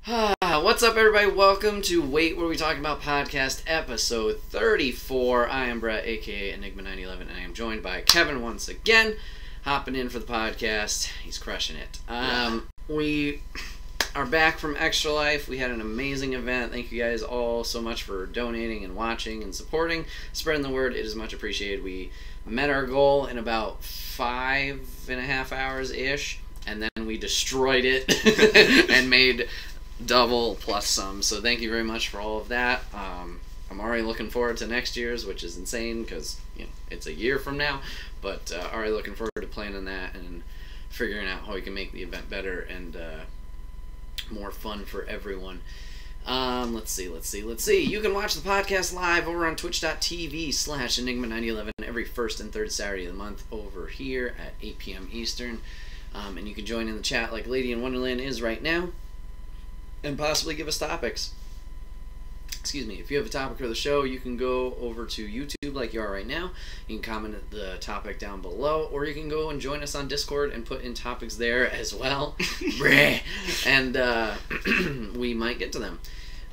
What's up, everybody? Welcome to Wait What Are We Talking About podcast episode 34. I am Bret, aka Enigma911, and I am joined by Kevin once again, hopping in for the podcast. He's crushing it. We are back from Extra Life. We had an amazing event. Thank you guys all so much for donating and watching and supporting, spreading the word. It is much appreciated. We met our goal in about 5.5 hours-ish, and then we destroyed it and made double plus some. So thank you very much for all of that. I'm already looking forward to next year's, which is insane because it's a year from now. But already looking forward to planning that and figuring out how we can make the event better and more fun for everyone. Let's see. You can watch the podcast live over on twitch.tv/Enigma911 every first and third Saturday of the month over here at 8 p.m. Eastern. And you can join in the chat like Lady in Wonderland is right now and possibly give us topics. Excuse me. If you have a topic for the show, you can go over to YouTube like you are right now. You can comment the topic down below, or you can go and join us on Discord and put in topics there as well. And we might get to them.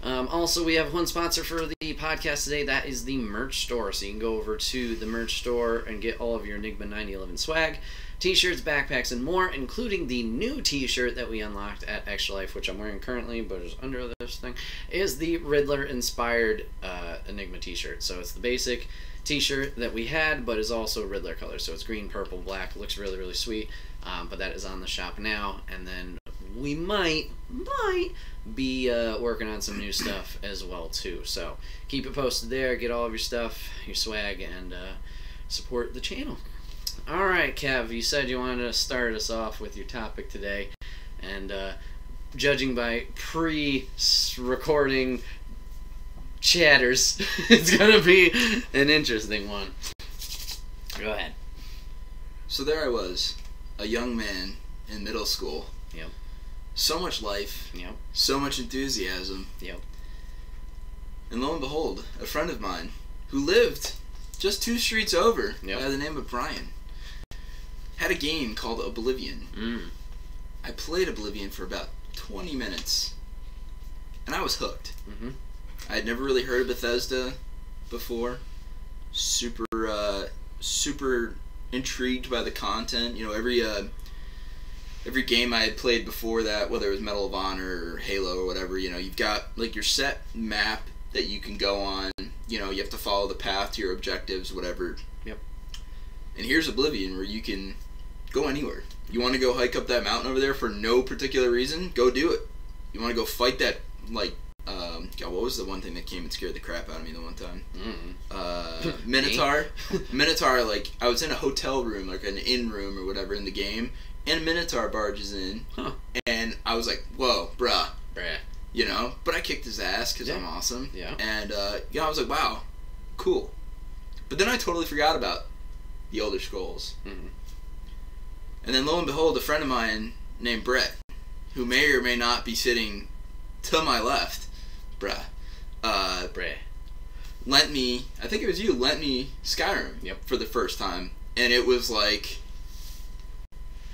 Also, we have one sponsor for the podcast today. That is the merch store. So you can go over to the merch store and get all of your Enigma 911 swag. T-shirts, backpacks, and more, including the new T-shirt that we unlocked at Extra Life, which I'm wearing currently, but is under this thing, is the Riddler-inspired Enigma T-shirt. So it's the basic T-shirt that we had, but is also Riddler color. So it's green, purple, black. Looks really, really sweet. But that is on the shop now, and then we might be working on some new stuff as well, too. So keep it posted there. Get all of your stuff, your swag, and support the channel. Alright, Kev, you said you wanted to start us off with your topic today, and judging by pre-recording chatters, it's going to be an interesting one. Go ahead. So there I was, a young man in middle school. Yep. So much life. Yep. So much enthusiasm. Yep. And lo and behold, a friend of mine who lived just 2 streets over Yep. by the name of Brian had a game called Oblivion. I played Oblivion for about 20 minutes, and I was hooked. I had never really heard of Bethesda before. Super intrigued by the content. You know, every game I had played before that, whether it was Medal of Honor or Halo or whatever, you've got like your set map that you can go on. You have to follow the path to your objectives, whatever. Yep. And here's Oblivion, where you can go anywhere. You want to go hike up that mountain over there for no particular reason? Go do it. You want to go fight that, like, God, what was the one thing that came and scared the crap out of me the one time? Minotaur. Minotaur, like, I was in a hotel room, like an inn room or whatever in the game, and Minotaur barges in, and I was like, whoa, bruh. But I kicked his ass because I'm awesome. Yeah. And, I was like, wow, cool. But then I totally forgot about the Elder Scrolls. And then lo and behold, a friend of mine named Bret, who may or may not be sitting to my left, Bret, lent me, I think it was you, lent me Skyrim for the first time. And it was like,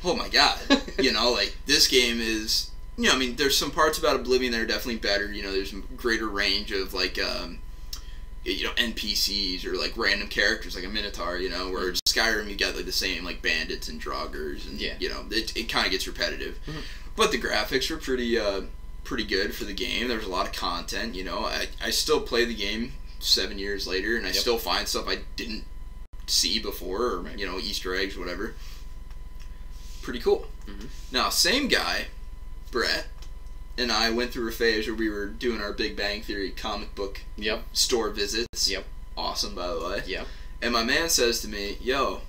oh my god, like, this game is, there's some parts about Oblivion that are definitely better. There's a greater range of, like, NPCs or, like, random characters, like a Minotaur, where Skyrim you got, like, the same, like, bandits and draugrs, and, it kind of gets repetitive. But the graphics were pretty good for the game. There was a lot of content, I still play the game 7 years later, and I still find stuff I didn't see before, or, Easter eggs, whatever. Pretty cool. Now, same guy, Bret, and I went through a phase where we were doing our Big Bang Theory comic book store visits. Awesome, by the way. And my man says to me, yo,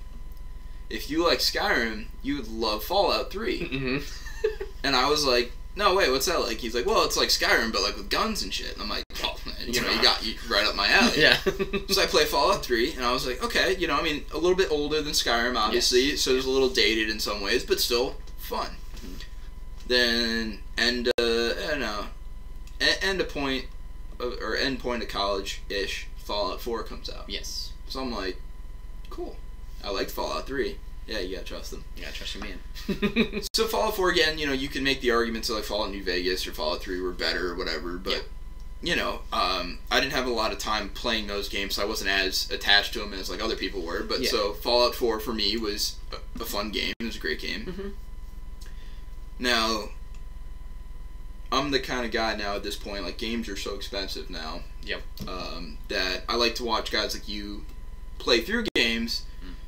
if you like Skyrim, you would love Fallout 3. And I was like, no, wait, what's that like? He's like, well, it's like Skyrim, but like with guns and shit. And I'm like, oh, man, you got you right up my alley. So I play Fallout 3, and I was like, okay, a little bit older than Skyrim, obviously, so it's a little dated in some ways, but still fun. Then, end of college-ish, Fallout 4 comes out. Yes. So I'm like, cool. I liked Fallout 3. Yeah, you gotta trust them. You gotta trust your man. So Fallout 4, again, you can make the arguments like Fallout New Vegas or Fallout 3 were better or whatever, but, I didn't have a lot of time playing those games, so I wasn't as attached to them as, like, other people were, but so Fallout 4 for me was a fun game. It was a great game. Mm-hmm. Now, I'm the kind of guy now at this point, like, games are so expensive now. Yep. That I like to watch guys like you play through games,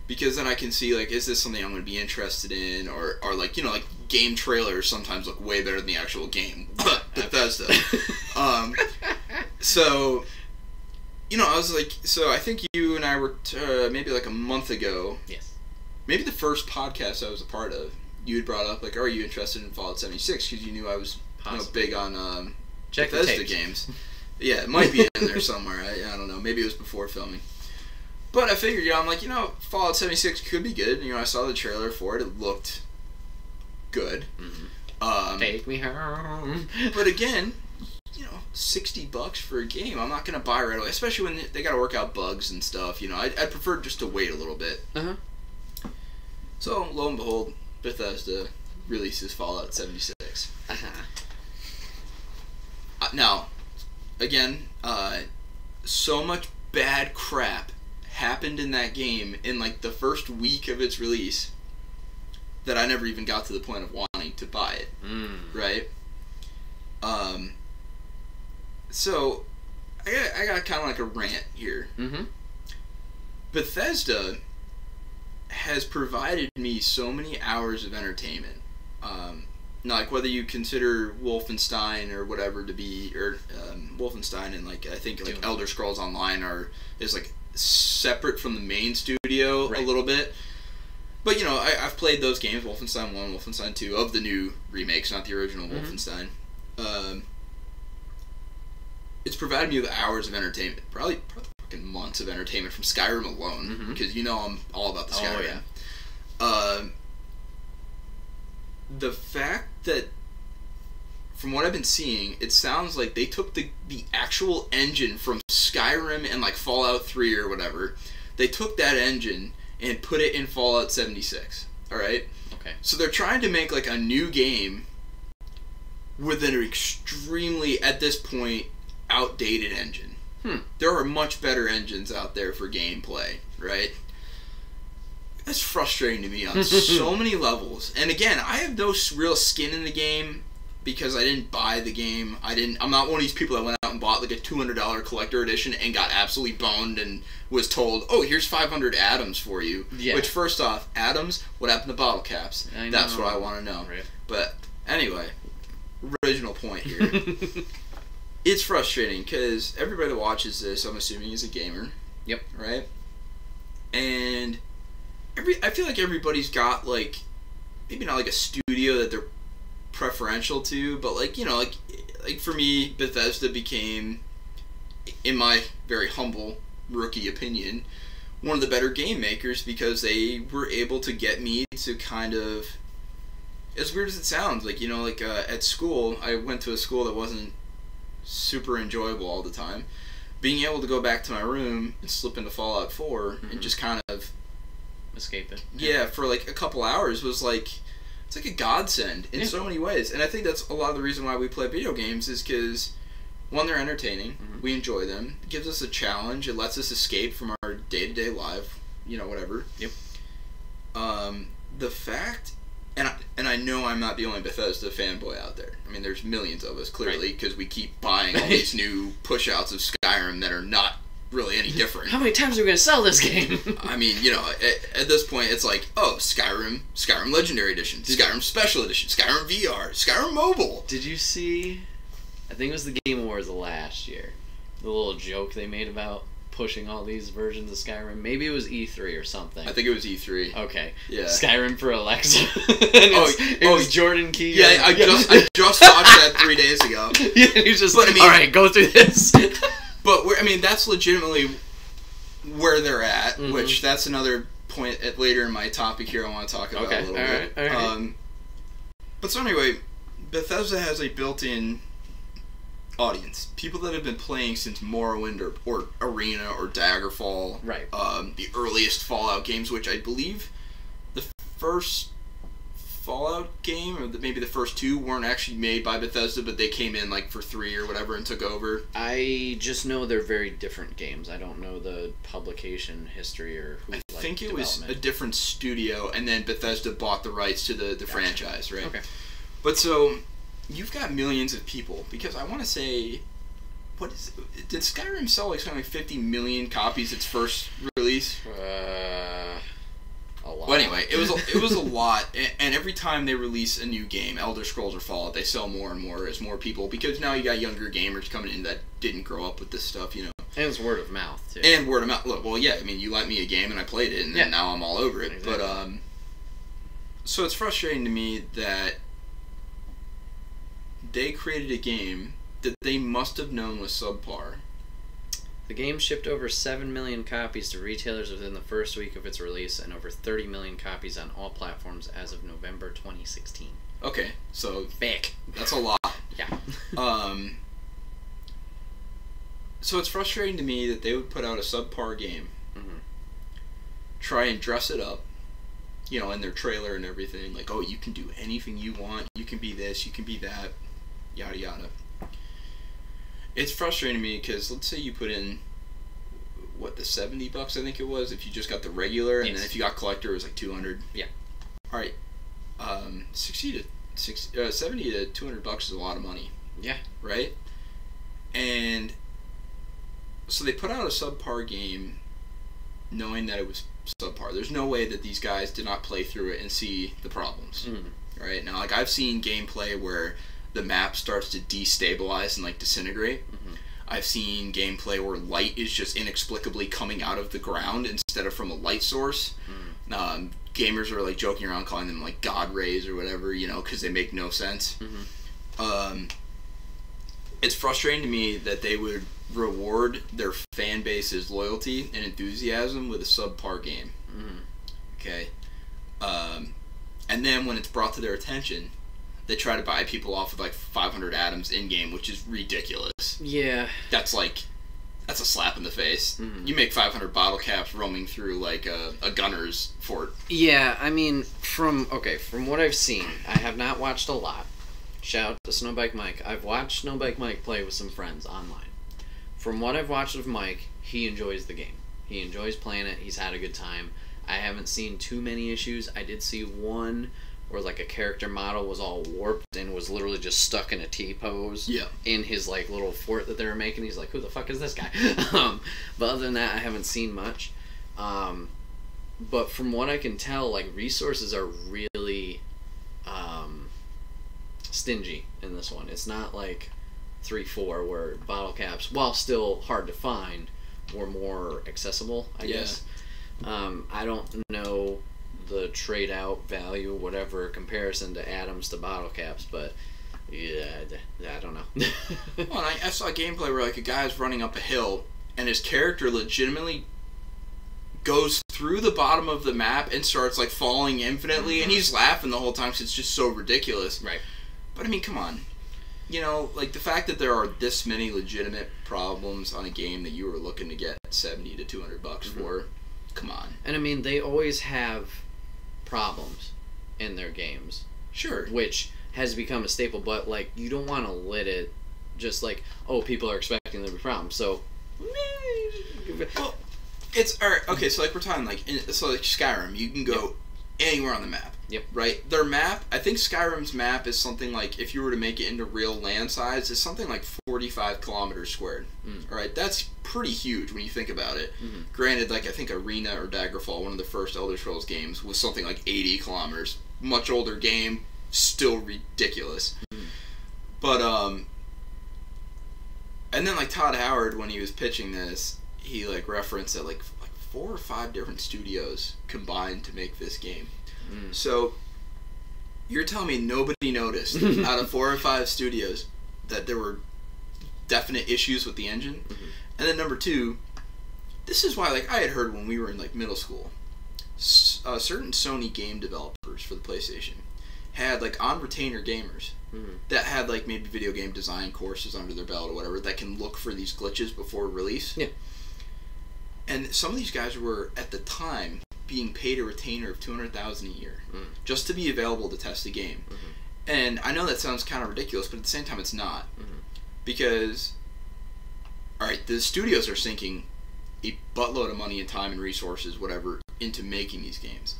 because then I can see, like, is this something I'm going to be interested in, or like, like, game trailers sometimes look way better than the actual game. Bethesda. So, I was like, so I think you and I were, maybe like a month ago. Yes. Maybe the first podcast I was a part of, you had brought up, like, are you interested in Fallout 76? Because you knew I was big on Bethesda games. Yeah, it might be in there somewhere. I don't know. Maybe it was before filming. But I figured, I'm like, Fallout 76 could be good. I saw the trailer for it. It looked good. Mm-hmm. Take me home. But again, $60 for a game, I'm not going to buy right away, especially when they got to work out bugs and stuff. I'd prefer just to wait a little bit. Uh-huh. So, lo and behold, Bethesda releases Fallout 76. Uh-huh. Now, again, so much bad crap happened in that game in, like, the first week of its release that I never even got to the point of wanting to buy it. Right? So, I got kind of like a rant here. Mm-hmm. Bethesda has provided me so many hours of entertainment. Like, whether you consider Wolfenstein or whatever to be, or Wolfenstein and, like, I think, like, Elder Scrolls Online is like, separate from the main studio a little bit. But, I've played those games, Wolfenstein 1, Wolfenstein 2, of the new remakes, not the original Wolfenstein. It's provided me with hours of entertainment, probably fucking months of entertainment from Skyrim alone, because I'm all about the Skyrim. Oh, yeah. The fact that, from what I've been seeing, it sounds like they took the actual engine from Skyrim and, like, Fallout 3 or whatever. They took that engine and put it in Fallout 76. Alright? Okay. So they're trying to make, like, a new game with an extremely, at this point, outdated engine. There are much better engines out there for gameplay, right? That's frustrating to me on so many levels. And again, I have no real skin in the game because I didn't buy the game. I'm not one of these people that went out and bought like a $200 collector edition and got absolutely boned and was told, oh, here's 500 atoms for you. Yeah. Which, first off, atoms, what happened to bottle caps? That's what I want to know. Right. But anyway, original point here. It's frustrating because everybody that watches this, I'm assuming, is a gamer. Yep. Right? And I feel like everybody's got, like, maybe not like a studio that they're preferential to, but, like, like for me, Bethesda became, in my very humble rookie opinion, one of the better game makers because they were able to get me to kind of, as weird as it sounds, like, at school, I went to a school that wasn't super enjoyable all the time. Being able to go back to my room and slip into Fallout 4 and just kind of escape it. Yeah, for like a couple hours was like, it's like a godsend in so many ways. And I think that's a lot of the reason why we play video games is because, one, they're entertaining, we enjoy them, it gives us a challenge, it lets us escape from our day-to-day life, whatever. Yep. The fact, and I know I'm not the only Bethesda fanboy out there. I mean, there's millions of us, clearly, because we keep buying all these new push-outs of Skyrim that are not really any different. How many times are we going to sell this game? I mean, at this point, it's like, oh, Skyrim Legendary Edition, Skyrim Special Edition, Skyrim VR, Skyrim Mobile. Did you see, I think it was the Game Awards of last year, the little joke they made about pushing all these versions of Skyrim? Maybe it was E3 or something. I think it was E3. Okay. Yeah. Skyrim for Alexa. It was Jordan Key. Yeah, I just watched that 3 days ago. Yeah, he's just like, alright, go through this. But, that's legitimately where they're at, which that's another point later in my topic here I want to talk about a little bit. All right. But so anyway, Bethesda has a built-in audience. People that have been playing since Morrowind or Arena or Daggerfall. Right. The earliest Fallout games, which I believe the first Fallout game, or maybe the first two, weren't actually made by Bethesda, but they came in like for 3 or whatever and took over. I just know they're very different games. I don't know the publication history or who. I think it was a different studio, and then Bethesda bought the rights to the franchise, right? Okay. But so you've got millions of people, because I want to say, did Skyrim sell like something like 50 million copies its first release? A lot. Well, anyway, it was a lot, and every time they release a new game, Elder Scrolls or Fallout, they sell more and more as more people, because now you got younger gamers coming in that didn't grow up with this stuff, you know. And it's word of mouth too. And word of mouth. Look, well, yeah, I mean, you lent me a game and I played it, and now I'm all over it. Exactly. But so it's frustrating to me that they created a game that they must have known was subpar. The game shipped over 7 million copies to retailers within the first week of its release, and over 30 million copies on all platforms as of November 2016. Okay, so Big. that's a lot. Yeah. So it's frustrating to me that they would put out a subpar game, try and dress it up, you know, in their trailer and everything, like, oh, you can do anything you want, you can be this, you can be that, yada yada. It's frustrating to me because let's say you put in, what, the $70 I think it was, if you just got the regular, and then if you got collector, it was like $200. Yeah. All right. 70 to $200 is a lot of money. Yeah. Right? And so they put out a subpar game knowing that it was subpar. There's no way that these guys did not play through it and see the problems. Right? Now, like, I've seen gameplay where the map starts to destabilize and like disintegrate. I've seen gameplay where light is just inexplicably coming out of the ground instead of from a light source. Gamers are like joking around calling them like god rays or whatever, you know, because they make no sense. It's frustrating to me that they would reward their fan base's loyalty and enthusiasm with a subpar game. Okay. And then when it's brought to their attention, they try to buy people off with like 500 atoms in game, which is ridiculous. Yeah. That's a slap in the face. You make 500 bottle caps roaming through like a gunner's fort. Yeah, I mean, from what I've seen, I have not watched a lot. Shout out to Snowbike Mike. I've watched Snowbike Mike play with some friends online. From what I've watched of Mike, he enjoys the game. He enjoys playing it. He's had a good time. I haven't seen too many issues. I did see one where like a character model was all warped and was literally just stuck in a T-pose in his like little fort that they were making. He's like, who the fuck is this guy? But other than that, I haven't seen much. But from what I can tell, like, resources are really stingy in this one. It's not like 3-4 where bottle caps, while still hard to find, were more accessible, I guess. I don't know the trade out value, whatever, comparison to atoms to bottle caps, but yeah, I don't know. Well, I saw a gameplay where like a guy's running up a hill and his character legitimately goes through the bottom of the map and starts like falling infinitely, and he's laughing the whole time because it's just so ridiculous. Right. But I mean, come on. You know, like the fact that there are this many legitimate problems on a game that you were looking to get $70 to $200 for, come on. And I mean, they always have problems in their games. Sure. Which has become a staple, but like, you don't want to let it just like, oh, people are expecting there to be problems, so. Well, it's alright. Okay, so like we're talking like so like Skyrim, you can go anywhere on the map. Yep. Right. Their map, I think Skyrim's map is something like, if you were to make it into real land size, is something like 45 kilometers squared. All right, that's pretty huge when you think about it. Granted, like I think Arena or Daggerfall, one of the first Elder Scrolls games, was something like 80 kilometers. Much older game, still ridiculous. But and then like Todd Howard, when he was pitching this, he like referenced that like 4 or 5 different studios combined to make this game. So you're telling me nobody noticed out of 4 or 5 studios that there were definite issues with the engine? And then number 2, this is why, like, I had heard when we were in like middle school, certain Sony game developers for the PlayStation had like on retainer gamers that had like maybe video game design courses under their belt or whatever that can look for these glitches before release. And some of these guys were at the time being paid a retainer of $200,000 a year just to be available to test the game. And I know that sounds kind of ridiculous, but at the same time, it's not. Because, all right, the studios are sinking a buttload of money and time and resources, whatever, into making these games.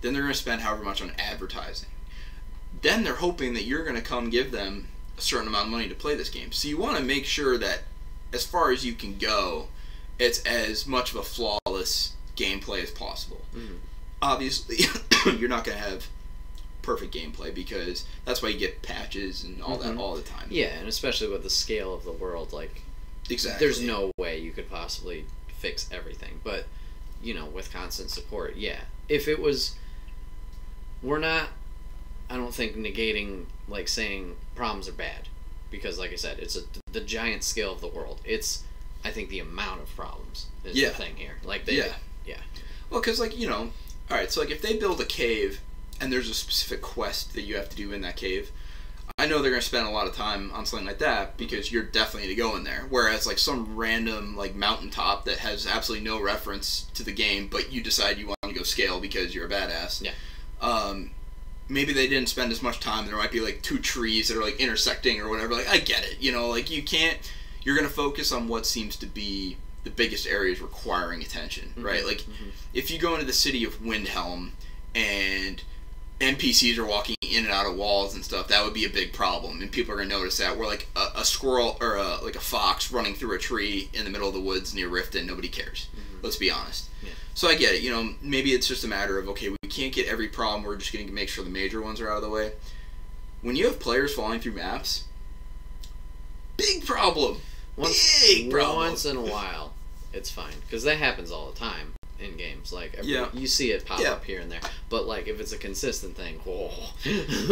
Then they're going to spend however much on advertising. Then they're hoping that you're going to come give them a certain amount of money to play this game. So you want to make sure that, as far as you can go, it's as much of a flawless gameplay as possible. Obviously, you're not going to have perfect gameplay, because that's why you get patches and all that all the time. Yeah, and especially with the scale of the world, like, exactly, there's no way you could possibly fix everything. But, you know, with constant support, yeah. If it was, we're not, I don't think, negating, like, saying problems are bad, because, like I said, it's the giant scale of the world. It's, I think, the amount of problems is the thing here. Like, they, well, because, like, you know, all right, so, like, if they build a cave and there's a specific quest that you have to do in that cave, I know they're going to spend a lot of time on something like that, because you're definitely to go in there. Whereas, like, some random, like, mountaintop that has absolutely no reference to the game, but you decide you want to go scale because you're a badass. Yeah. Maybe they didn't spend as much time. There might be, like, 2 trees that are, like, intersecting or whatever. Like, I get it. You know, like, you can't... You're going to focus on what seems to be the biggest areas requiring attention, right? Like, if you go into the city of Windhelm and NPCs are walking in and out of walls and stuff, that would be a big problem, and people are going to notice that. Where, like, a squirrel or like a fox running through a tree in the middle of the woods near Riften, nobody cares. Let's be honest. Yeah. So I get it. You know, maybe it's just a matter of, okay, we can't get every problem. We're just going to make sure the major ones are out of the way. When you have players falling through maps, big problem. Once in a while, it's fine, because that happens all the time in games. Like, you see it pop up here and there. But, like, if it's a consistent thing, whoa.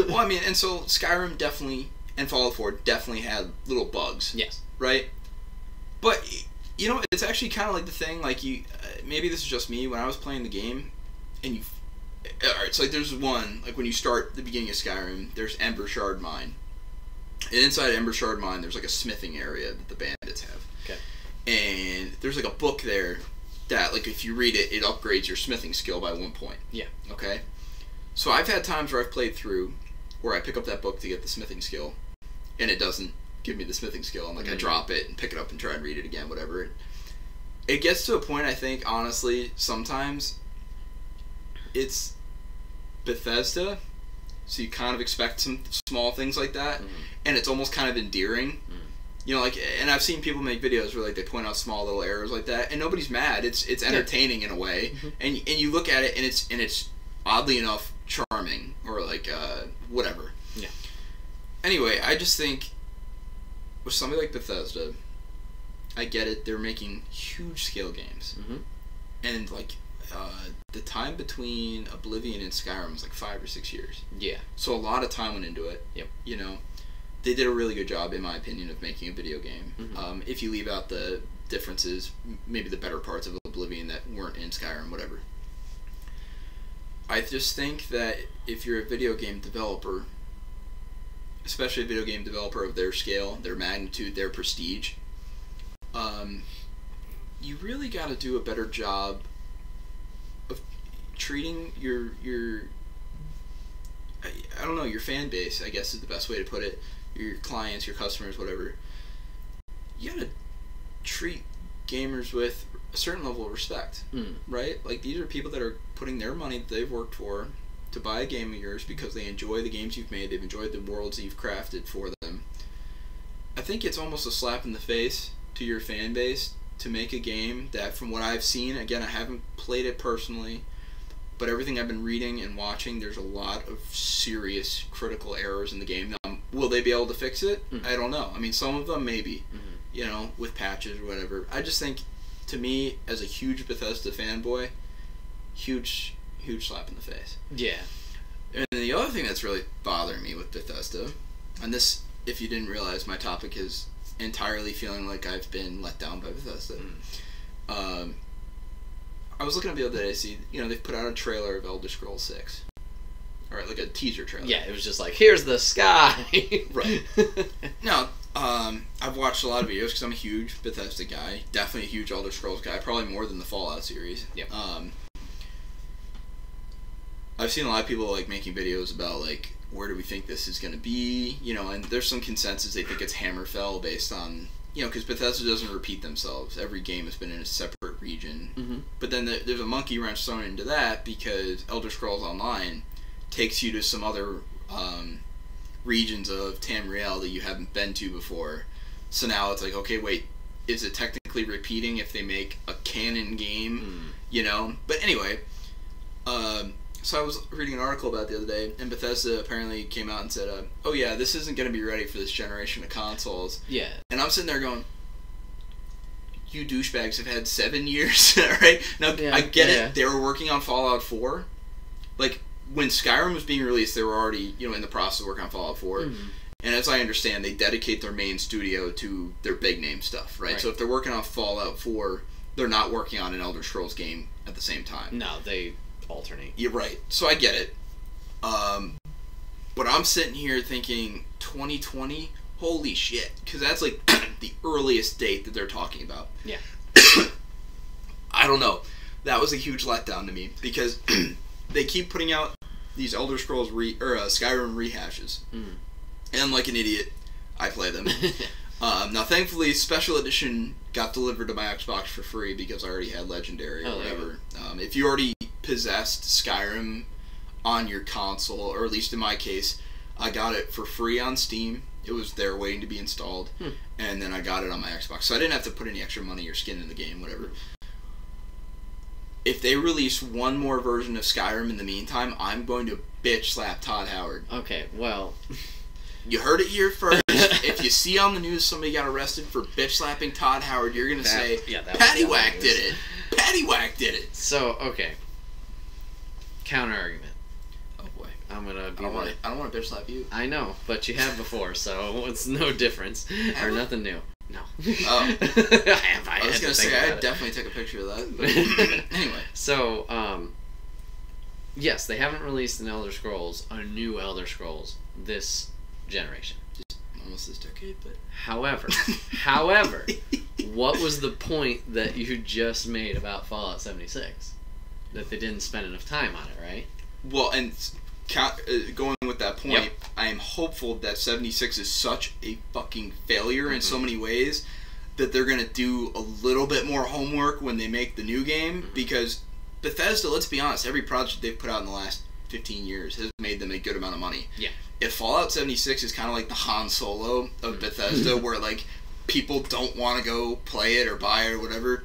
Well, I mean, and so Skyrim definitely, and Fallout 4 definitely had little bugs. Yes. Right? But, you know, it's actually kind of like the thing, like, you, maybe this is just me, when I was playing the game, and alright, so, like, there's one, like, when you start the beginning of Skyrim, there's Ember Shard Mine. And inside Ember Shard Mine, there's, like, a smithing area that the bandits have. Okay. And there's, like, a book there that, like, if you read it, it upgrades your smithing skill by 1 point. Yeah. Okay? So I've had times where I've played through where I pick up that book to get the smithing skill, and it doesn't give me the smithing skill. And, like, I drop it and pick it up and try and read it again, whatever. It gets to a point, I think, honestly, sometimes it's Bethesda, so you kind of expect some small things like that, and it's almost kind of endearing. You know, like, and I've seen people make videos where, like, they point out small little errors like that, and nobody's mad. It's entertaining in a way, and you look at it, and it's oddly enough charming, or, like, whatever. Yeah. Anyway, I just think with somebody like Bethesda, I get it. They're making huge scale games, and, like, the time between Oblivion and Skyrim was like 5 or 6 years. Yeah. So a lot of time went into it. Yep. You know, they did a really good job, in my opinion, of making a video game. If you leave out the differences, maybe the better parts of Oblivion that weren't in Skyrim, whatever. I just think that if you're a video game developer, especially a video game developer of their scale, their magnitude, their prestige, you really got to do a better job of treating your I don't know, your fan base, I guess is the best way to put it, your clients, your customers, whatever. You gotta treat gamers with a certain level of respect, right? Like, these are people that are putting their money that they've worked for to buy a game of yours because they enjoy the games you've made, they've enjoyed the worlds that you've crafted for them. I think it's almost a slap in the face to your fan base to make a game that, from what I've seen, again, I haven't played it personally, but everything I've been reading and watching, there's a lot of serious critical errors in the game. Now, will they be able to fix it? I don't know. I mean, some of them maybe, you know, with patches or whatever. I just think, to me, as a huge Bethesda fanboy, huge slap in the face. Yeah. And the other thing that's really bothering me with Bethesda, and this, if you didn't realize, my topic is entirely feeling like I've been let down by Bethesda. I was looking up the other day to see, you know, they've put out a trailer of Elder Scrolls 6. Alright, like a teaser trailer. Yeah, it was just like, here's the sky! Right. Now, I've watched a lot of videos because I'm a huge Bethesda guy. Definitely a huge Elder Scrolls guy. Probably more than the Fallout series. Yep. I've seen a lot of people like making videos about like where do we think this is going to be, you know, and there's some consensus they think it's Hammerfell based on, you know, because Bethesda doesn't repeat themselves. Every game has been in a separate region. Mm-hmm. But then there's a monkey wrench thrown into that because Elder Scrolls Online takes you to some other regions of Tamriel that you haven't been to before. So now it's like, okay, wait, is it technically repeating if they make a canon game? You know? But anyway, so I was reading an article about it the other day, and Bethesda apparently came out and said, oh yeah, this isn't going to be ready for this generation of consoles. Yeah. And I'm sitting there going, you douchebags have had 7 years, right? Now, I get it. They were working on Fallout 4. Like, when Skyrim was being released, they were already, you know, in the process of working on Fallout 4. Mm-hmm. And as I understand, they dedicate their main studio to their big name stuff, right? So if they're working on Fallout 4, they're not working on an Elder Scrolls game at the same time. No, they alternate. You're right. So I get it. But I'm sitting here thinking 2020, holy shit. Because that's like the earliest date that they're talking about. Yeah. I don't know. That was a huge letdown to me because they keep putting out these Elder Scrolls Skyrim rehashes. Mm. And like an idiot, I play them. Now, thankfully, Special Edition got delivered to my Xbox for free because I already had Legendary or whatever. If you already possessed Skyrim on your console, or at least in my case, I got it for free on Steam. It was there waiting to be installed. And then I got it on my Xbox. So I didn't have to put any extra money or skin in the game, whatever. If they release one more version of Skyrim in the meantime, I'm going to bitch slap Todd Howard. Okay, well... You heard it here first. If you see on the news somebody got arrested for bitch slapping Todd Howard, you're going to say, Paddywhack did it. Paddywhack did it. So, okay. Counter argument. Oh, boy. I'm going to be I don't want to bitch slap you. I know, but you have before, so it's no difference. Or nothing new. No. Oh. I was going to say, I'd definitely take a picture of that. But anyway. So, yes, they haven't released an Elder Scrolls, a new Elder Scrolls, this generation. Just almost this decade, but... However, what was the point that you just made about Fallout 76? That they didn't spend enough time on it, right? Well, and going with that point, I am hopeful that 76 is such a fucking failure in so many ways that they're going to do a little bit more homework when they make the new game, because Bethesda, let's be honest, every project they've put out in the last 15 years has made them a good amount of money. Yeah. If Fallout 76 is kind of like the Han Solo of Bethesda, where like people don't want to go play it or buy it or whatever,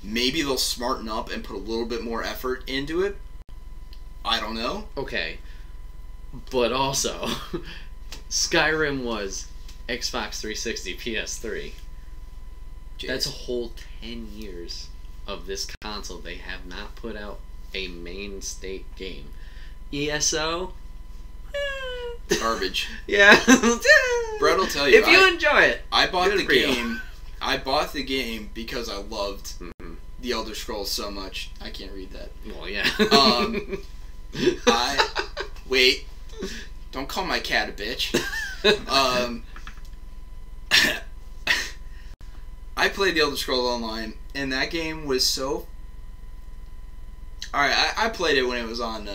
maybe they'll smarten up and put a little bit more effort into it. I don't know. Okay. But also, Skyrim was Xbox 360, PS3. Jeez. That's a whole 10 years of this console. They have not put out a main state game. ESO? Garbage. Yeah. Brett will tell you. If you enjoy it. I bought the game. I bought the game because I loved the Elder Scrolls so much. I can't read that. Well, yeah. Wait. Don't call my cat a bitch. I played the Elder Scrolls Online, and that game was so... Alright, I played it when it was on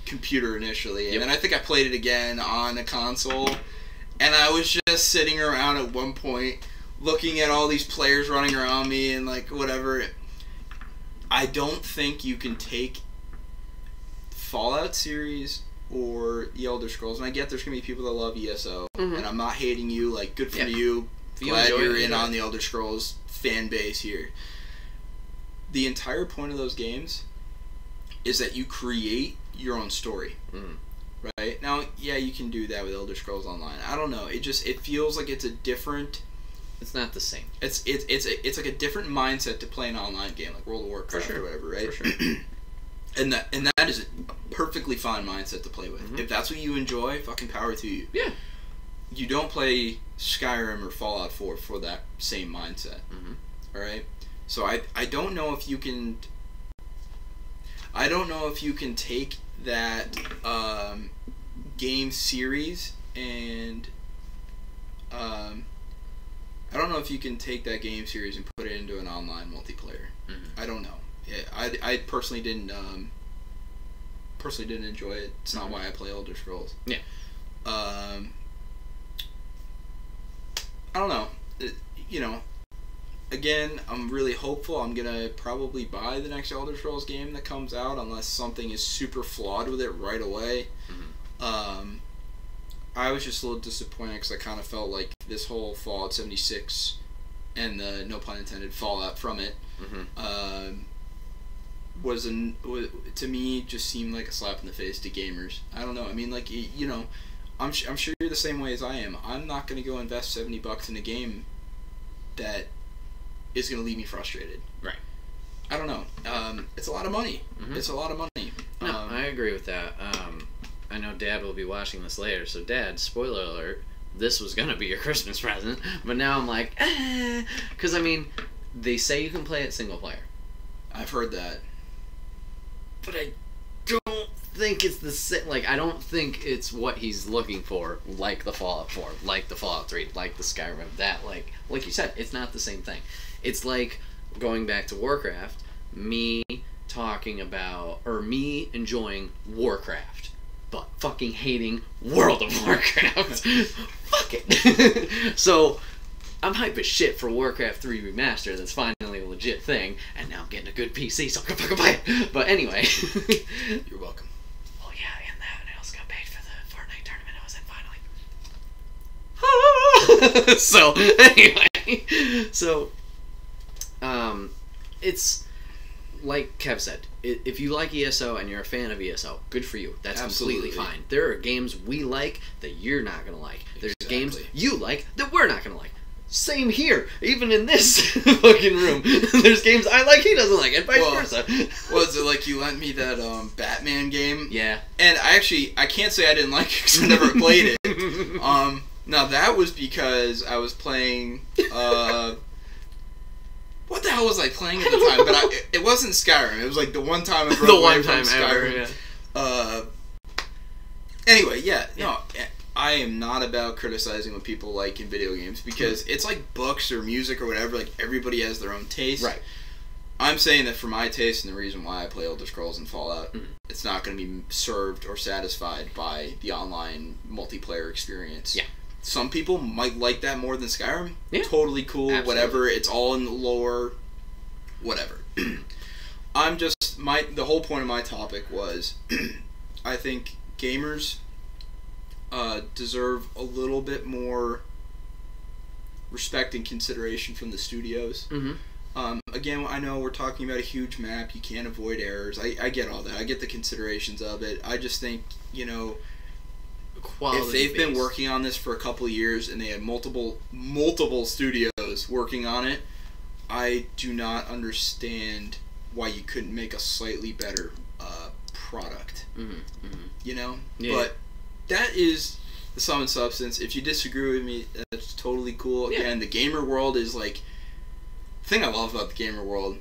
computer initially, and then I think I played it again on a console, and I was just sitting around at one point looking at all these players running around me and like whatever. I don't think you can take Fallout series or the Elder Scrolls, and I get there's going to be people that love ESO, and I'm not hating you, like, good for you. Glad you're in on the Elder Scrolls fan base here. The entire point of those games is that you create your own story. Right? Now, yeah, you can do that with Elder Scrolls Online. I don't know. It feels like it's a different... It's not the same. It's like a different mindset to play an online game, like World of Warcraft or whatever, right? For sure. And that is a perfectly fine mindset to play with. If that's what you enjoy, fucking power to you. Yeah. You don't play Skyrim or Fallout 4 for that same mindset. Alright? So I don't know if you can... I don't know if you can take that game series and... I don't know if you can take that game series and put it into an online multiplayer. I don't know. I personally didn't personally didn't enjoy it. It's not why I play Elder Scrolls. Yeah. I don't know. Again, I'm really hopeful. I'm gonna probably buy the next Elder Scrolls game that comes out, unless something is super flawed with it right away. I was just a little disappointed because I kind of felt like this whole Fallout 76 and the, no pun intended, fallout from it to me just seemed like a slap in the face to gamers. I don't know. I mean, like, I'm sure you're the same way as I am. I'm not going to go invest $70 in a game that is going to leave me frustrated. Right. I don't know. It's a lot of money. It's a lot of money. No, I agree with that. I know Dad will be watching this later, so Dad, spoiler alert, this was going to be your Christmas present, but now I'm like, because, I mean, they say you can play it single player. I've heard that. But I don't think it's the same. Like, I don't think it's what he's looking for, like the Fallout 4, like the Fallout 3, like the Skyrim. That, like you said, it's not the same thing. It's like, going back to Warcraft, me talking about, or me enjoying Warcraft, but fucking hating World of Warcraft. Fuck it. So, I'm hype as shit for Warcraft 3 Remaster. That's finally a legit thing, and now I'm getting a good PC, so I can fucking buy it. But anyway. You're welcome. Oh yeah, and that, and I also got paid for the Fortnite tournament I was in finally. So, anyway. So, it's, like Kev said, if you like ESO and you're a fan of ESO, good for you. That's completely fine. There are games we like that you're not going to like. There's games you like that we're not going to like. Same here. Even in this fucking room, there's games I like he doesn't like, and vice versa. Was it like you lent me that Batman game? Yeah. And I can't say I didn't like it because I never played it. Now that was because I was playing... what the hell was I playing at the time? But it wasn't Skyrim. It was like the one time I broke away from Skyrim. Anyway, yeah. No, I am not about criticizing what people like in video games because it's like books or music or whatever. Like, everybody has their own taste. Right. I'm saying that for my taste and the reason why I play Elder Scrolls and Fallout, it's not going to be served or satisfied by the online multiplayer experience. Yeah. Some people might like that more than Skyrim. Yeah. Totally cool, absolutely. Whatever. It's all in the lore, whatever. The whole point of my topic was, I think gamers deserve a little bit more respect and consideration from the studios. Again, I know we're talking about a huge map. You can't avoid errors. I get all that. I get the considerations of it. I just think, if they've been working on this for a couple of years and they had multiple studios working on it, I do not understand why you couldn't make a slightly better product. Yeah. But that is the sum and substance. If you disagree with me, that's totally cool. Yeah. Again, the gamer world is like... The thing I love about the gamer world,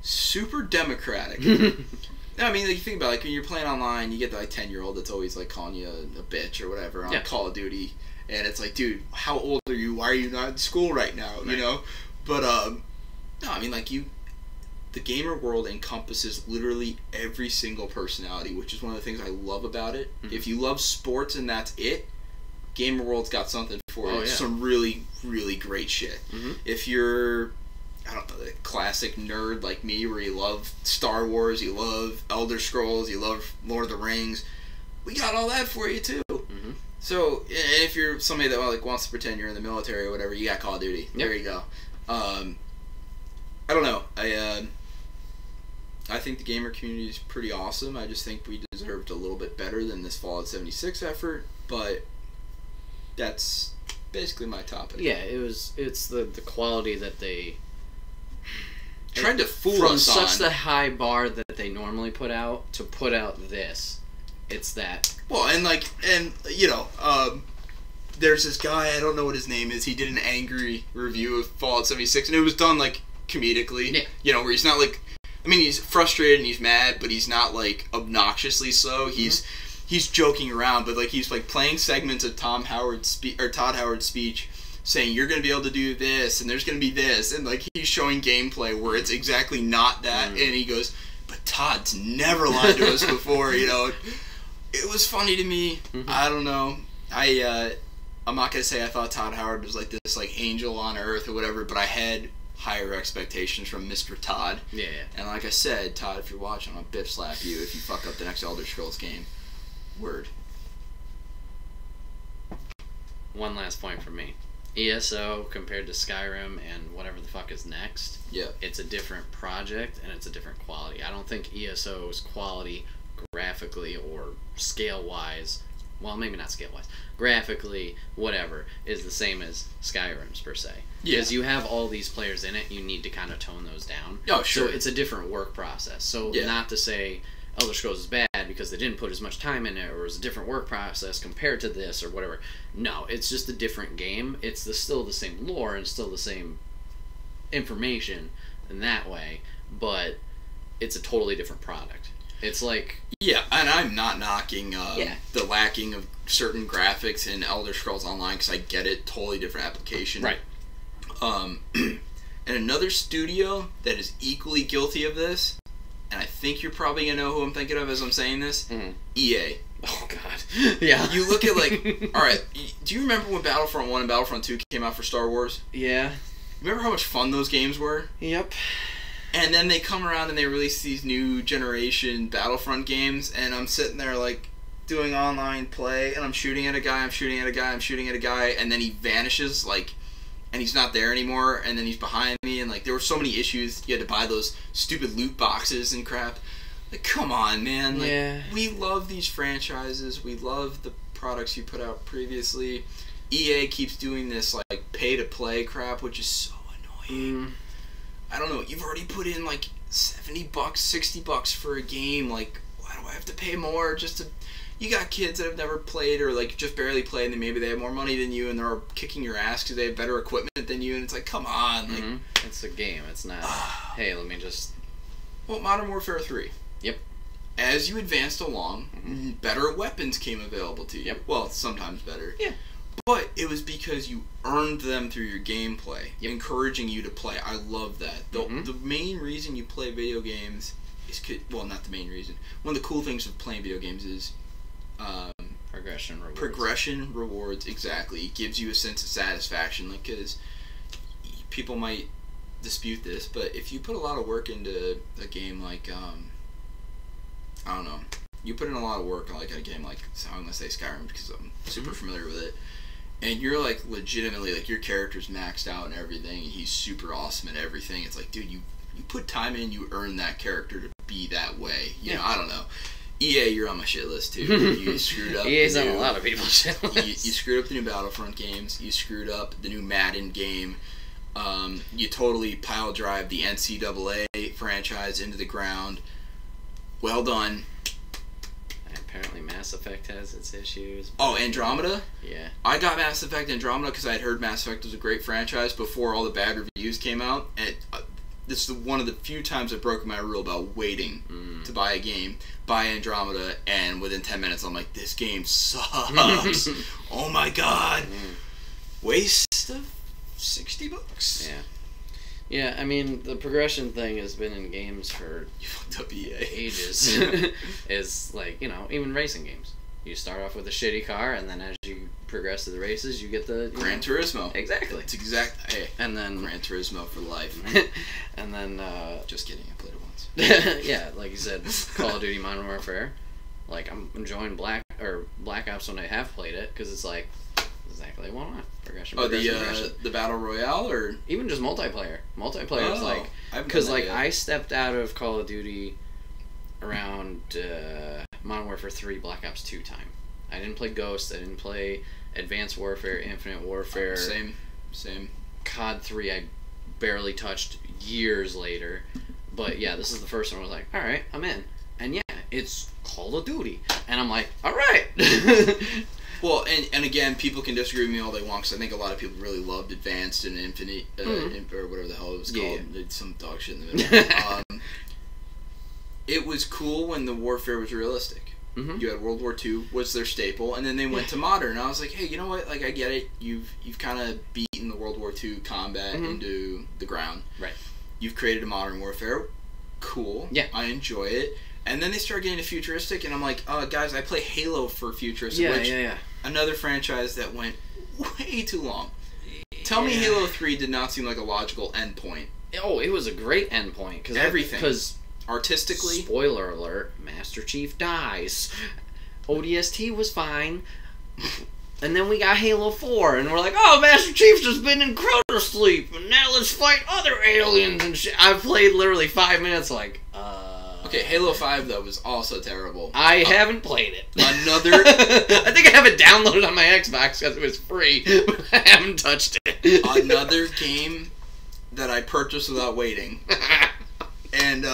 super democratic. I mean, like, you think about it, like, when you're playing online, you get the, like, 10-year-old that's always, like, calling you a bitch or whatever on Call of Duty. And it's like, dude, how old are you? Why are you not in school right now? Right. You know? But, no, I mean, like, the gamer world encompasses literally every single personality, which is one of the things I love about it. If you love sports and that's it, gamer world's got something for you. Yeah. Some really, really great shit. If you're... I don't know, the classic nerd like me where you love Star Wars, you love Elder Scrolls, you love Lord of the Rings, we got all that for you too. So if you're somebody that wants to pretend you're in the military or whatever, you got Call of Duty. Yep. There you go. I don't know. I think the gamer community is pretty awesome. I just think we deserved a little bit better than this Fallout 76 effort, but that's basically my topic. Yeah, it's the quality that they... Tried to fool us on. From such the high bar that they normally put out to put out this. It's that. Well, and there's this guy, I don't know what his name is, he did an angry review of Fallout 76, and it was done, comedically. Yeah. Where he's not, he's frustrated and he's mad, but he's not, obnoxiously so. He's joking around, but, he's, playing segments of Todd Howard's speech, saying you're going to be able to do this and there's going to be this, and he's showing gameplay where it's exactly not that, and he goes, but Todd's never lied to us before, you know. It was funny to me. Mm-hmm. I don't know. I'm not gonna say I thought Todd Howard was like this like angel on earth or whatever, but I had higher expectations from Mr. Todd. Yeah. And like I said, Todd, if you're watching, I'll bitch slap you if you fuck up the next Elder Scrolls game. Word. One last point from me. ESO compared to Skyrim and whatever the fuck is next. Yeah. It's a different project and it's a different quality. I don't think ESO's quality graphically or scale-wise, well, maybe not scale-wise, graphically, whatever, is the same as Skyrim's per se. Yeah. Because you have all these players in it, you need to kind of tone those down. Oh, sure. So it's a different work process. So not to say Elder Scrolls is bad because they didn't put as much time in it or it was a different work process compared to this or whatever. No, it's just a different game. It's still the same lore and still the same information in that way, but it's a totally different product. It's like... Yeah, and I'm not knocking the lacking of certain graphics in Elder Scrolls Online because I get it, totally different application. Right. And another studio that is equally guilty of this, and I think you're probably going to know who I'm thinking of as I'm saying this, EA. Oh, God. Yeah. You look at, like, alright, do you remember when Battlefront 1 and Battlefront 2 came out for Star Wars? Yeah. Remember how much fun those games were? Yep. And then they come around and they release these new generation Battlefront games, and I'm sitting there, like, doing online play, and I'm shooting at a guy, I'm shooting at a guy, I'm shooting at a guy, and then he vanishes, like... and he's not there anymore, and then he's behind me, and like there were so many issues. You had to buy those stupid loot boxes and crap. Like, come on, man. Like, we love these franchises. We love the products you put out previously. EA keeps doing this like pay to play crap, which is so annoying. I don't know. You've already put in like $70, $60 for a game. Like, why do I have to pay more just to? You got kids that have never played or like just barely played, and then maybe they have more money than you, and they're kicking your ass because they have better equipment than you, and it's like, come on, like it's a game. It's not. Hey, let me just. Well, Modern Warfare 3. Yep. As you advanced along, better weapons came available to you. Yep. Well, sometimes better. Yeah. But it was because you earned them through your gameplay, encouraging you to play. I love that. The main reason you play video games is, well, not the main reason. One of the cool things of playing video games is progression rewards. Progression rewards, exactly. It gives you a sense of satisfaction, like, because people might dispute this, but if you put a lot of work into a game like, I don't know, you put in a lot of work like a game like, I'm going to say Skyrim because I'm super familiar with it, and you're like legitimately, like, your character's maxed out and everything, and he's super awesome at everything. It's like, dude, you put time in, you earn that character to be that way. You know, I don't know. EA, you're on my shit list too. You screwed up. EA's on a lot of people's shit lists. You screwed up the new Battlefront games. You screwed up the new Madden game. You totally pile drive the NCAA franchise into the ground. Well done. Apparently Mass Effect has its issues. Oh, Andromeda? Yeah. I got Mass Effect Andromeda because I had heard Mass Effect was a great franchise before all the bad reviews came out. And this is one of the few times I broke my rule about waiting to buy a game. Buy Andromeda, and within 10 minutes I'm like, this game sucks. Oh my god. Waste of $60. Yeah. Yeah, I mean, the progression thing has been in games for you fucked up EA. ages. Is like, you know, even racing games. You start off with a shitty car, and then as you progress through the races, you get the... Gran Turismo. Exactly. It's exact... Hey, and then... Gran Turismo for life. And then... Just kidding, I played it once. Yeah, like you said, Call of Duty Modern Warfare. Like, I'm enjoying Black Ops when I have played it, because it's like, exactly what I want. Progression, progression. The Battle Royale, or... Even just multiplayer. Multiplayer is like... Because, like, I stepped out of Call of Duty around Modern Warfare 3, Black Ops 2 time. I didn't play Ghost, I didn't play Advanced Warfare, Infinite Warfare. Same. COD 3 I barely touched years later. But yeah, this is the first one I was like, alright, I'm in. And yeah, it's Call of Duty. And I'm like, alright! Well, and again, people can disagree with me all they want, because I think a lot of people really loved Advanced and Infinite, or whatever the hell it was called. Yeah. Some dog shit in the middle. It was cool when the warfare was realistic. You had World War II was their staple, and then they went to modern. And I was like, hey, you know what? Like, I get it. You've kind of beaten the World War II combat into the ground. Right. You've created a modern warfare. cool. Yeah. I enjoy it. And then they start getting to futuristic, and I'm like, guys, I play Halo for futuristic, another franchise that went way too long. Tell me Halo 3 did not seem like a logical endpoint. Oh, it was a great endpoint. Everything. Because, artistically... Spoiler alert, Master Chief dies. ODST was fine. And then we got Halo 4, and we're like, oh, Master Chief's just been in Crowder sleep, and now let's fight other aliens and shit. I've played literally 5 minutes like, Okay, Halo 5, though, was also terrible. I haven't played it. Another... I think I have it downloaded on my Xbox because it was free, but I haven't touched it. Another game that I purchased without waiting. And,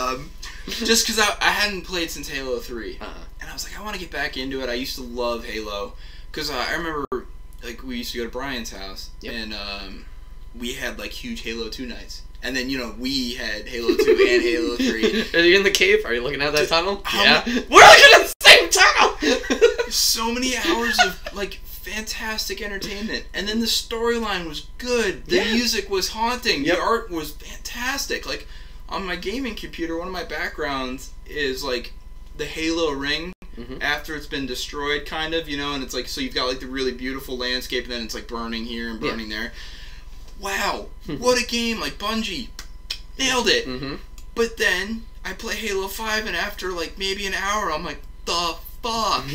just because I hadn't played since Halo 3. And I was like, I want to get back into it. I used to love Halo. Because I remember, like, we used to go to Brian's house, and we had, like, huge Halo 2 nights. And then, we had Halo 2 and Halo 3. Are you in the cave? Are you looking at that tunnel? Yeah. We're looking at the same tunnel! So many hours of, like, fantastic entertainment. And then the storyline was good. The music was haunting. The art was fantastic. Like, on my gaming computer, one of my backgrounds is, like, the Halo ring. After it's been destroyed, kind of, and it's like, so you've got, like, the really beautiful landscape, and then it's, like, burning here and burning there. Wow, what a game, like, Bungie, nailed it. But then, I play Halo 5, and after, like, maybe an hour, I'm like, the fuck?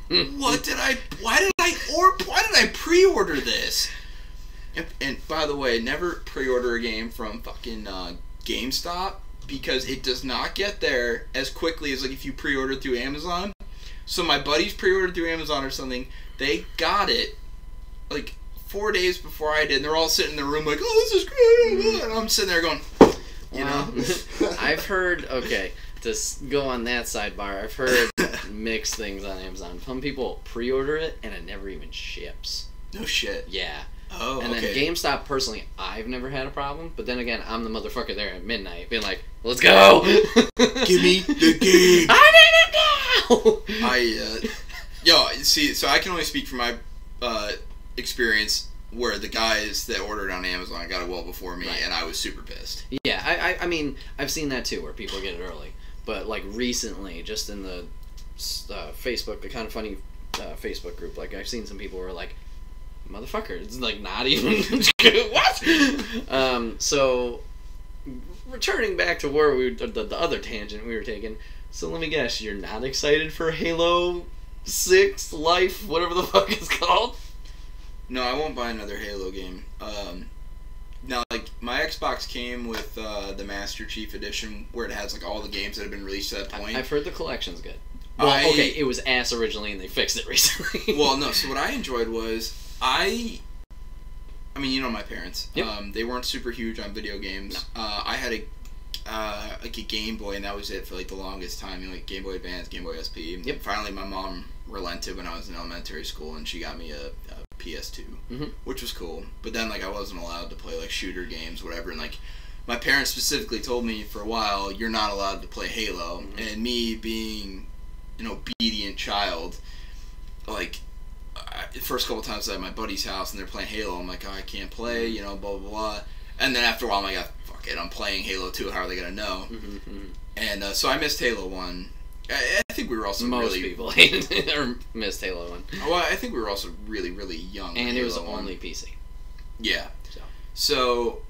Why did I pre-order this? And by the way, never pre-order a game from fucking, GameStop, because it does not get there as quickly as, like, if you pre-order through Amazon. So my buddies pre-ordered through Amazon or something. They got it, like, 4 days before I did. And they're all sitting in their room like, oh, this is great. And I'm sitting there going, I've heard, okay, to go on that sidebar, I've heard mixed things on Amazon. Some people pre-order it, and it never even ships. No shit. Yeah. Oh, and then GameStop, personally, I've never had a problem. But then again, I'm the motherfucker there at midnight, being like, let's go! Give me the game! I need it now! See, so I can only speak from my experience where the guys that ordered on Amazon got it well before me, and I was super pissed. Yeah, I mean, I've seen that too, where people get it early. But, like, recently, just in the Facebook, the Kind of Funny Facebook group, like, I've seen some people who are like, motherfucker, it's like not even what? So returning back to where the other tangent we were taking. So let me guess, you're not excited for Halo 6 Life, whatever the fuck it's called? No, I won't buy another Halo game. Now, like, my Xbox came with the Master Chief Edition, where it has, like, all the games that have been released to that point. I've heard the collection's good. Well, okay, it was ass originally, and they fixed it recently. Well, no, so what I enjoyed was, I mean, my parents. Yep. They weren't super huge on video games. No. I had a Game Boy, and that was it for, like, the longest time. Like, Game Boy Advance, Game Boy SP. Yep. And finally, my mom relented when I was in elementary school, and she got me a PS2, which was cool. But then, like, I wasn't allowed to play, like, shooter games, whatever. And, like, my parents specifically told me for a while, you're not allowed to play Halo. And me being an obedient child, like, the first couple times I was at my buddy's house and they're playing Halo, I'm like, oh, I can't play, blah, blah, blah. And then after a while, I'm like, fuck it, I'm playing Halo 2, how are they going to know? And so I missed Halo 1. I think we were also Most people hated it or missed Halo 1. Well, I think we were also really, really young. And it was only PC. Yeah. So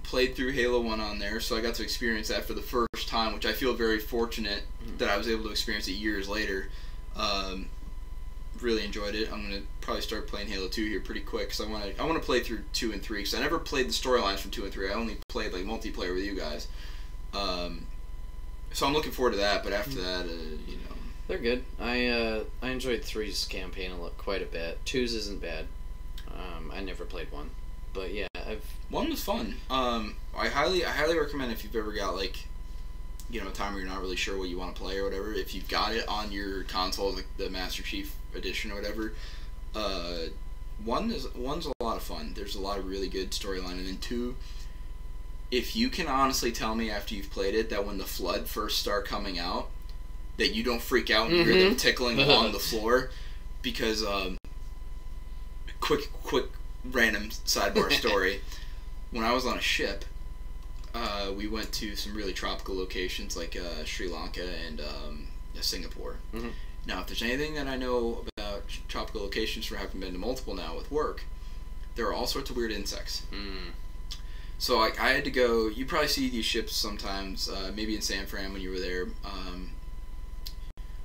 played through Halo 1 on there, so I got to experience that for the first time, which I feel very fortunate that I was able to experience it years later. Really enjoyed it. I'm gonna probably start playing Halo 2 here pretty quick because I want to play through 2 and 3 because I never played the storylines from 2 and 3. I only played like multiplayer with you guys. So I'm looking forward to that. But after that, they're good. I enjoyed 3's campaign quite a bit. 2's isn't bad. I never played 1, but yeah, 1 was fun. I highly recommend if you've ever got like, a time where you're not really sure what you want to play or whatever. If you've got it on your console, like the Master Chief Edition or whatever, one's a lot of fun. There's a lot of really good storyline, and then 2, if you can honestly tell me after you've played it that when the Flood first start coming out, that you don't freak out and you hear them tickling along the floor, because quick random sidebar story. When I was on a ship, we went to some really tropical locations like Sri Lanka and Singapore. Mm-hmm. Now, if there's anything that I know about tropical locations from having been to multiple now with work, there are all sorts of weird insects. Mm. So I had to go. You probably see these ships sometimes, maybe in San Fran when you were there. You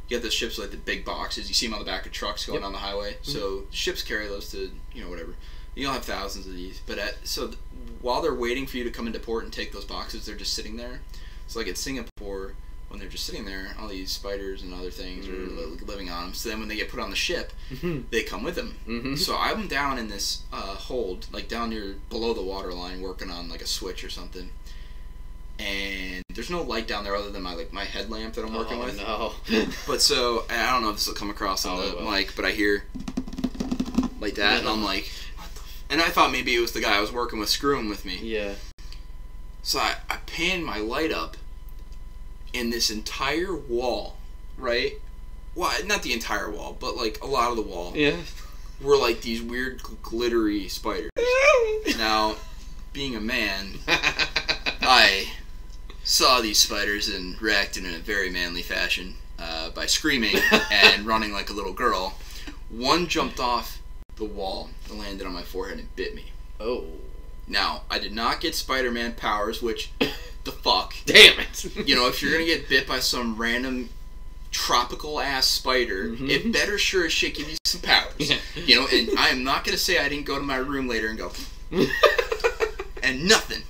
get those ships with like the big boxes. You see them on the back of trucks going on the highway. Mm-hmm. So ships carry those to, whatever. You don't have thousands of these. But while they're waiting for you to come into port and take those boxes, they're just sitting there. So like at Singapore, when they're just sitting there, all these spiders and other things are living on them. So then when they get put on the ship, they come with them. Mm-hmm. So I'm down in this hold, like down near below the water line, working on like a switch or something. And there's no light down there other than my headlamp that I'm working with. No. But so I don't know if this will come across on the mic, but I hear like that, and I'm like, what the and I thought maybe it was the guy I was working with screwing with me. Yeah. So I panned my light up, and this entire wall, right? Well, not the entire wall, but like a lot of the wall. Yeah. Were like these weird glittery spiders. Now, being a man, I saw these spiders and reacted in a very manly fashion by screaming and running like a little girl. One jumped off the wall and landed on my forehead and bit me. Oh. Now, I did not get Spider-Man powers, which, the fuck. Damn it. If you're going to get bit by some random tropical-ass spider, it better sure as shit give you some powers. And I am not going to say I didn't go to my room later and go, and nothing.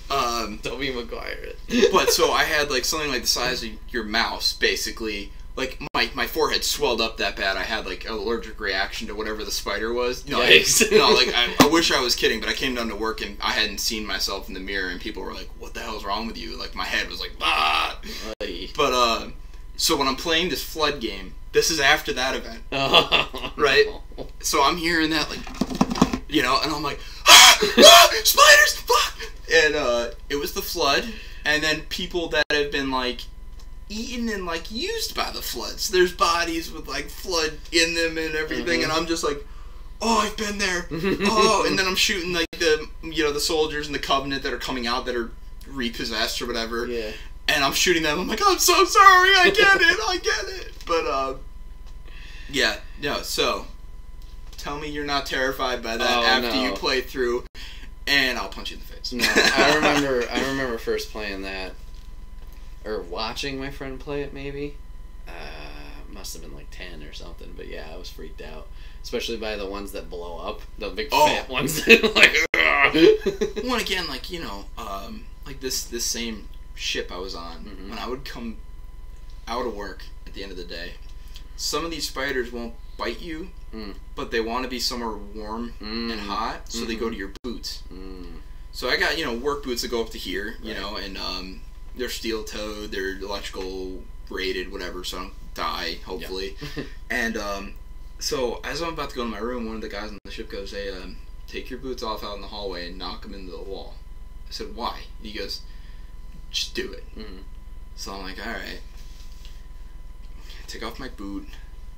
Tobey Maguire. But so I had like something like the size of your mouse, basically. Like my forehead swelled up that bad. I had like an allergic reaction to whatever the spider was. No, I wish I was kidding, but I came down to work and I hadn't seen myself in the mirror, and people were like, "What the hell's wrong with you?" Like my head was like, "Ah." But so when I'm playing this flood game, this is after that event, right? So I'm hearing that like, and I'm like, spiders, fuck! And it was the flood, and then people that have been like eaten and like used by the floods. There's bodies with like flood in them and everything, and I'm just like, oh, I've been there. Oh, and then I'm shooting like the soldiers in the Covenant that are coming out that are repossessed or whatever. Yeah. And I'm shooting them. I'm like, I'm so sorry. I get it. But yeah, no. So tell me you're not terrified by that after you play through, and I'll punch you in the face. No, I remember first playing that, or watching my friend play it. Maybe must have been like 10 or something. But yeah, I was freaked out, especially by the ones that blow up, the big fat ones. Like, well, again, like like this same ship I was on, when I would come out of work at the end of the day, some of these spiders won't bite you, but they want to be somewhere warm and hot, so they go to your boots. So I got work boots that go up to here, and they're steel toed, they're electrical rated, whatever, so I don't die, hopefully. Yep. And so as I'm about to go to my room, one of the guys on the ship goes, "Hey, take your boots off out in the hallway and knock them into the wall." I said, "Why?" And he goes, "Just do it." So I'm like, alright. Take off my boot,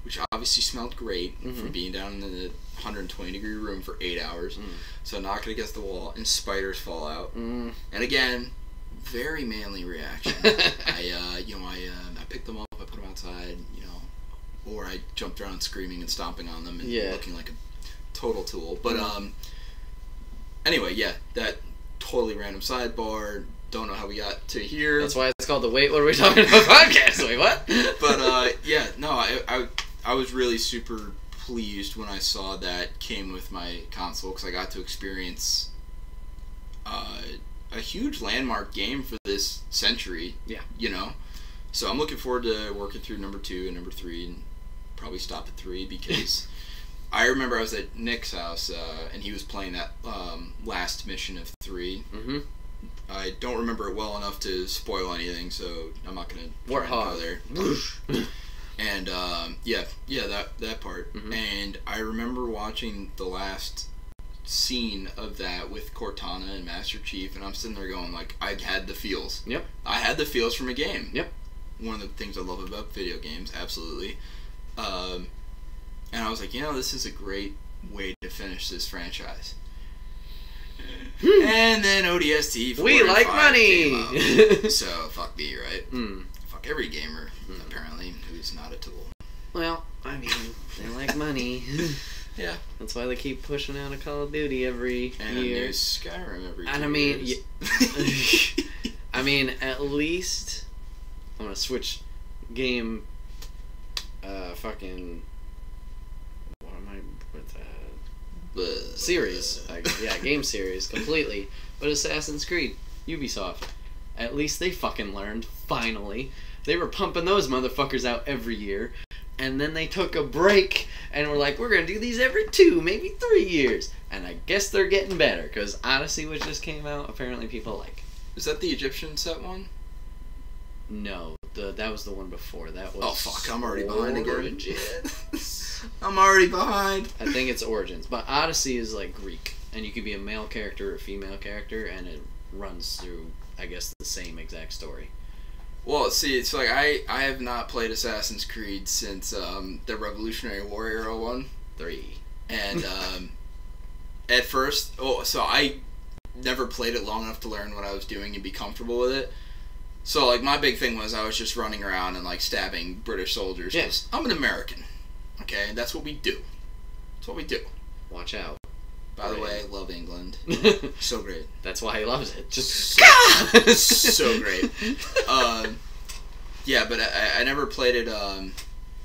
which obviously smelled great from being down in the 120 degree room for 8 hours. So I knock it against the wall and spiders fall out. And again, very manly reaction. I picked them up, I put them outside, or I jumped around screaming and stomping on them and looking like a total tool. But anyway, yeah, that totally random sidebar. Don't know how we got to here. That's why it's called the Wait, What Are We Talking About podcast. Wait, what? But yeah, no, I was really super pleased when I saw that came with my console, because I got to experience a huge landmark game for this century. Yeah. So I'm looking forward to working through number 2 and number 3, and probably stop at 3, because I remember I was at Nick's house and he was playing that last mission of 3. I don't remember it well enough to spoil anything, so I'm not gonna try and go there. And that part. And I remember watching the last scene of that with Cortana and Master Chief, and I'm sitting there going like, I had the feels. Yep. I had the feels from a game. Yep. One of the things I love about video games, absolutely. And I was like, this is a great way to finish this franchise. And then ODST 4 we and like 5 money. came out. So fuck me, right? Mm. Fuck every gamer, apparently, who's not a tool. Well, I mean, they like money. Yeah. That's why they keep pushing out a Call of Duty every and year. And a new Skyrim every 2 and I mean, years. I mean, at least I'm gonna switch game. Fucking. What am I with? Series. Yeah, game series completely. But Assassin's Creed, Ubisoft. At least they fucking learned. Finally, they were pumping those motherfuckers out every year. And then they took a break and were like, we're going to do these every 2, maybe 3 years. And I guess they're getting better, because Odyssey, which just came out, apparently people like. Is that the Egyptian set one? No, that was the one before. That was. Oh, fuck, I'm already behind again. Origins. I'm already behind. I think it's Origins. But Odyssey is like Greek. And you could be a male character or a female character, and it runs through, I guess, the same exact story. Well, see, it's like I have not played Assassin's Creed since the Revolutionary War era one. 3. And at first, so I never played it long enough to learn what I was doing and be comfortable with it. So, like, my big thing was I was just running around and, like, stabbing British soldiers. Yeah. I'm an American. Okay? That's what we do. That's what we do. Watch out. By the way, I love England. So great. That's why he loves it. Just so great. Yeah, but I never played it.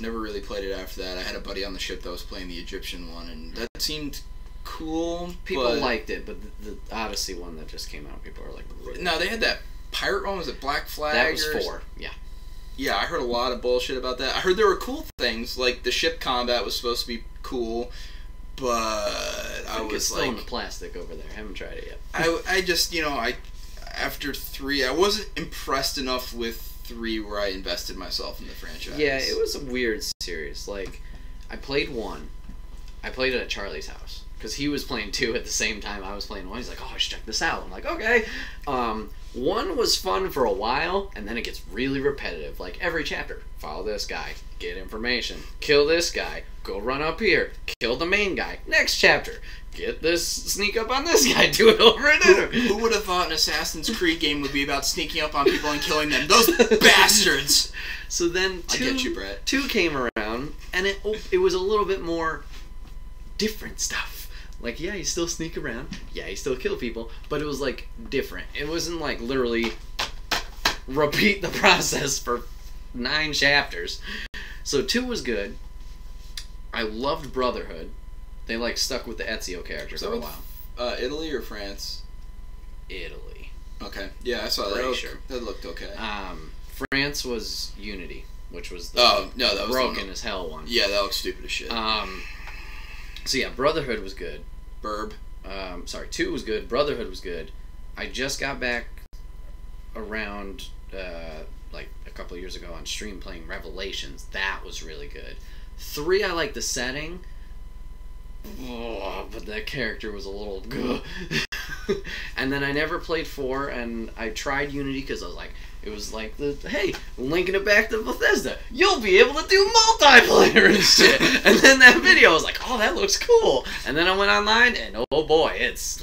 Never really played it after that. I had a buddy on the ship that was playing the Egyptian one, and that seemed cool. People liked it, but the Odyssey one that just came out, people are like, really? No, they had that pirate one. Was it Black Flag? That was 4. Yeah. Yeah, I heard a lot of bullshit about that. I heard there were cool things, like the ship combat was supposed to be cool. But I was it's still in the plastic over there. I haven't tried it yet. I just, after 3, I wasn't impressed enough with 3 where I invested myself in the franchise. Yeah, it was a weird series. Like, I played 1. I played it at Charlie's house. Because he was playing 2 at the same time I was playing 1. He's like, oh, I should check this out. I'm like, okay. 1 was fun for a while, and then it gets really repetitive. Like, every chapter, follow this guy, get information, kill this guy, go run up here, kill the main guy. Next chapter, get this, sneak up on this guy, do it over and over. Who would have thought an Assassin's Creed game would be about sneaking up on people and killing them? Those bastards! So then I get you, Brett. 2 came around, and it was a little bit more different stuff. Like, yeah, you still sneak around. Yeah, you still kill people. But it was, like, different. It wasn't, like, literally repeat the process for 9 chapters. So 2 was good. I loved Brotherhood. They, like, stuck with the Ezio character for a while. Italy or France? Italy. Okay. Yeah, I saw that. Pretty sure. That looked okay. France was Unity, which was the that was broken as hell one. Yeah, that looked stupid as shit. So yeah, Brotherhood was good. 2 was good. Brotherhood was good. I just got back around like a couple of years ago on stream playing Revelations. That was really good. 3, I like the setting. But that character was a little good. And then I never played 4, and I tried Unity because I was like, it was like hey, linking it back to Bethesda, you'll be able to do multiplayer and shit. And then that video, I was like, oh, that looks cool. And then I went online, and oh boy, it's.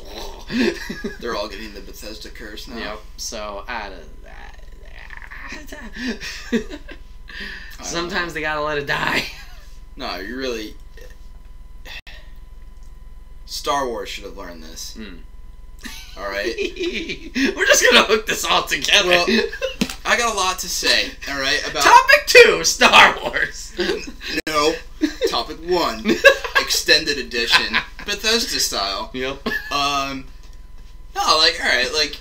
They're all getting the Bethesda curse now. Yep. So out of that, sometimes they gotta let it die. No, you really. Star Wars should have learned this. All right. We're just gonna hook this all together. Well, I got a lot to say. All right, about topic 2, Star Wars. No, topic 1, extended edition, Bethesda style. Yep. No, like, all right, like.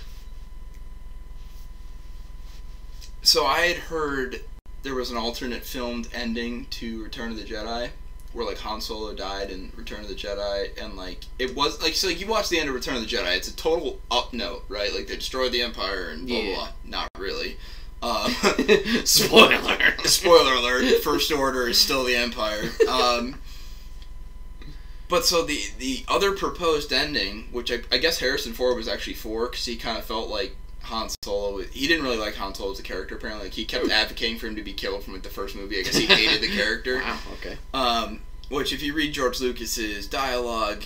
So I had heard there was an alternate filmed ending to Return of the Jedi, where, like, Han Solo died in Return of the Jedi, and, like, it was, like, so, like, you watch the end of Return of the Jedi, it's a total up note, right? Like, they destroyed the Empire and blah, blah, blah. Not really. Spoiler. Spoiler alert, First Order is still the Empire. But, so, the other proposed ending, which I guess Harrison Ford was actually for, because he kind of felt like Han Solo, he didn't really like Han Solo as a character, apparently. Like, he kept advocating for him to be killed from, like, the first movie. I guess he hated the character. Wow, okay. Which, if you read George Lucas's dialogue,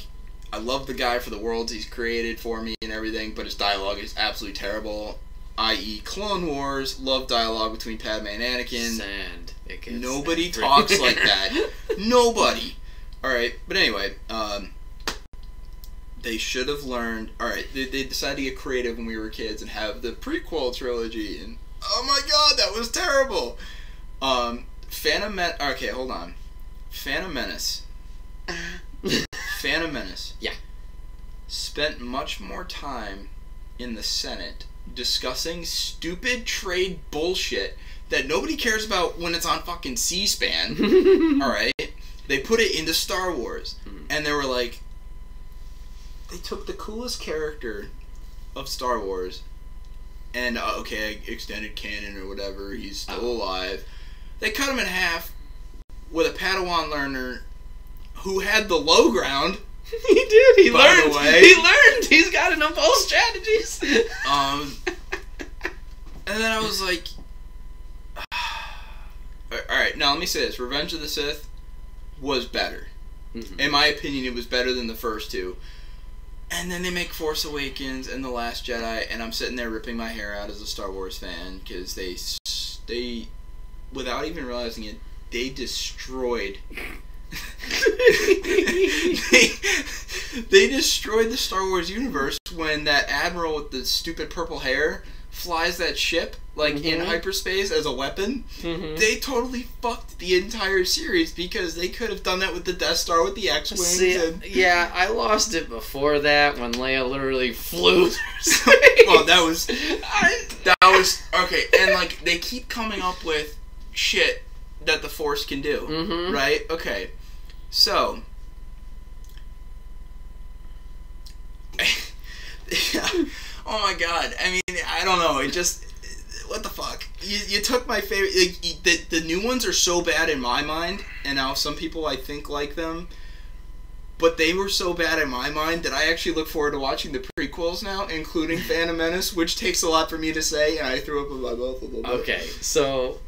I love the guy for the worlds he's created for me and everything, but his dialogue is absolutely terrible. I.e. Clone Wars, love dialogue between Padme and Anakin. Sand. Nobody talks like that. Nobody. Alright, but anyway, they should have learned... Alright, they decided to get creative when we were kids and have the prequel trilogy, and oh my god, that was terrible! Phantom Menace... Okay, hold on. Phantom Menace. Phantom Menace. Yeah. Spent much more time in the Senate discussing stupid trade bullshit that nobody cares about when it's on fucking C-SPAN. Alright? They put it into Star Wars. And they were like... They took the coolest character of Star Wars and, okay, extended canon or whatever, he's still alive. They cut him in half with a Padawan learner who had the low ground. He did. He learned. He learned. He's got enough all strategies. And then I was like, alright, now let me say this. Revenge of the Sith was better. In my opinion, it was better than the first two. And then they make Force Awakens and The Last Jedi, and I'm sitting there ripping my hair out as a Star Wars fan, because they, without even realizing it, they destroyed... they destroyed the Star Wars universe when that admiral with the stupid purple hair flies that ship in hyperspace as a weapon. They totally fucked the entire series because they could have done that with the Death Star with the X-Wings. Yeah, I lost it before that when Leia literally flew through space. Well, that was okay, and they keep coming up with shit that the Force can do, right? Okay, so yeah. Oh my god! I mean, I don't know. It just, what the fuck? You took my favorite. The new ones are so bad in my mind, and now some people I think like them, but they were so bad in my mind that I actually look forward to watching the prequels now, including Phantom Menace, which takes a lot for me to say, and I threw up in my mouth a little bit. Okay, so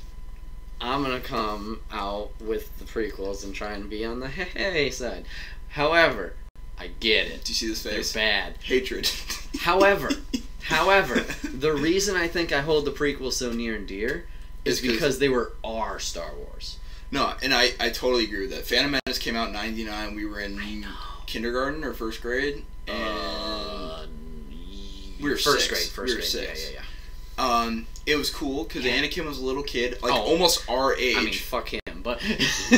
I'm gonna come out with the prequels and try and be on the hey side. However, I get it. Do you see this face? They're bad. Hatred. However, the reason I think I hold the prequels so near and dear is because they were our Star Wars. No, and I totally agree with that. Phantom Menace came out in '99. We were in kindergarten or first grade, and we were first six. grade. We were six. Yeah. It was cool because Anakin was a little kid, almost our age. I mean, fuck him, but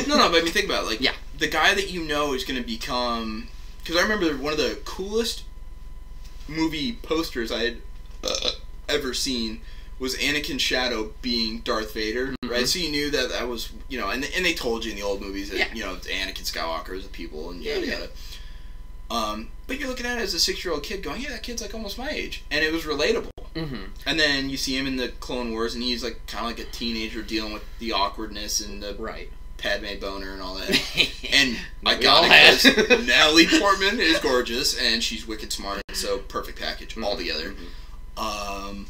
no, but I mean, think about it. The guy that you know is going to become. Because I remember one of the coolest movie posters I had ever seen was Anakin's shadow being Darth Vader, right? So you knew that was, and they told you in the old movies that, Anakin Skywalker is the people and yada yada. But you're looking at it as a 6-year-old kid going, yeah, that kid's almost my age. And it was relatable. And then you see him in the Clone Wars and he's kind of like a teenager dealing with the awkwardness and the... Right. Padme boner and all that. And I got it because Natalie Portman is gorgeous and she's wicked smart, so perfect package altogether. I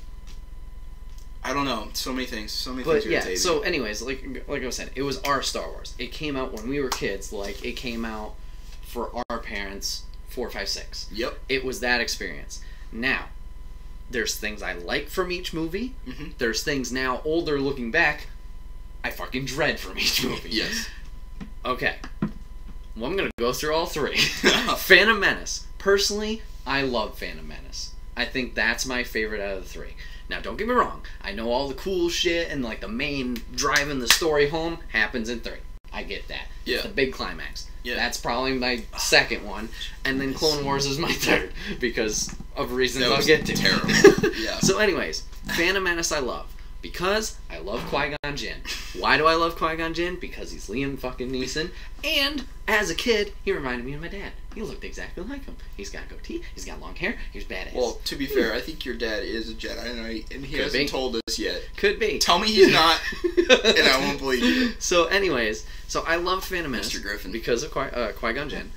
don't know. So many things irritating. So anyways, like I said, it was our Star Wars. It came out when we were kids, it came out for our parents 4, 5, 6. Yep. It was that experience. Now, there's things I like from each movie. There's things now, older looking back, I fucking dread from each movie. Yes. Okay. Well, I'm going to go through all 3. Phantom Menace. Personally, I love Phantom Menace. I think that's my favorite out of the 3. Now, don't get me wrong. I know all the cool shit and, the main driving the story home happens in 3. I get that. Yeah. It's the big climax. Yeah. That's probably my second one. And then Clone Wars is my third because of reasons I'll get to. Terrible. Yeah. So anyways, Phantom Menace I love. Because I love Qui-Gon Jinn. Why do I love Qui-Gon Jinn? Because he's Liam fucking Neeson. And, as a kid, he reminded me of my dad. He looked exactly like him. He's got a goatee, he's got long hair, he's badass. Well, to be fair, I think your dad is a Jedi Knight, and he hasn't told us yet. Could be. Tell me he's not, and I won't believe you. So, anyways, I loved Phantom Menace. Mr. Griffin. Because of Qui-Gon Jinn.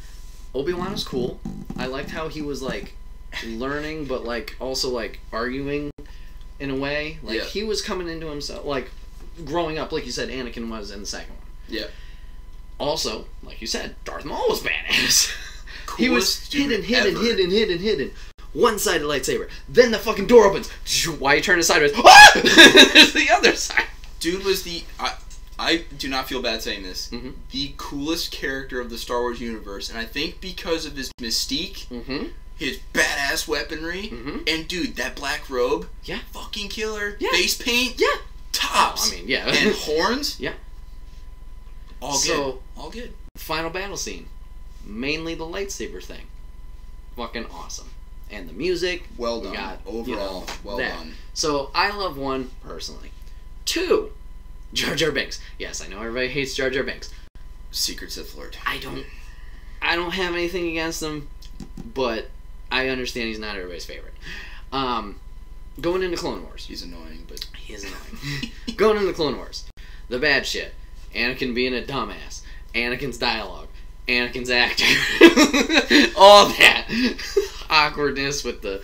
Obi-Wan was cool. I liked how he was, learning, but, also, arguing in a way. He was coming into himself, growing up, like you said, Anakin was in the second one. Yeah. Also, like you said, Darth Maul was badass. He was hidden. One-sided lightsaber. Then the fucking door opens. Why you turn it sideways? Ah! There's the other side. Dude was the... I do not feel bad saying this. Mm-hmm. The coolest character of the Star Wars universe. And I think because of his mystique, his badass weaponry, and dude, that black robe. Yeah. Fucking killer. Yeah. Face paint. Yeah. Tops. Oh, I mean, yeah. And horns. Yeah. All good. All good. Final battle scene. Mainly the lightsaber thing. Fucking awesome. And the music. Well done. Overall, well done. So, I love 1, personally. 2, Jar Jar Binks. Yes, I know everybody hates Jar Jar Binks. Secret Sith Lord. I don't have anything against him, but I understand he's not everybody's favorite. Going into Clone Wars. He's annoying, but... He is annoying. Going into Clone Wars. The bad shit. Anakin being a dumbass. Anakin's dialogue. Anakin's actor. All that. Awkwardness with the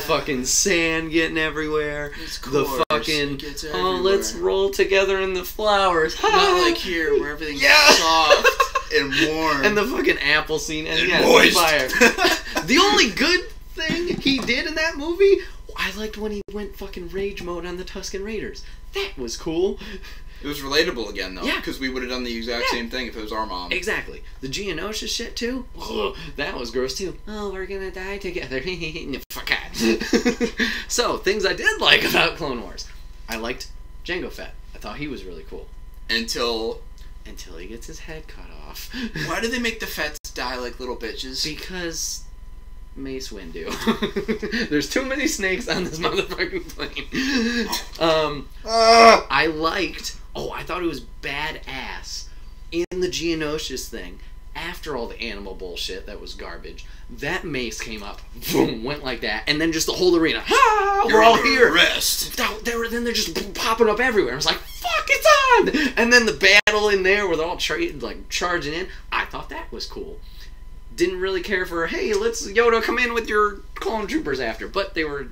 fucking sand getting everywhere. The fucking, let's roll together in the flowers. Not like here where everything's soft and warm. And the fucking apple scene. And moist. Fire. The only good thing he did in that movie, I liked when he went fucking rage mode on the Tusken Raiders. That was cool. It was relatable again, though. Yeah. Because we would have done the exact same thing if it was our mom. Exactly. The Geonosis shit, too. Ugh, that was gross, too. Oh, we're gonna die together. No, fuck out. So, things I did like about Clone Wars. I liked Jango Fett. I thought he was really cool. Until he gets his head cut off. Why do they make the Fetts die like little bitches? Because... Mace Windu. There's too many snakes on this motherfucking plane. I liked... Oh, I thought it was badass in the Geonosis thing. After all the animal bullshit that was garbage, that mace came up, boom, went like that, and then just the whole arena. Ah, we're all here. Rest. Then they're just popping up everywhere. I was like, fuck, it's on! And then the battle in there where they're all charging in. I thought that was cool. Didn't really care for, hey, let's Yoda come in with your clone troopers after, but they were,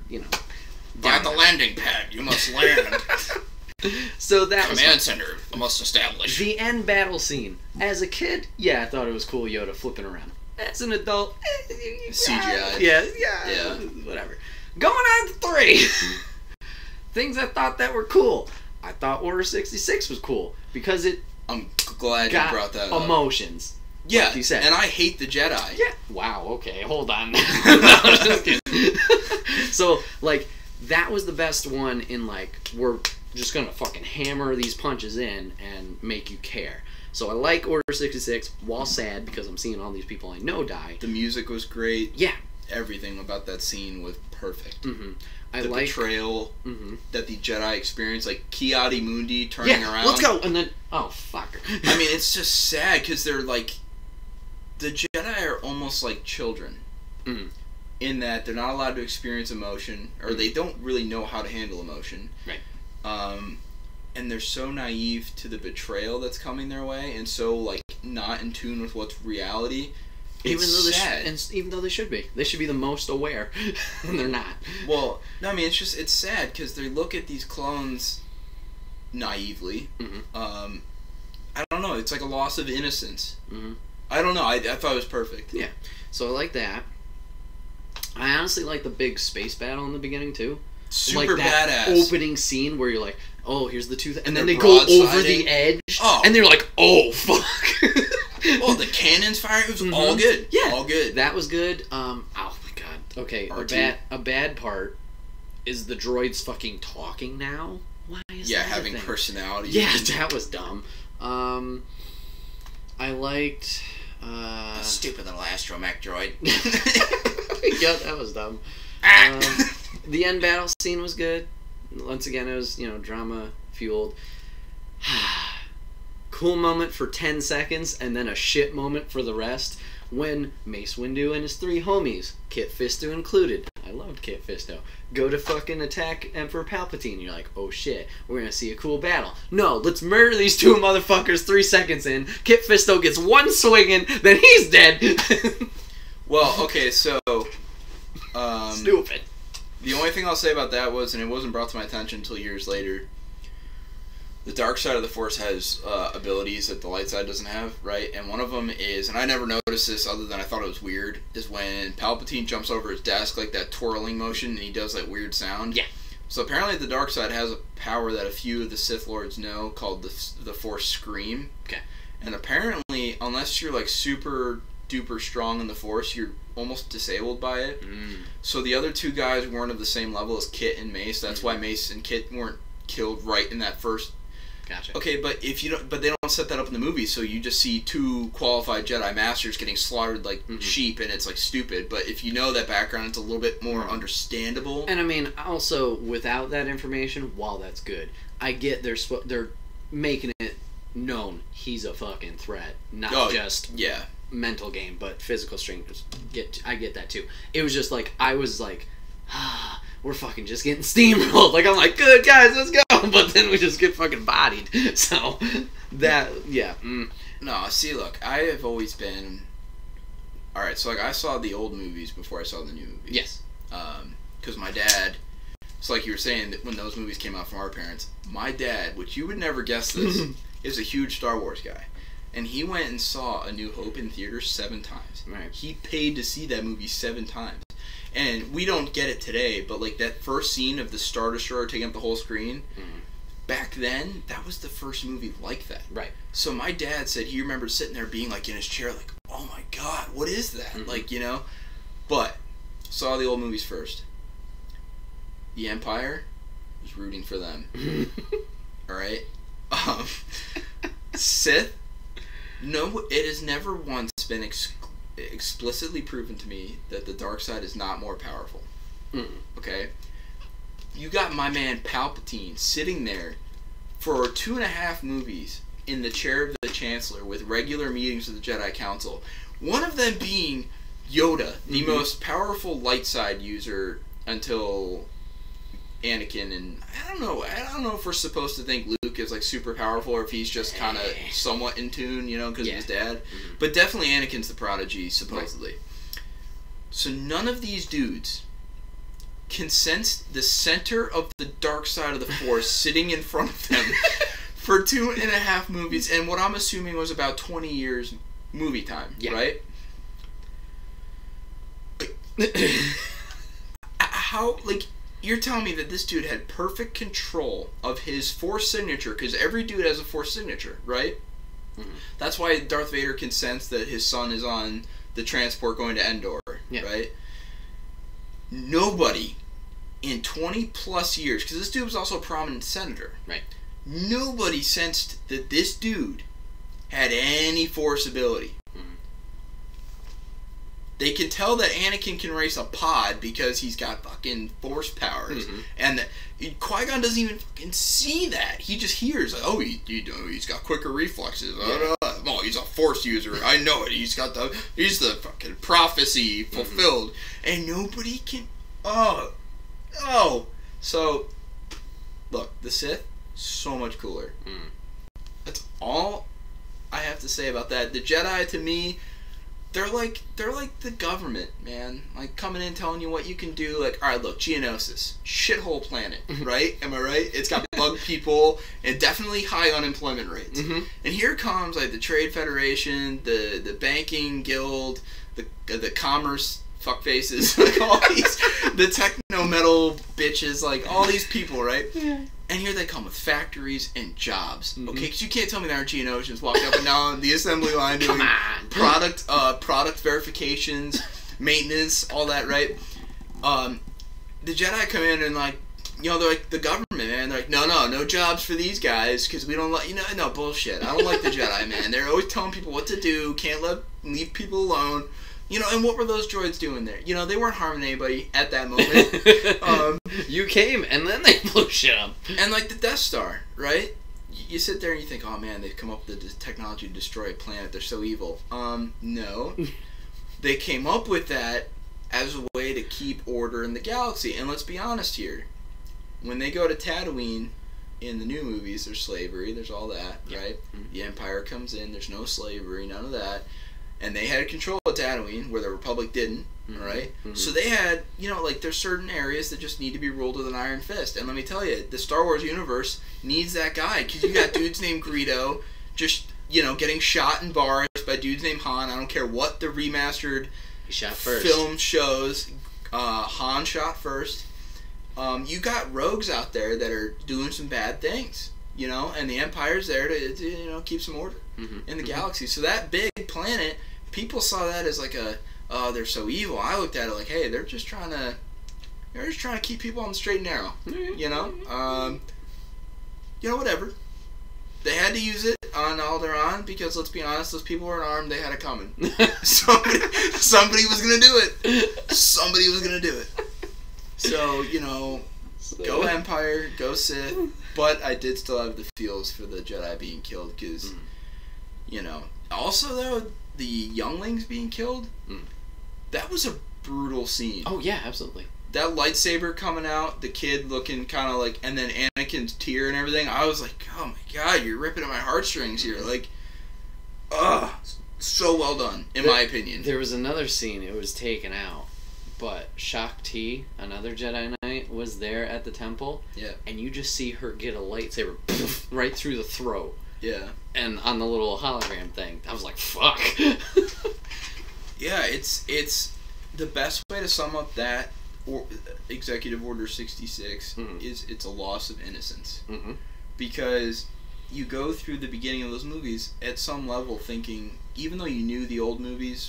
At the landing pad, you must land. So that was Command center must establish. The end battle scene. As a kid, I thought it was cool Yoda flipping around. As an adult, CGI. Yeah, whatever. Going on to 3. Things I thought that were cool. I thought Order 66 was cool because it I'm glad you brought that up. Emotions. Yeah, like you said. And I hate the Jedi. Yeah. Wow, okay, hold on. No, I'm just kidding. So, that was the best one in, we're just gonna fucking hammer these punches in and make you care. So I like Order 66, while sad because I'm seeing all these people I know die. The music was great. Yeah. Everything about that scene was perfect. Mm-hmm. The betrayal that the Jedi experienced, like Ki-Adi-Mundi turning around. Let's go! And then, oh, fuck. I mean, it's just sad because they're like, the Jedi are almost like children. Mm-hmm. In that they're not allowed to experience emotion, or they don't really know how to handle emotion. Right. And they're so naive to the betrayal that's coming their way, and so not in tune with what's reality. Even though they should be the most aware, and they're not. Well, no, I mean it's sad because they look at these clones naively. Mm-hmm. I don't know. It's like a loss of innocence. Mm-hmm. I don't know. I thought it was perfect. Yeah. So I like that. I honestly like the big space battle in the beginning too. Super that badass opening scene where you're like, oh, here's the two, and then they go over the edge, and they're like, oh fuck. Oh, the cannons fire. It was all good. Yeah, all good. That was good. Oh my god. Okay, a bad part is the droids fucking talking now. Why is that having personality. Yeah, that was dumb. I liked a stupid little astromech droid. Yeah, that was dumb. The end battle scene was good. Once again, it was, drama fueled. Cool moment for 10 seconds, and then a shit moment for the rest. When Mace Windu and his 3 homies, Kit Fisto included, I loved Kit Fisto, go to fucking attack Emperor Palpatine. You're like, oh shit, we're gonna see a cool battle. No, let's murder these 2 motherfuckers 3 seconds in. Kit Fisto gets 1 swinging, then he's dead. Well, okay, so... Stupid. The only thing I'll say about that was, and it wasn't brought to my attention until years later, the dark side of the Force has abilities that the light side doesn't have, right? And one of them is, and I never noticed this other than I thought it was weird, is when Palpatine jumps over his desk, like that twirling motion, and he does that weird sound. Yeah. So apparently the dark side has a power that a few of the Sith Lords know called the Force Scream. Okay. And apparently, unless you're like super duper strong in the Force, you're almost disabled by it. So the other two guys weren't of the same level as Kit and Mace. That's why Mace and Kit weren't killed right in that first. Gotcha. Okay, but if you don't, but they don't set that up in the movie, so you just see two qualified Jedi Masters getting slaughtered like sheep, and it's like stupid. But if you know that background, it's a little bit more understandable. And I mean, also without that information, while that's good, I get they're making it known he's a fucking threat, not just mental game, but physical strength. I get that too. It was just like I was like, we're fucking just getting steamrolled. Like I'm like, good guys, let's go. But then we just get fucking bodied. So that No, see, look, I have always been. All right, so like I saw the old movies before I saw the new movies. Yes. Because my dad. So like you were saying that when those movies came out from our parents, my dad, which you would never guess this, is a huge Star Wars guy. And he went and saw A New Hope in theaters 7 times. Right. He paid to see that movie 7 times. And we don't get it today, but like that first scene of the Star Destroyer taking up the whole screen, back then, that was the first movie like that. Right. So my dad said he remembered sitting there being like in his chair like, oh my god, what is that? Like, you know? But, saw the old movies first. The Empire was rooting for them. Alright? Sith, no, it has never once been explicitly proven to me that the dark side is not more powerful. Okay? You got my man Palpatine sitting there for 2.5 movies in the chair of the Chancellor with regular meetings of the Jedi Council. One of them being Yoda, the most powerful light side user until Anakin, and I don't know if we're supposed to think Luke is like super powerful or if he's just kind of somewhat in tune, you know, because of his dad. But definitely Anakin's the prodigy, supposedly. Right. So none of these dudes can sense the center of the dark side of the Force sitting in front of them for 2.5 movies, and what I'm assuming was about 20 years movie time, right? How, like, you're telling me that this dude had perfect control of his Force signature, because every dude has a Force signature, right? That's why Darth Vader can sense that his son is on the transport going to Endor, right? Nobody in 20 plus years, because this dude was also a prominent senator, right? Nobody sensed that this dude had any Force ability. They can tell that Anakin can race a pod because he's got fucking Force powers, and Qui-Gon doesn't even fucking see that. He just hears, like, oh, he's got quicker reflexes. Oh, he's a Force user. I know it. He's the fucking prophecy fulfilled, and nobody can. So, look, the Sith, so much cooler. That's all I have to say about that. The Jedi, to me, they're like the government, man. Like, coming in telling you what you can do. Like, alright, look, Geonosis, shithole planet, right? Am I right? It's got bug people and definitely high unemployment rates. And here comes like the Trade Federation, the banking guild, the commerce fuckfaces, like all these, the techno metal bitches, like all these people, right? And here they come with factories and jobs, okay? Because you can't tell me there aren't Geonosians walking up and down the assembly line doing product verifications, maintenance, all that, right? The Jedi come in and like, you know, they're like the government, man. They're like, no jobs for these guys because we don't like, no bullshit. I don't like the Jedi, man. They're always telling people what to do, can't leave people alone. You know, and what were those droids doing there? You know, they weren't harming anybody at that moment. You came, and then they blew shit up. And, like, the Death Star, right? You sit there and you think, oh, man, they've come up with the technology to destroy a planet. They're so evil. No. They came up with that as a way to keep order in the galaxy. And let's be honest here. When they go to Tatooine in the new movies, there's slavery. There's all that, right? The Empire comes in. There's no slavery, none of that. and they had control of Tatooine where the Republic didn't. All right, so they had, like, there's certain areas that just need to be ruled with an iron fist. And let me tell you, the Star Wars universe needs that guy, because you got dudes named Greedo just, getting shot in bars by dudes named Han. I don't care what the remastered film shows. Han shot first. You got rogues out there that are doing some bad things, and the Empire's there to keep some order in the galaxy. So that big planet, people saw that as like oh, they're so evil. I looked at it like, hey, they're just trying to keep people on the straight and narrow, whatever. They had to use it on Alderaan because, let's be honest, those people weren't armed. They had it coming. Somebody was gonna do it. Somebody was gonna do it. So, go Empire, go Sith. But I did still have the feels for the Jedi being killed because, also though, the younglings being killed. That was a brutal scene. Oh, yeah, absolutely. That lightsaber coming out, the kid looking kind of like, and then Anakin's tear and everything, I was like, oh my god, you're ripping at my heartstrings here. Like, so well done, in my opinion. There was another scene, it was taken out, but Shaak Ti, another Jedi Knight, was there at the temple. Yeah. And you just see her get a lightsaber right through the throat. Yeah. And on the little hologram thing. I was like, fuck. Yeah, it's the best way to sum up that Executive Order 66 is it's a loss of innocence. Because you go through the beginning of those movies at some level thinking, even though you knew the old movies,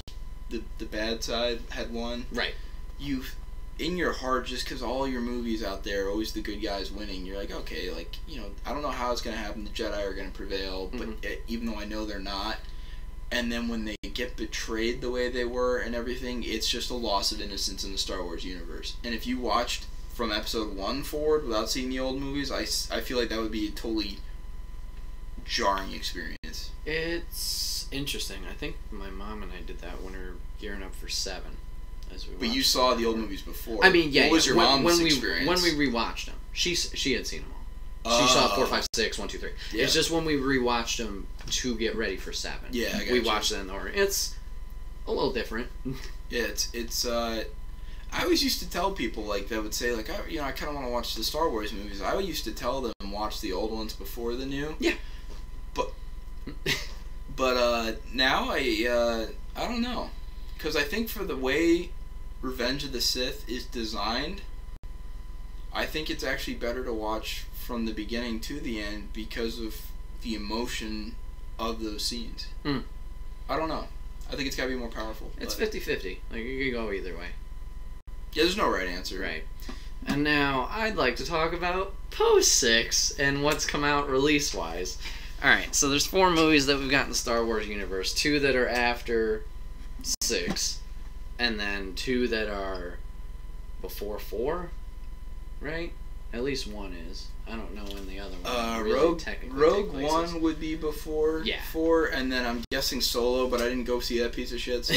the bad side had won. Right. You've, in your heart, just because all your movies out there, always the good guys winning, you're like, okay, like, I don't know how it's going to happen. The Jedi are going to prevail, but even though I know they're not. And then when they get betrayed the way they were and everything, it's just a loss of innocence in the Star Wars universe. And if you watched from episode 1 forward without seeing the old movies, I feel like that would be a totally jarring experience. It's interesting. I think my mom and I did that when we were gearing up for 7. But you saw the old movies before. I mean, yeah. What was your mom's experience? When we rewatched them, she had seen them all. She saw 4, 5, 6, 1, 2, 3. Yeah. It's just when we rewatched them to get ready for 7. Yeah, I got we watched them in order. It's a little different. Yeah, it's. I always used to tell people like that would say like I kind of want to watch the Star Wars movies. I used to tell them watch the old ones before the new. Yeah. But now I don't know, because I think for the way Revenge of the Sith is designed, I think it's actually better to watch from the beginning to the end because of the emotion of those scenes. I don't know. I think it's got to be more powerful. It's 50-50. Like, you could go either way. Yeah, there's no right answer. Right. And now, I'd like to talk about Post 6 and what's come out release-wise. Alright, so there's 4 movies that we've got in the Star Wars universe. 2 that are after 6, and then 2 that are before 4, right? At least 1 is. I don't know when the other one really technically Rogue One would be before 4, and then I'm guessing Solo, but I didn't go see that piece of shit. So,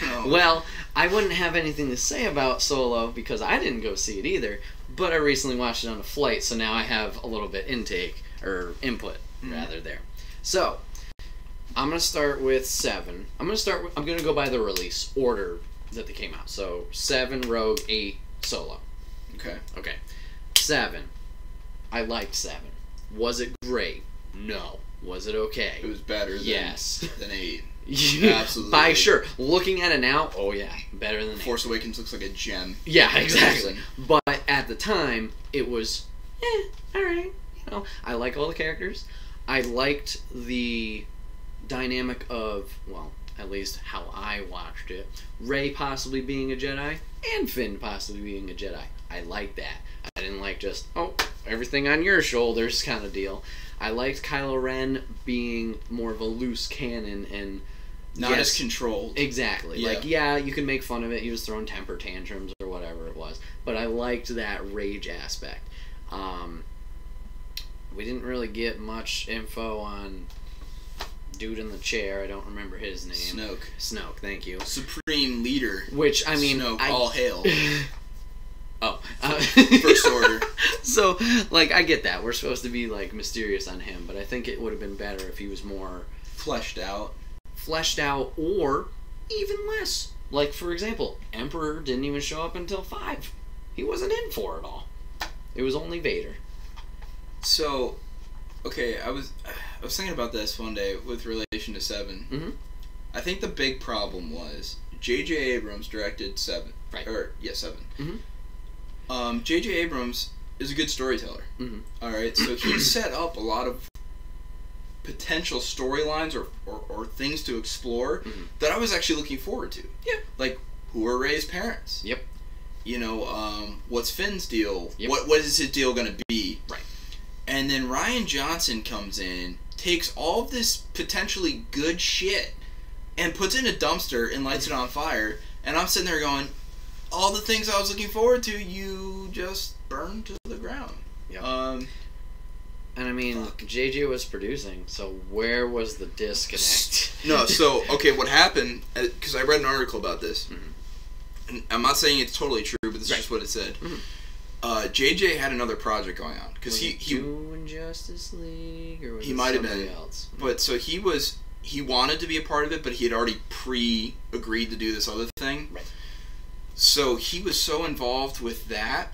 no. Well, I wouldn't have anything to say about Solo because I didn't go see it either, but I recently watched it on a flight, so now I have a little bit input rather there. So, I'm going to start with 7. I'm going to go by the release order that they came out. So, 7 Rogue, 8 Solo. Okay. 7. I liked 7. Was it great? No. Was it okay? It was better than 8. Absolutely. By sure. Looking at it now, oh yeah, better than 8. Force Awakens looks like a gem. Yeah, exactly. But at the time, it was, alright. I like all the characters. I liked the dynamic of, well, at least how I watched it, Rey possibly being a Jedi, and Finn possibly being a Jedi. I liked that. I didn't like just, everything on your shoulders kind of deal. I liked Kylo Ren being more of a loose cannon and not as controlled. Exactly. Yeah. Like, yeah, you can make fun of it. He was throwing temper tantrums or whatever it was. But I liked that rage aspect. We didn't really get much info on dude in the chair. I don't remember his name. Snoke, thank you. Supreme leader. Which, I mean... Snoke, all hail. First order. So, like, I get that. We're supposed to be, like, mysterious on him, but I think it would have been better if he was more... fleshed out. fleshed out, or even less. Like, for example, Emperor didn't even show up until 5. He wasn't in 4 at all. It was only Vader. So, okay, I was thinking about this one day with relation to 7. Mm-hmm. I think the big problem was J.J. Abrams directed 7. Right. 7. Mm-hmm. J.J. Abrams is a good storyteller. Mm-hmm. All right, so he set up a lot of potential storylines or things to explore mm-hmm. that I was actually looking forward to. Yeah. Like, who are Rey's parents? Yep. You know, what's Finn's deal? Yep. What is his deal going to be? Right. And then Rian Johnson comes in, takes all of this potentially good shit, and puts it in a dumpster and lights it on fire. And I'm sitting there going, all the things I was looking forward to, you just burned to the ground. Yep. And I mean, JJ was producing, so where was the disconnect? No, so, okay, what happened, because I read an article about this, mm-hmm. and I'm not saying it's totally true, but this right. is just what it said. Mm-hmm. JJ had another project going on, because he doing Justice League, or was he it might have somebody been, else? But so he wanted to be a part of it, but he had already agreed to do this other thing. Right. So he was so involved with that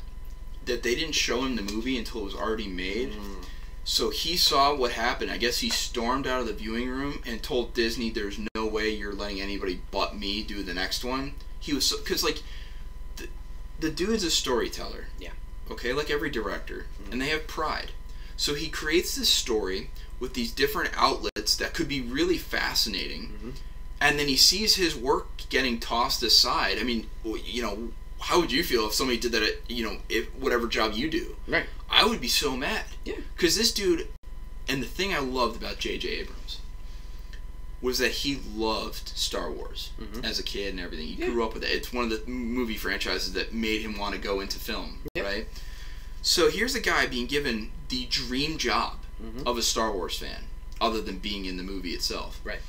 they didn't show him the movie until it was already made. Mm. So he saw what happened. I guess he stormed out of the viewing room and told Disney, "There's no way you're letting anybody but me do the next one." He was because like the dude's a storyteller. Yeah. Okay, like every director, mm-hmm. and they have pride. So he creates this story with these different outlets that could be really fascinating, mm-hmm. and then he sees his work getting tossed aside. I mean, you know, how would you feel if somebody did that at, you know, if whatever job you do? Right. I would be so mad. Yeah. Because this dude, and the thing I loved about J.J. Abrams was that he loved Star Wars mm-hmm. as a kid and everything. He yeah. grew up with it. It's one of the movie franchises that made him want to go into film, yep. right? So here's a guy being given the dream job mm-hmm. of a Star Wars fan, other than being in the movie itself. Right.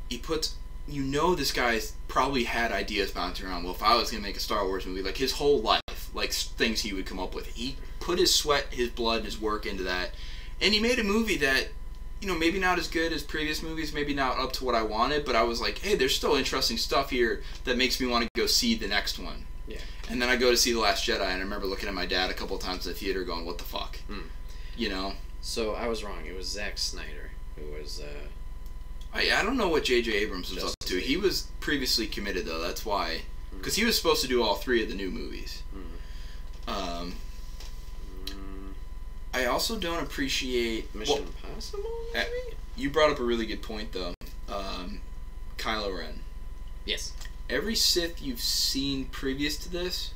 He puts, you know, this guy's probably had ideas bouncing around. Well, if I was going to make a Star Wars movie, like his whole life, like things he would come up with. He put his sweat, his blood, his work into that. And he made a movie that, you know, maybe not as good as previous movies, maybe not up to what I wanted, but I was like, hey, there's still interesting stuff here that makes me want to go see the next one. Yeah. And then I go to see The Last Jedi, and I remember looking at my dad a couple of times in the theater going, what the fuck? Mm. You know? So I was wrong. It was Zack Snyder who was... I don't know what J.J. Abrams was up to. He was previously committed, though. That's why. Because he was supposed to do all 3 of the new movies. I also don't appreciate... Mission Impossible, maybe? You brought up a really good point, though. Kylo Ren. Yes. Every Sith you've seen previous to this...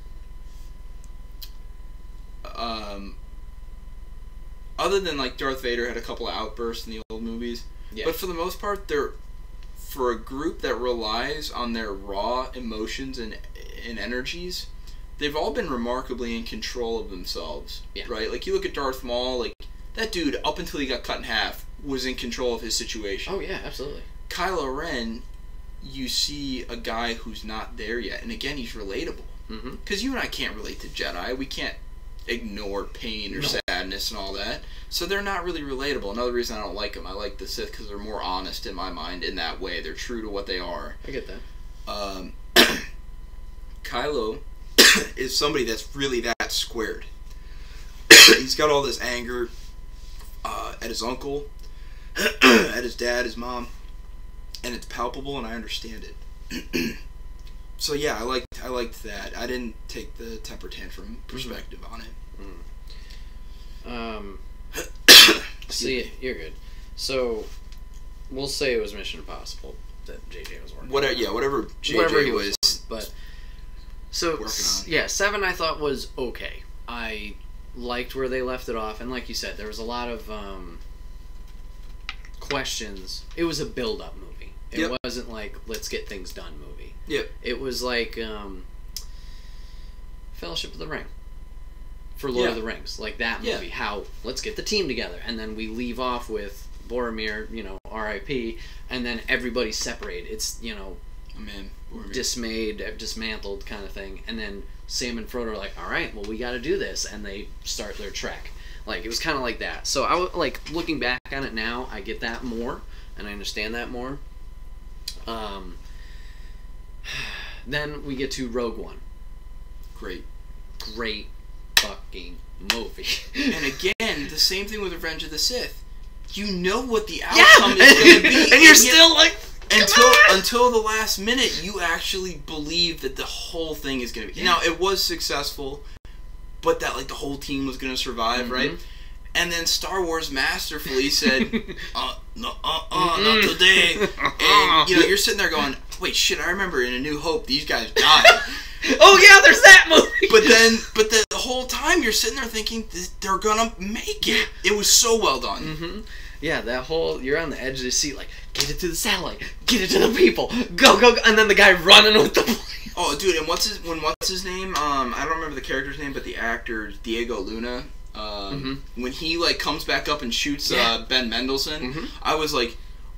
other than, like, Darth Vader had a couple of outbursts in the old movies... Yeah. But for the most part, they're for a group that relies on their raw emotions and energies. They've all been remarkably in control of themselves, yeah. Right? Like you look at Darth Maul, like that dude up until he got cut in half was in control of his situation. Oh yeah, absolutely. Kylo Ren, you see a guy who's not there yet, and again, he's relatable. Because you and I can't relate to Jedi. We can't ignore pain or sadness and all that. So they're not really relatable. Another reason I don't like them, I like the Sith because they're more honest in my mind in that way. They're true to what they are. I get that. Kylo is somebody that's really that squared. He's got all this anger at his uncle, at his dad, his mom, and it's palpable, and I understand it. So yeah, I liked that. I didn't take the temper tantrum perspective on it. See, you're good. So, we'll say it was Mission Impossible that JJ was working on. Whatever JJ he was. But so working on. Yeah, 7 I thought was okay. I liked where they left it off, and like you said, there was a lot of questions. It was a build-up movie. It wasn't like let's get things done movie. Yep. It was like Fellowship of the Ring for Lord of the Rings, like that movie. How let's get the team together, and then we leave off with Boromir, R.I.P., and then everybody's separated. It's dismayed, dismantled kind of thing, and then Sam and Frodo are like, all right, well we got to do this, and they start their trek. Like it was kind of like that. So I like looking back on it now, I get that more. and I understand that more. Then we get to Rogue One. Great Fucking movie. And again, the same thing with Revenge of the Sith. You know what the outcome is going to be, and you're still like, until the last minute, you actually believe that the whole thing is going to be. Now, it was successful, but that like the whole team was going to survive, right? And then Star Wars masterfully said, not today. And, you know, you're sitting there going, wait, shit, I remember in A New Hope, these guys died. Oh, yeah, there's that movie. But the whole time you're sitting there thinking, they're going to make it. It was so well done. Yeah, that whole, you're on the edge of the seat, like, get it to the satellite, get it to the people, go, and then the guy running with the plane. Oh, dude, and what's his name? I don't remember the character's name, but the actor, Diego Luna, when he, like, comes back up and shoots Ben Mendelsohn, I was like,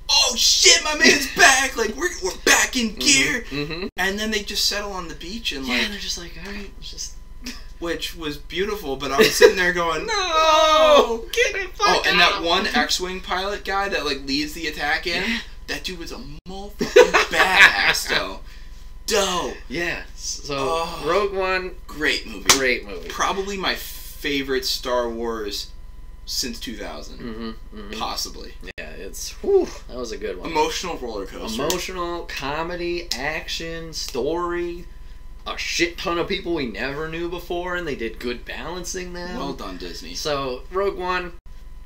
oh, shit, my man's back! Like, we're back in gear! And then they just settle on the beach and, like... Yeah, they're just like, alright, just... Which was beautiful, but I was sitting there going, no! Get it fuck out! And that one X-Wing pilot guy that, like, leads the attack in, that dude was a motherfucking badass, though. Dope. Yeah, so, Rogue One... Great movie. Great movie. Probably my favorite Star Wars since 2000. Possibly. Yeah, it's... Whew, that was a good one. Emotional roller coaster. Emotional, comedy, action, story... A shit ton of people we never knew before, and they did good balancing them. Well done, Disney. So, Rogue One,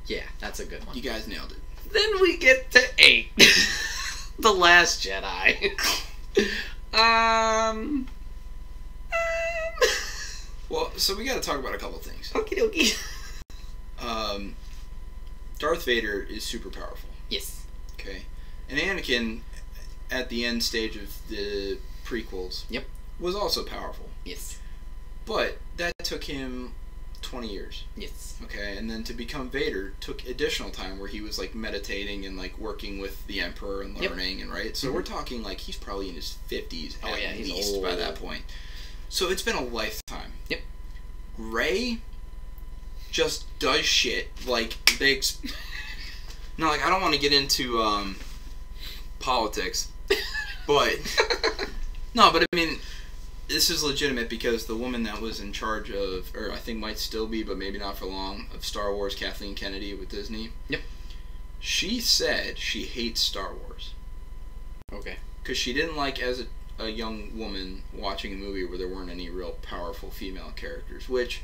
yeah, that's a good one. You guys nailed it. Then we get to 8. The Last Jedi. Well, so we gotta talk about a couple things. Okie dokie. Darth Vader is super powerful. Yes. Okay. And Anakin, at the end stage of the prequels... Yep. Was also powerful. Yes. But that took him 20 years. Yes. Okay, and then to become Vader took additional time where he was like meditating and like working with the Emperor and learning and right. So we're talking like he's probably in his 50s at least by that point. So it's been a lifetime. Yep. Rey just does shit like they. No, like I don't want to get into politics, but no, but I mean. This is legitimate because the woman that was in charge of, or I think might still be, but maybe not for long, of Star Wars, Kathleen Kennedy with Disney. Yep. She said she hates Star Wars. Okay. Because she didn't like, as a young woman, watching a movie where there weren't any real powerful female characters, which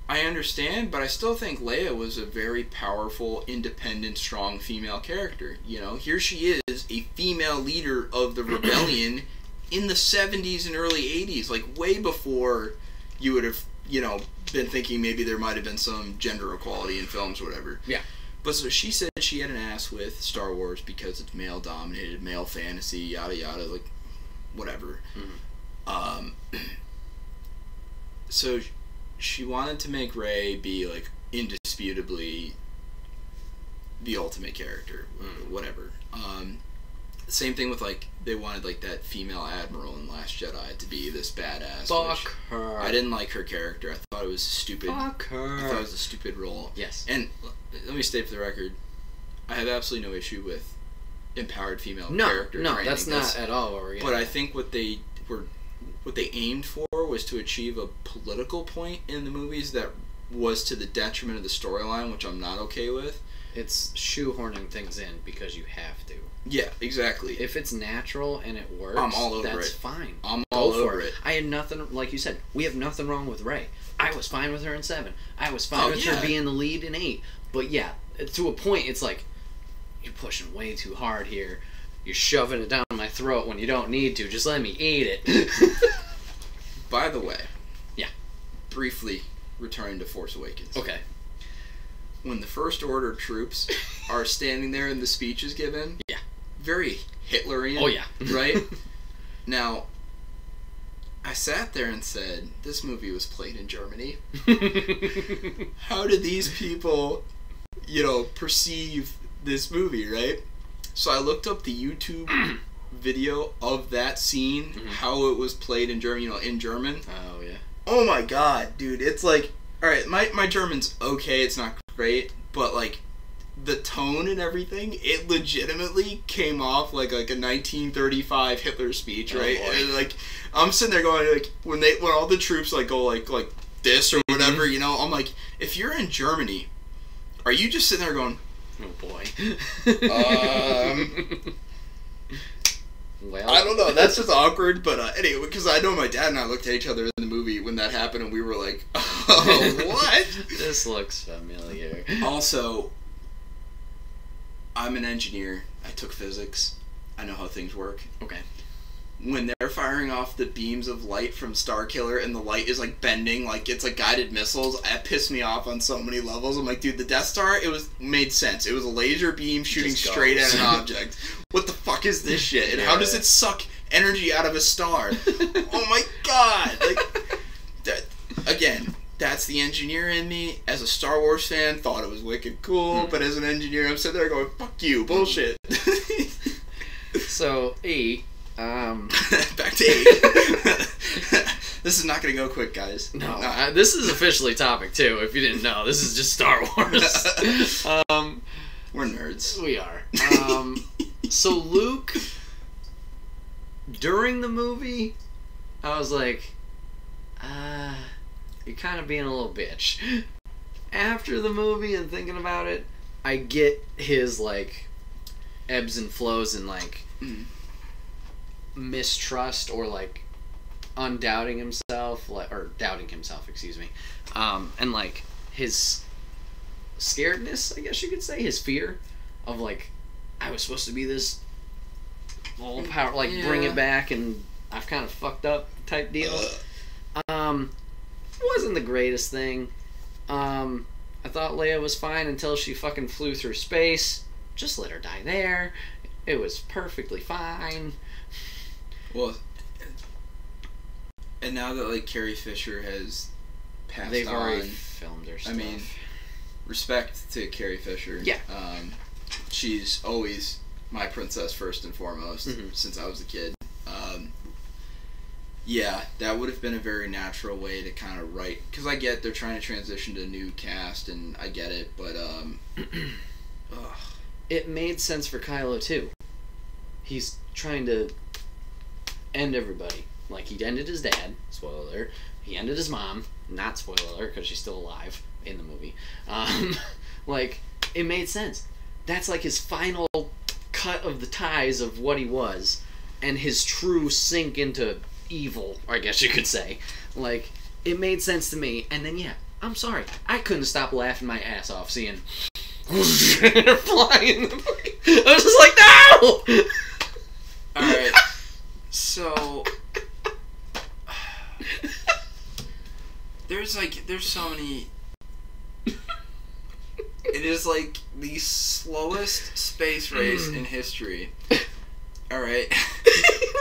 I understand, but I still think Leia was a very powerful, independent, strong female character. You know, here she is, a female leader of the rebellion in the 70s and early 80s, like way before you would have, you know, been thinking maybe there might have been some gender equality in films or whatever. Yeah. But so she said she had an ass with Star Wars because it's male-dominated, male fantasy, yada yada, like, whatever. So she wanted to make Rey be, like, indisputably the ultimate character, whatever. Same thing with, like, they wanted, like, that female admiral in Last Jedi to be this badass. Fuck her. I didn't like her character. I thought it was stupid. Fuck her. I thought it was a stupid role. Yes. And let me state for the record, I have absolutely no issue with empowered female characters. No, that's not at all what we're getting. But I think what they aimed for was to achieve a political point in the movies that was to the detriment of the storyline, which I'm not okay with. It's shoehorning things in because you have to. Yeah, exactly. If it's natural and it works, I'm all over that's it. fine. I'm all over it. I had nothing, like you said, we have nothing wrong with Rey. I was fine with her in 7. I was fine with her being the lead in 8. But yeah, to a point, it's like, you're pushing way too hard here. You're shoving it down my throat when you don't need to. Just let me eat it. By the way. Yeah. Briefly returning to Force Awakens. Okay. When the First Order troops are standing there and the speech is given. Yeah. Very Hitlerian. Oh, yeah. Right? Now, I sat there and said, this movie was played in Germany. How did these people, you know, perceive this movie, right? So I looked up the YouTube video of that scene, how it was played in German, you know, in German. Oh, yeah. Oh, my God, dude. It's like, all right, my German's okay. It's not great, but, like, the tone and everything, it legitimately came off like a 1935 Hitler speech, right? And like, I'm sitting there going, like, when all the troops like go like this or whatever, you know, I'm like, if you're in Germany, are you just sitting there going, oh boy, well, I don't know. That's just awkward. But anyway, because I know my dad and I looked at each other in the movie when that happened, and we were like, "Oh, what? This looks familiar." Also, I'm an engineer. I took physics. I know how things work. Okay. When they're firing off the beams of light from Starkiller and the light is like bending like it's like guided missiles, that pissed me off on so many levels. I'm like, dude, the Death Star, made sense. It was a laser beam shooting straight at an object. What the fuck is this shit? And how does it suck energy out of a star? Oh my god! Like, again, that's the engineer in me. As a Star Wars fan, thought it was wicked cool, but as an engineer, I'm sitting there going, fuck you, bullshit. So, back to 8. This is not going to go quick, guys. No, this is officially topic 2, if you didn't know. This is just Star Wars. We're nerds. We are. So Luke, during the movie, I was like, you're kind of being a little bitch. After the movie and thinking about it, I get his, like, ebbs and flows and, like, mistrust or, like, undoubting himself, or doubting himself, excuse me, and, like, his scaredness, I guess you could say, his fear of, like, I was supposed to be this all power, like, bring it back and I've kind of fucked up type deal. Wasn't the greatest thing. I thought Leia was fine until she fucking flew through space. Just let her die there. It was perfectly fine. Well, and now that, like, Carrie Fisher has passed They've on, already filmed her stuff. I mean, respect to Carrie Fisher. Yeah. She's always my princess first and foremost since I was a kid. Yeah, that would have been a very natural way to kind of write, because I get they're trying to transition to a new cast, and I get it, but it made sense for Kylo too. He's trying to end everybody. Like, he ended his dad, spoiler alert. He ended his mom, not spoiler alert, because she's still alive in the movie. Like, it made sense. That's like his final cut of the ties of what he was, and his true sink into evil, I guess you could say. Like, it made sense to me. And then, yeah, I'm sorry, I couldn't stop laughing my ass off seeing her flying. I was just like, no! Alright, so there's so many. It is like the slowest space race in history. Alright.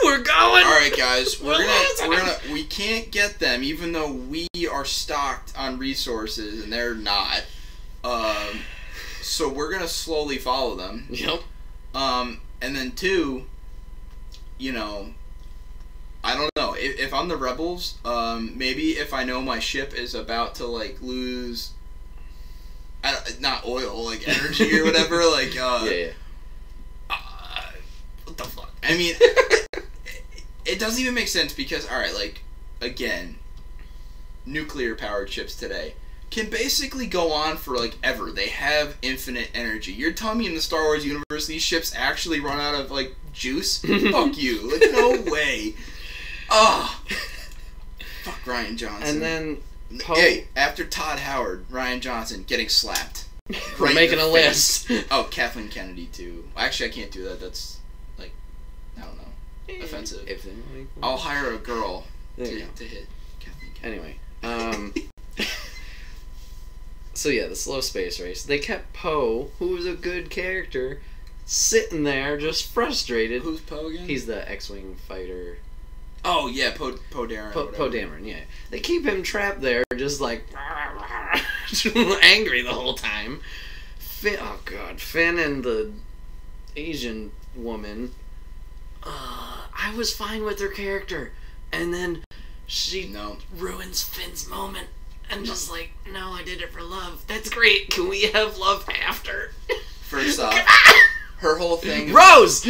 We're going! Alright, guys, we can't get them, even though we are stocked on resources and they're not. So we're gonna slowly follow them. Yep. And then 2, you know, I don't know. If I'm the rebels, maybe if I know my ship is about to, like, lose, not oil, like energy or whatever, like, yeah. What the fuck? I mean, it doesn't even make sense because, alright, like, again, nuclear-powered ships today can basically go on for, like, ever. They have infinite energy. You're telling me in the Star Wars universe these ships actually run out of, like, juice? Fuck you. Like, no way. Oh. Fuck Ryan Johnson. And then hey, after Todd Howard, Ryan Johnson getting slapped. We're making a list. Oh, Kathleen Kennedy, too. Actually, I can't do that. That's, like, I don't know, offensive. I'll hire a girl to hit Kathleen Kennedy. Anyway, so yeah, the slow space race. They kept Poe, who was a good character, sitting there just frustrated. Who's Poe again? He's the X-Wing fighter. Oh, yeah, Poe Dameron. Poe Dameron, yeah. They keep him trapped there, just like, angry the whole time. Finn and the Asian woman, I was fine with her character. And then she ruins Finn's moment. And just like, no, I did it for love. That's great. Can we have love after? First off, her whole thing... Rose!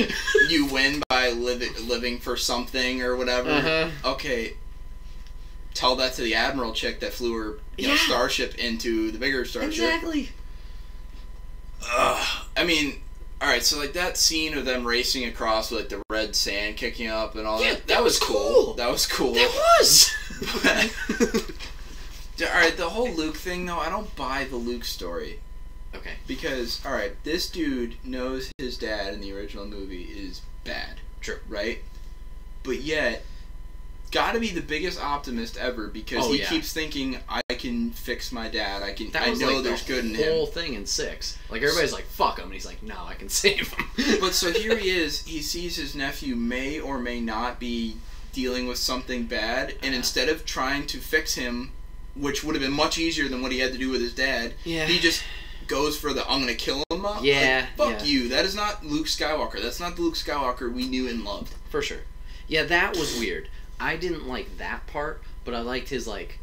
You win by living for something or whatever. Uh-huh. Okay. Tell that to the Admiral chick that flew her starship into the bigger starship. Exactly. I mean, alright, so like that scene of them racing across with like the red sand kicking up and all that was cool. That was cool. That was! Alright, the whole Luke thing though, I don't buy the Luke story. Okay. Because, alright, this dude knows his dad in the original movie is bad. True. Right? But yet, gotta be the biggest optimist ever because he keeps thinking, I can fix my dad. I know like there's good in him. The whole thing in 6. Like, everybody's like, fuck him. And he's like, no, I can save him. But so here he is. He sees his nephew may or may not be dealing with something bad. And instead of trying to fix him, which would have been much easier than what he had to do with his dad, he just... goes for the I'm gonna kill him up. Yeah. Like, fuck you. That is not Luke Skywalker. That's not the Luke Skywalker we knew and loved. For sure. Yeah, that was weird. I didn't like that part, but I liked his like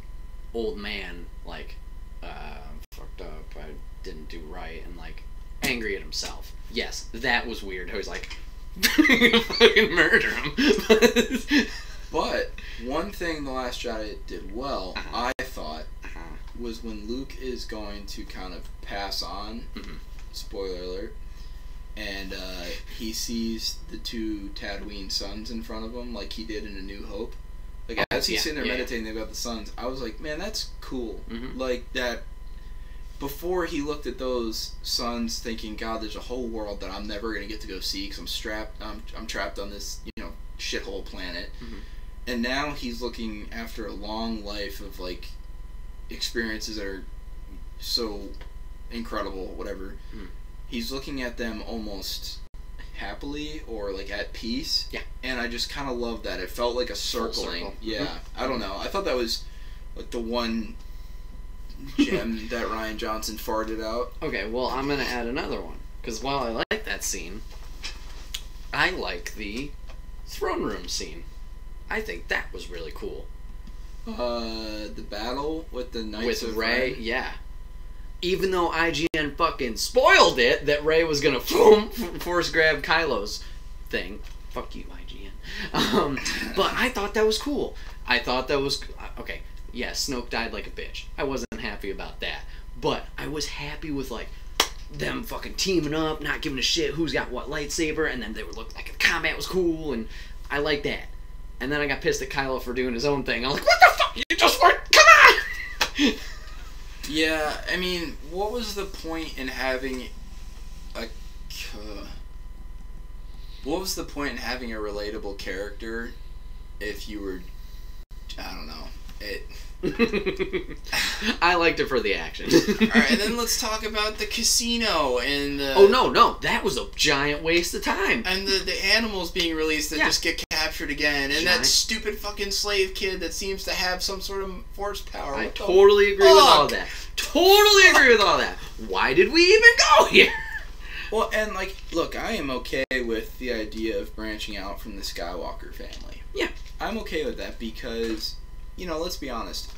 old man like fucked up. I didn't do right and like angry at himself. Yes, that was weird. I was like fucking murder him. But one thing The Last Jedi did well, I thought, was when Luke is going to kind of pass on, spoiler alert, and he sees the 2 Tatooine sons in front of him like he did in A New Hope. Like, as he's sitting there meditating about the sons, I was like, man, that's cool. Like, that, before he looked at those sons thinking, God, there's a whole world that I'm never going to get to go see because I'm trapped on this, shithole planet. And now he's looking after a long life of, like, experiences that are so incredible, whatever. He's looking at them almost happily or like at peace. Yeah. And I just kind of love that. It felt like a circling. Yeah. I don't know. I thought that was like the one gem that Rian Johnson farted out. Okay, well, I'm going to add another one. Because while I like that scene, I like the throne room scene. I think that was really cool. The battle with the Knights of Rey, yeah. Even though IGN fucking spoiled it that Rey was gonna force grab Kylo's thing. Fuck you, IGN. But I thought that was cool. I thought that was okay. Yeah, Snoke died like a bitch. I wasn't happy about that, but I was happy with like them fucking teaming up, not giving a shit who's got what lightsaber, and then they would look like the combat was cool, and I like that. And then I got pissed at Kylo for doing his own thing. I'm like, what the fuck? You just weren't... Come on! Yeah, I mean, what was the point in having a... what was the point in having a relatable character if you were... I don't know. I liked it for the action. Alright, and then let's talk about the casino and the... Oh, no. That was a giant waste of time. And the animals being released that just get captured again. And that stupid fucking slave kid that seems to have some sort of force power. I totally agree with all that. Totally agree with all that. Why did we even go here? Well, and like, look, I am okay with the idea of branching out from the Skywalker family. Yeah. I'm okay with that because... let's be honest.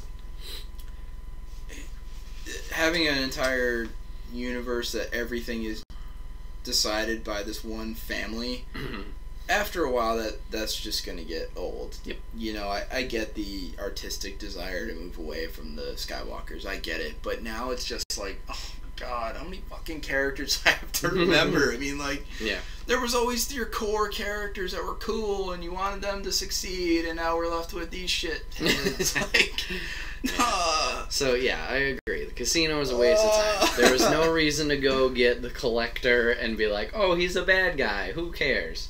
Having an entire universe that everything is decided by this one family, after a while that's just going to get old. Yep. I get the artistic desire to move away from the Skywalkers. I get it. But now it's just like, oh my God, how many fucking characters I have to remember? I mean, like, there was always your core characters that were cool and you wanted them to succeed, and now we're left with these shit. It's like... So yeah, I agree. The casino was a waste of time. There was no reason to go get the collector and be like, oh, he's a bad guy. Who cares?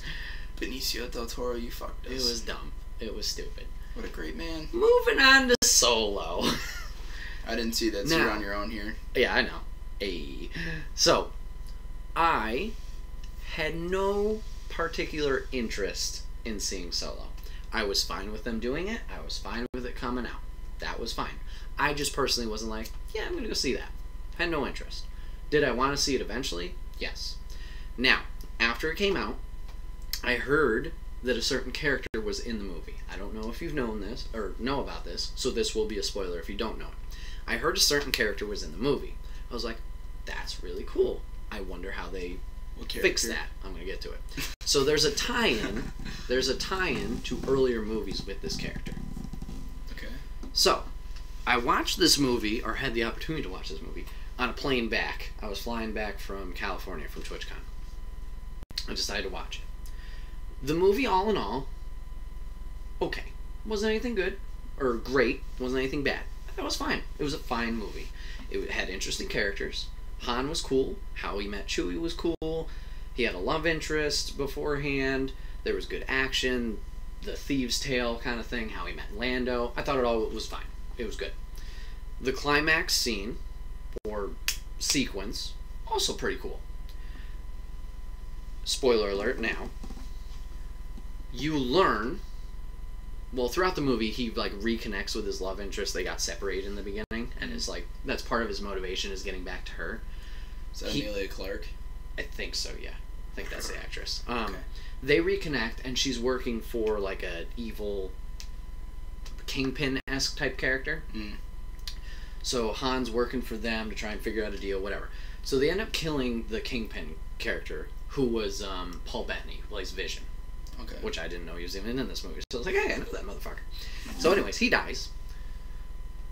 Benicio del Toro, you fucked us. It was dumb. It was stupid. What a great man. Moving on to Solo. I didn't see that, so you're on your own here. Yeah, I know. Hey. So, I had no particular interest in seeing Solo. I was fine with them doing it. I was fine with it coming out. That was fine. I just personally wasn't like, yeah, I'm going to go see that. Had no interest. Did I want to see it eventually? Yes. Now, after it came out, I heard that a certain character was in the movie. I don't know if you've known this, or know about this, so this will be a spoiler if you don't know it. I heard a certain character was in the movie. I was like, that's really cool. I wonder how they fix that. I'm going to get to it. So there's a tie-in. There's a tie-in to earlier movies with this character. Okay. So, I watched this movie, or had the opportunity to watch this movie, on a plane back. I was flying back from California, from TwitchCon. I decided to watch it. The movie, all in all, okay. Wasn't anything good, or great. Wasn't anything bad. That was fine. It was a fine movie. It had interesting characters. Han was cool. How he met Chewie was cool. He had a love interest beforehand. There was good action. The thieves' tale kind of thing. How he met Lando. I thought it all was fine. It was good. The climax scene, or sequence, also pretty cool. Spoiler alert now. You learn... Well, throughout the movie, he reconnects with his love interest. They got separated in the beginning, and is that's part of his motivation is getting back to her. Is that Emilia Clarke? I think so. Yeah, I think that's the actress. Okay. They reconnect, and she's working for a evil kingpin-esque type character. Mm. So Han's working for them to try and figure out a deal, whatever. So they end up killing the kingpin character, who was Paul Bettany, who plays Vision. Okay. Which I didn't know he was even in this movie. So I was like, hey, I know that motherfucker. So anyways, he dies.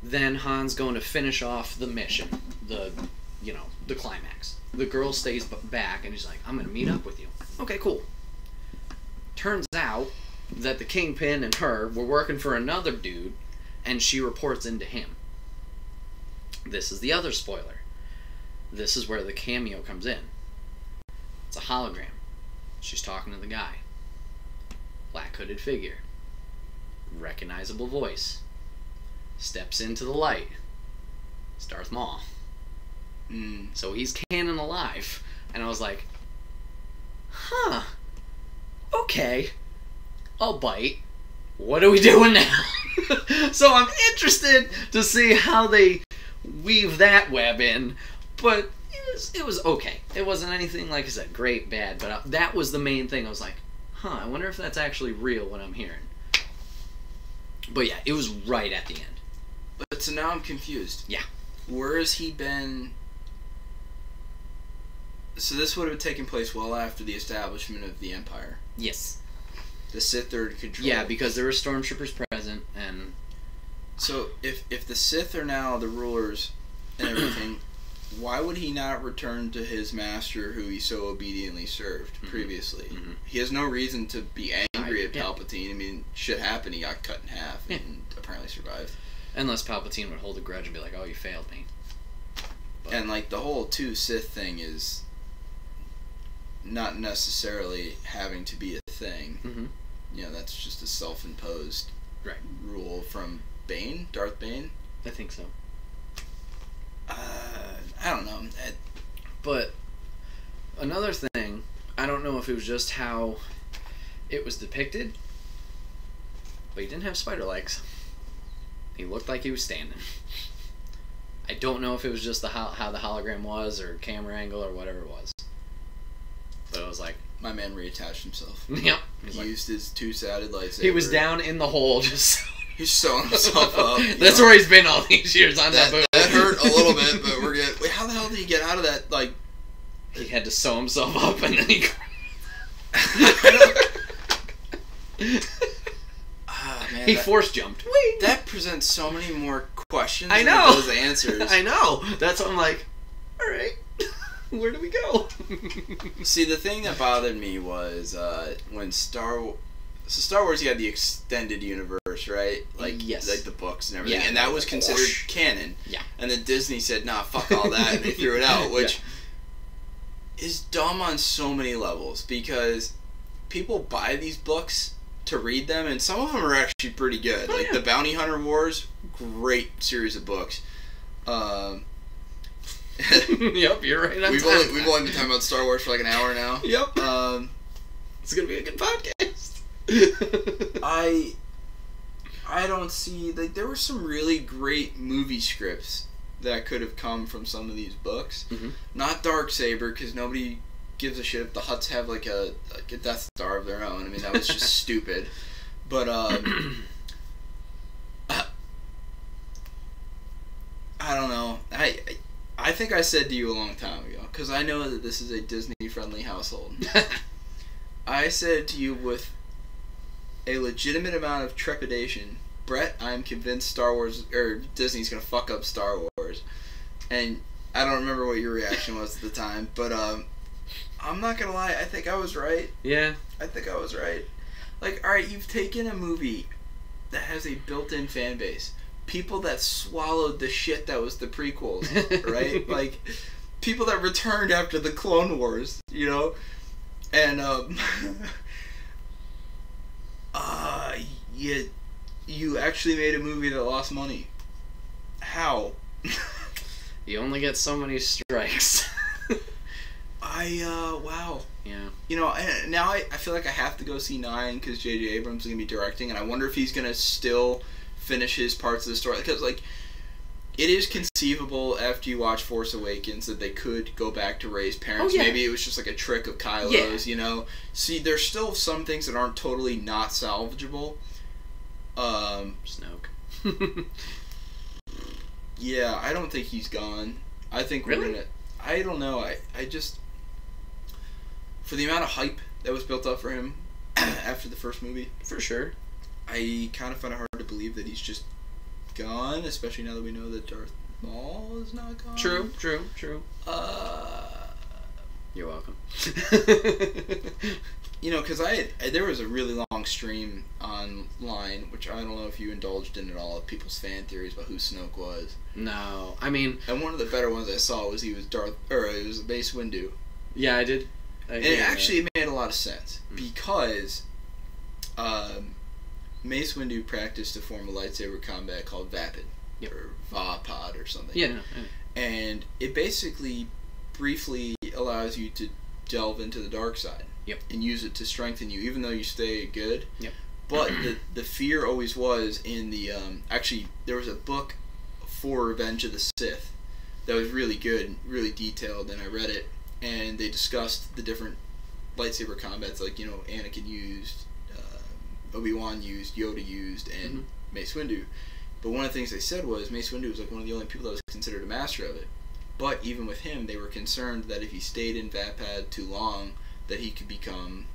Then Han's going to finish off the mission. The climax. The girl stays back and he's like, I'm going to meet up with you. Okay, cool. Turns out that the Kingpin and her were working for another dude and she reports into him. This is the other spoiler. This is where the cameo comes in. It's a hologram. She's talking to the guy. Black hooded figure. Recognizable voice. Steps into the light. It's Darth Maul. Mm. So he's canon alive. And I was like, huh. Okay. I'll bite. What are we doing now? So I'm interested to see how they weave that web in. But it was okay. It wasn't anything, like I said, great, bad. But that was the main thing. I was like, huh, I wonder if that's actually real, what I'm hearing. But yeah, it was right at the end. But so now I'm confused. Yeah. Where has he been? So this would have taken place well after the establishment of the Empire. Yes. The Sith are in control. Yeah, because there were stormtroopers present, and... So if the Sith are now the rulers and everything, why would he not return to his master who he so obediently served previously? Mm-hmm. He has no reason to be angry at Palpatine. I mean, shit happened. He got cut in half and apparently survived. Unless Palpatine would hold a grudge and be like, oh, you failed me. But. And, the whole two Sith thing is not necessarily having to be a thing. Mm-hmm. That's just a self-imposed rule from Bane, Darth Bane. I think so. I don't know. But another thing, I don't know if it was just how it was depicted, but he didn't have spider legs. He looked like he was standing. I don't know if it was just how the hologram was, or camera angle, or whatever it was. But it was like... My man reattached himself. Yep. He used his two-sided lightsaber. He was down in the hole, just... He's sewing himself up. That's where he's been all these years on that boat. That hurt a little bit, but we're good. Wait, how the hell did he get out of that, He had to sew himself up, and then he... Man, he force jumped. Whee! That presents so many more questions I know. than those answers. I know. That's what I'm like, alright, where do we go? See, the thing that bothered me was when Star Wars, you had the extended universe, right? Yes. Like the books and everything. Yeah, and that was considered canon. Yeah. And then Disney said, nah, fuck all that, and they threw it out, which is dumb on so many levels, because people buy these books to read them, and some of them are actually pretty good. The Bounty Hunter Wars, great series of books. Yep, you're right on we've time. We've only been talking about Star Wars for an hour now. Yep. It's gonna be a good podcast. I don't see... there were some really great movie scripts that could have come from some of these books. Mm-hmm. Not Darksaber, because nobody gives a shit if the Hutts have a Death Star of their own. I mean, that was just stupid. But I don't know. I think I said to you a long time ago, because I know that this is a Disney-friendly household. I said to you with a legitimate amount of trepidation, Brett, I'm convinced Disney's gonna fuck up Star Wars. And I don't remember what your reaction was at the time, but I'm not gonna lie, I think I was right. Yeah. I think I was right. Like, alright, you've taken a movie that has a built-in fan base. People that swallowed the shit that was the prequels, right? Like, people that returned after the Clone Wars, you know? And, you actually made a movie that lost money. How? You only get so many strikes. Wow. Yeah. You know, now I feel like I have to go see 9 because J.J. Abrams is going to be directing, and I wonder if he's going to still finish his parts of the story. Because, like, it is conceivable after you watch Force Awakens that they could go back to Rey's parents. Oh, yeah. Maybe it was just like a trick of Kylo's, you know? See, there's still some things that aren't totally not salvageable. Snoke. Yeah, I don't think he's gone. I think really? we're gonna... I don't know. I just... For the amount of hype that was built up for him after the first movie... For sure. I kind of find it hard to believe that he's just gone, especially now that we know that Darth Maul is not gone. True. You're welcome. You know, because there was a really long stream online, which I don't know if you indulged in at all, of people's fan theories about who Snoke was. No, I mean... And one of the better ones I saw was it was Mace Windu. Yeah, I did. And it actually made a lot of sense, because Mace Windu practiced a form of lightsaber combat called Vapid, or Vapod or something. Yeah, no. And it basically briefly allows you to delve into the dark side. Yep. And use it to strengthen you, even though you stay good. Yep. But the fear always was in the... actually, there was a book for Revenge of the Sith that was really good, really detailed, and I read it, and they discussed the different lightsaber combats, like, you know, Anakin used, Obi-Wan used, Yoda used, and Mace Windu. But one of the things they said was Mace Windu was like one of the only people that was considered a master of it. But even with him, they were concerned that if he stayed in Vapad too long, that he could become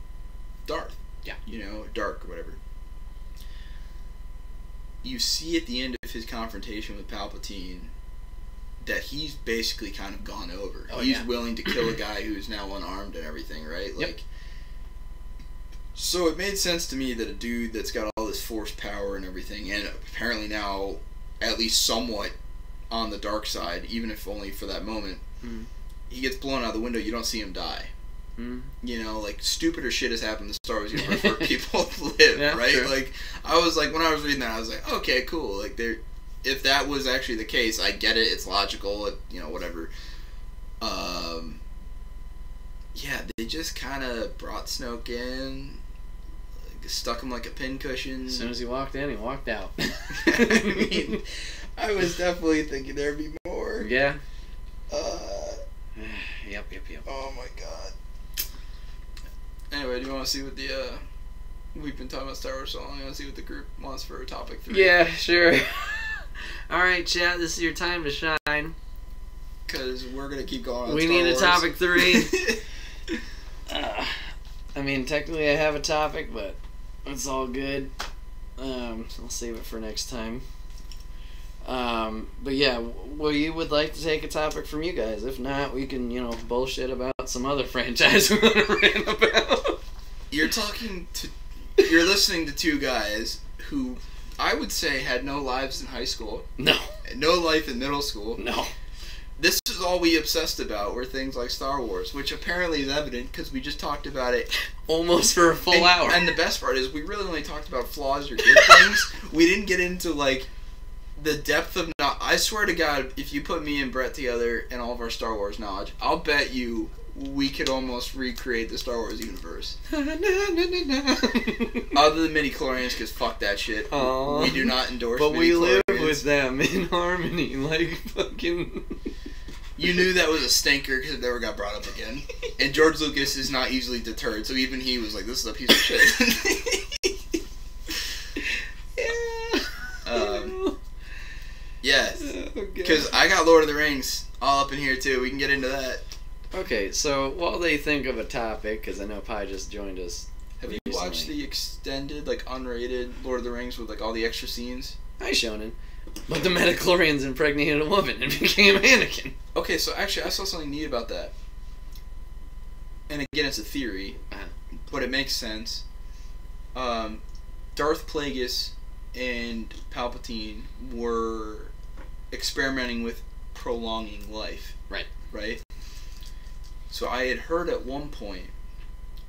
Darth. Yeah. You know, dark or whatever. You see at the end of his confrontation with Palpatine that he's basically kind of gone over. Oh, he's willing to kill a guy who's now unarmed and everything, right? Like, so it made sense to me that a dude that's got all this force power and everything, and apparently now at least somewhat on the dark side, even if only for that moment, he gets blown out the window, you don't see him die. You know, like, stupider shit has happened in the Star Wars universe where people live, right? True. Like, I was like, when I was reading that, I was like, okay, cool. Like, if that was actually the case, I get it. It's logical. You know, whatever. Yeah, they just kind of brought Snoke in, like, stuck him like a pincushion. As soon as he walked in, he walked out. I mean, I was definitely thinking there'd be more. Yeah. Yep. Oh my god. Anyway, do you want to see what the, we've been talking about Star Wars so long, you want to see what the group wants for topic 3? Yeah, sure. Alright, chat, this is your time to shine. Because we're going to keep going on We Star need Wars. a topic 3. I mean, technically I have a topic, but it's all good. I'll save it for next time. But yeah, we would like to take a topic from you guys. If not, we can, you know, bullshit about some other franchise we want to rant about. You're listening to two guys who I would say had no lives in high school. No. No life in middle school. No. This is all we obsessed about were things like Star Wars, which apparently is evident because we just talked about it almost for a full hour. And the best part is we really only talked about flaws or good things. We didn't get into, like, the depth of knowledge. I swear to God, if you put me and Brett together and all of our Star Wars knowledge, I'll bet you we could almost recreate the Star Wars universe. Other than midi-chlorians, because fuck that shit. Aww. We do not endorse but we midi-chlorians. live with them in harmony, like fucking... You knew that was a stinker because it never got brought up again. And George Lucas is not easily deterred, so even he was like, this is a piece of shit. Yeah, because I got Lord of the Rings all up in here too. We can get into that. Okay, so while they think of a topic, because I know Pi just joined us. Have you watched the extended, like, unrated Lord of the Rings with, like, all the extra scenes? Hi, Shonen. But the midichlorians impregnated a woman and became Anakin. Okay, so actually I saw something neat about that. And again, it's a theory, but it makes sense. Darth Plagueis and Palpatine were experimenting with prolonging life. Right? So I had heard at one point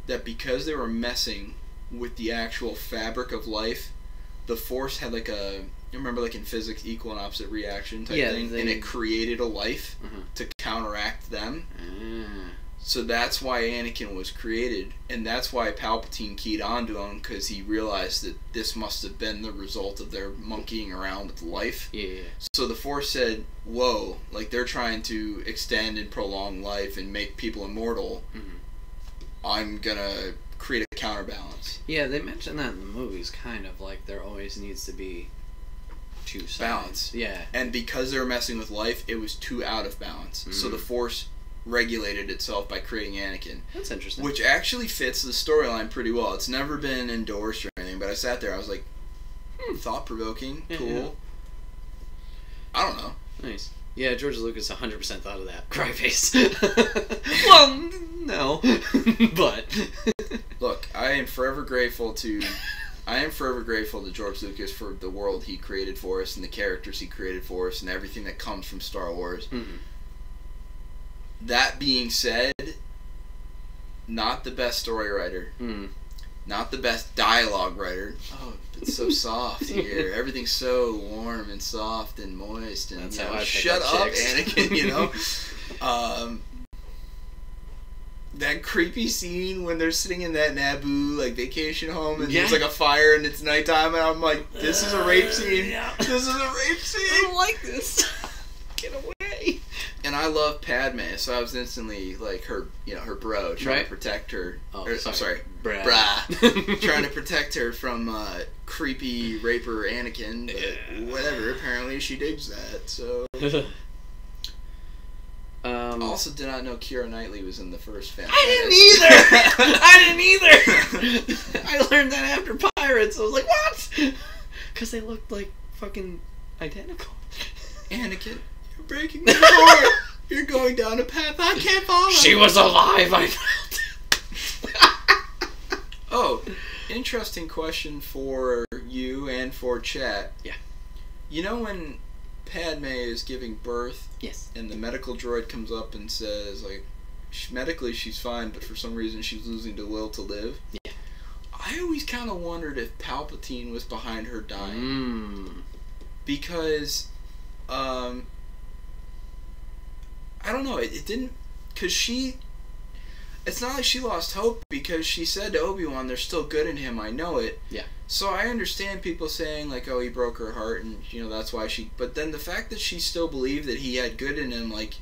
that because they were messing with the actual fabric of life, the Force had like a, you remember like in physics, equal and opposite reaction type thing? And it created a life to counteract them. So that's why Anakin was created, and that's why Palpatine keyed onto him, because he realized that this must have been the result of their monkeying around with life. Yeah. So the Force said, whoa, like they're trying to extend and prolong life and make people immortal. I'm gonna create a counterbalance. Yeah, they mentioned that in the movies, kind of, like there always needs to be two sides. Balance. Yeah. And because they were messing with life, it was too out of balance. So the Force regulated itself by creating Anakin. That's interesting. Which actually fits the storyline pretty well. It's never been endorsed or anything, but I sat there, I was like, thought-provoking, cool. Yeah. I don't know. Nice. Yeah, George Lucas 100% thought of that. Cry face. Well, no. But. Look, I am forever grateful to George Lucas for the world he created for us and the characters he created for us and everything that comes from Star Wars. That being said, not the best story writer. Not the best dialogue writer. Oh, it's so soft here. Everything's so warm and soft and moist. And, that's you know, how I shut up, Anakin, you know? That creepy scene when they're sitting in that Naboo, like, vacation home, and there's, like, a fire, and it's nighttime, and I'm like, this is a rape scene. This is a rape scene. I don't like this. Get away. And I love Padme, so I was instantly like her, you know, her bro, trying to protect her. I'm sorry, brah. Trying to protect her from creepy raper Anakin, but whatever. Apparently, she digs that. So. Also, did not know Keira Knightley was in the first Phantom Menace. I didn't either. I learned that after Pirates. I was like, what? Because they looked like fucking identical. Anakin. Breaking the door. You're going down a path I can't follow. She was alive. I felt it. Oh, interesting question for you and for chat. Yeah. You know when Padme is giving birth? Yes. And the medical droid comes up and says, like, medically she's fine, but for some reason she's losing the will to live. Yeah. I always kind of wondered if Palpatine was behind her dying. Because, I don't know, it didn't, because it's not like she lost hope, because she said to Obi-Wan, there's still good in him, I know it. Yeah. So I understand people saying, like, oh, he broke her heart, and, you know, that's why but then the fact that she still believed that he had good in him, like,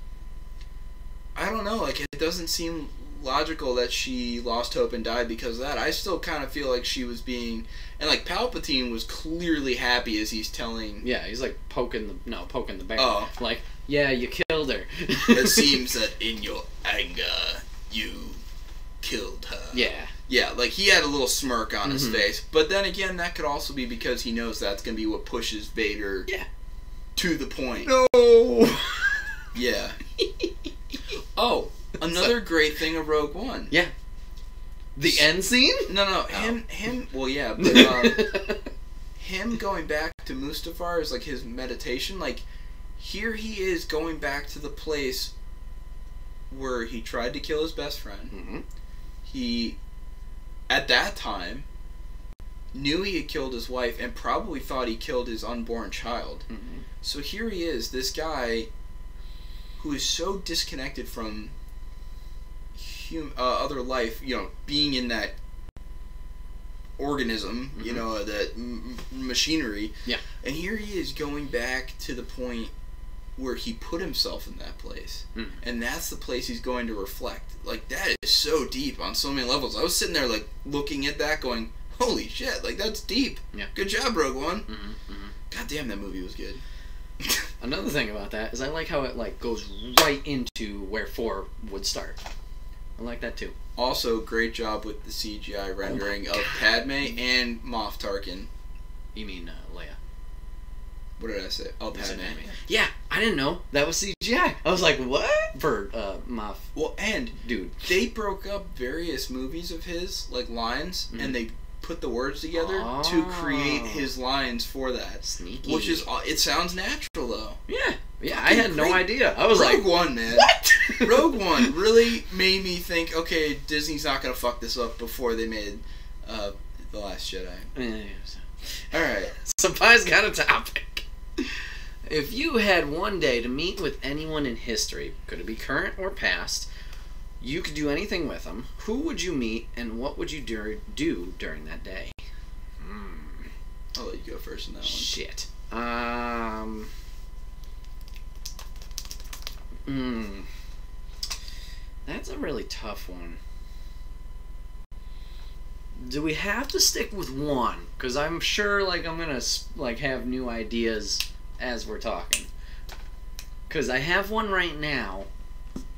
I don't know, like, it doesn't seem logical that she lost hope and died because of that. I still kind of feel like she was being, and, like, Palpatine was clearly happy as he's telling. Yeah, he's, like, poking the bear. Oh. Like, yeah, you killed her. It seems that in your anger, you killed her. Yeah. Yeah, like, he had a little smirk on his face. But then again, that could also be because he knows that's going to be what pushes Vader to the point. No! Yeah. Oh, another great thing of Rogue One. Yeah. The end scene? No. Him, well, yeah, but, him going back to Mustafar is, like, his meditation. Like, here he is going back to the place where he tried to kill his best friend. He, at that time, knew he had killed his wife and probably thought he killed his unborn child. So here he is, this guy who is so disconnected from other life, you know, being in that organism, you know, that machinery. Yeah. And here he is going back to the point where he put himself in that place. And that's the place he's going to reflect. Like, that is so deep on so many levels. I was sitting there, like, looking at that going, holy shit, like, that's deep. Yeah. Good job, Rogue One. God damn, that movie was good. Another thing about that is I like how it like goes right into where 4 would start. I like that too. Also, great job with the CGI rendering of Padme and Moff Tarkin. You mean Leia? What did I say? Oh, Padme. Yeah, I didn't know that was CGI. I was like, what? For Moff. Well, and dude, they broke up various movies of his, like lines, and they put the words together to create his lines for that. Sneaky. Which is, it sounds natural though. Yeah. Yeah, I had no idea. I was Rogue One, man. What? Rogue One really made me think, okay, Disney's not going to fuck this up before they made The Last Jedi. Alright. So Pie's got a topic. If you had one day to meet with anyone in history, could it be current or past, you could do anything with them, who would you meet and what would you do during that day? I'll let you go first on that one. Shit. That's a really tough one. Do we have to stick with one? Because I'm sure, like, I'm gonna like have new ideas as we're talking. Because I have one right now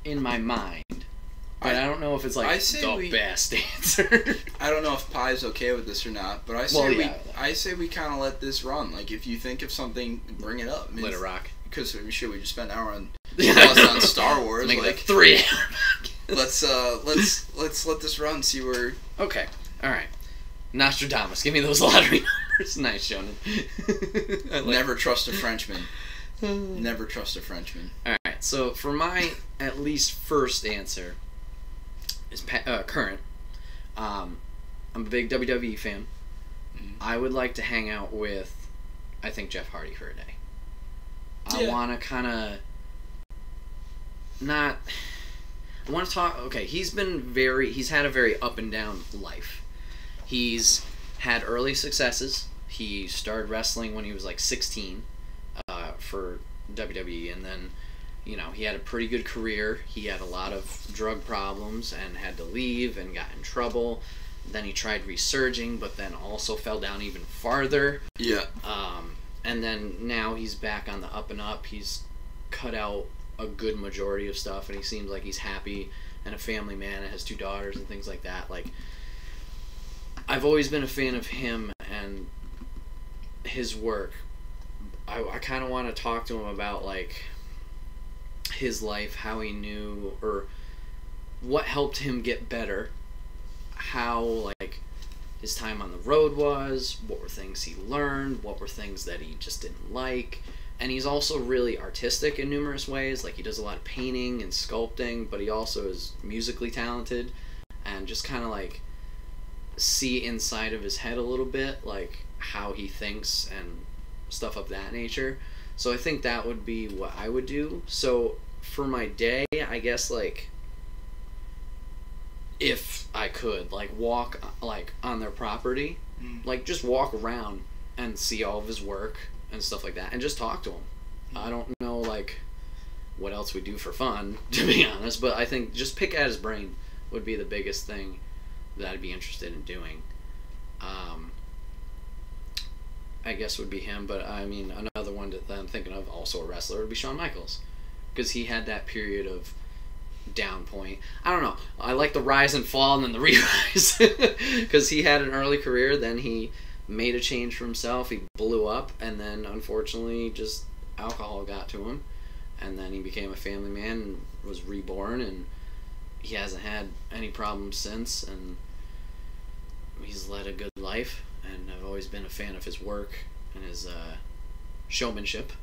in my mind, but I don't know if it's like the best answer. I don't know if Pie's okay with this or not, but I say we kind of let this run. Like, if you think of something, bring it up. I mean, let it rock. Because we just spent an hour on Star Wars. Make like 3 hours. Let's let this run. See where. Okay. All right. Nostradamus. Give me those lottery numbers. Nice, Shonen. Never trust a Frenchman. Never trust a Frenchman. All right. So for my at least first answer is current. I'm a big WWE fan. I would like to hang out with, I think, Jeff Hardy for a day. I want to kind of not. I want to talk. Okay, he's had a very up and down life. He's had early successes. He started wrestling when he was like 16 for WWE, and then, you know, he had a pretty good career. He had a lot of drug problems and had to leave and got in trouble. Then he tried resurging, but then also fell down even farther. Yeah. And then now he's back on the up and up. He's cut out a good majority of stuff, and he seems like he's happy and a family man and has 2 daughters and things like that. Like, I've always been a fan of him and his work. I kind of want to talk to him about, like, his life, how he knew, or what helped him get better, how, like, his time on the road was, what were things he learned, what were things that he just didn't like. And he's also really artistic in numerous ways. Like, he does a lot of painting and sculpting, but he also is musically talented, and just kind of like see inside of his head a little bit, like how he thinks and stuff of that nature. So I think that would be what I would do. So for my day, I guess, like, if I could, like, walk, like, on their property, like, just walk around and see all of his work and stuff like that, and just talk to him. I don't know, like, what else we do for fun, to be honest, but I think just pick at his brain would be the biggest thing that I'd be interested in doing. I guess would be him, but I mean, another one that I'm thinking of, also a wrestler, would be Shawn Michaels, because he had that period of down point. I don't know. I like the rise and fall and then the re-rise, because he had an early career, then he made a change for himself, he blew up, and then unfortunately just alcohol got to him, and then he became a family man and was reborn, and he hasn't had any problems since, and he's led a good life, and I've always been a fan of his work and his showmanship.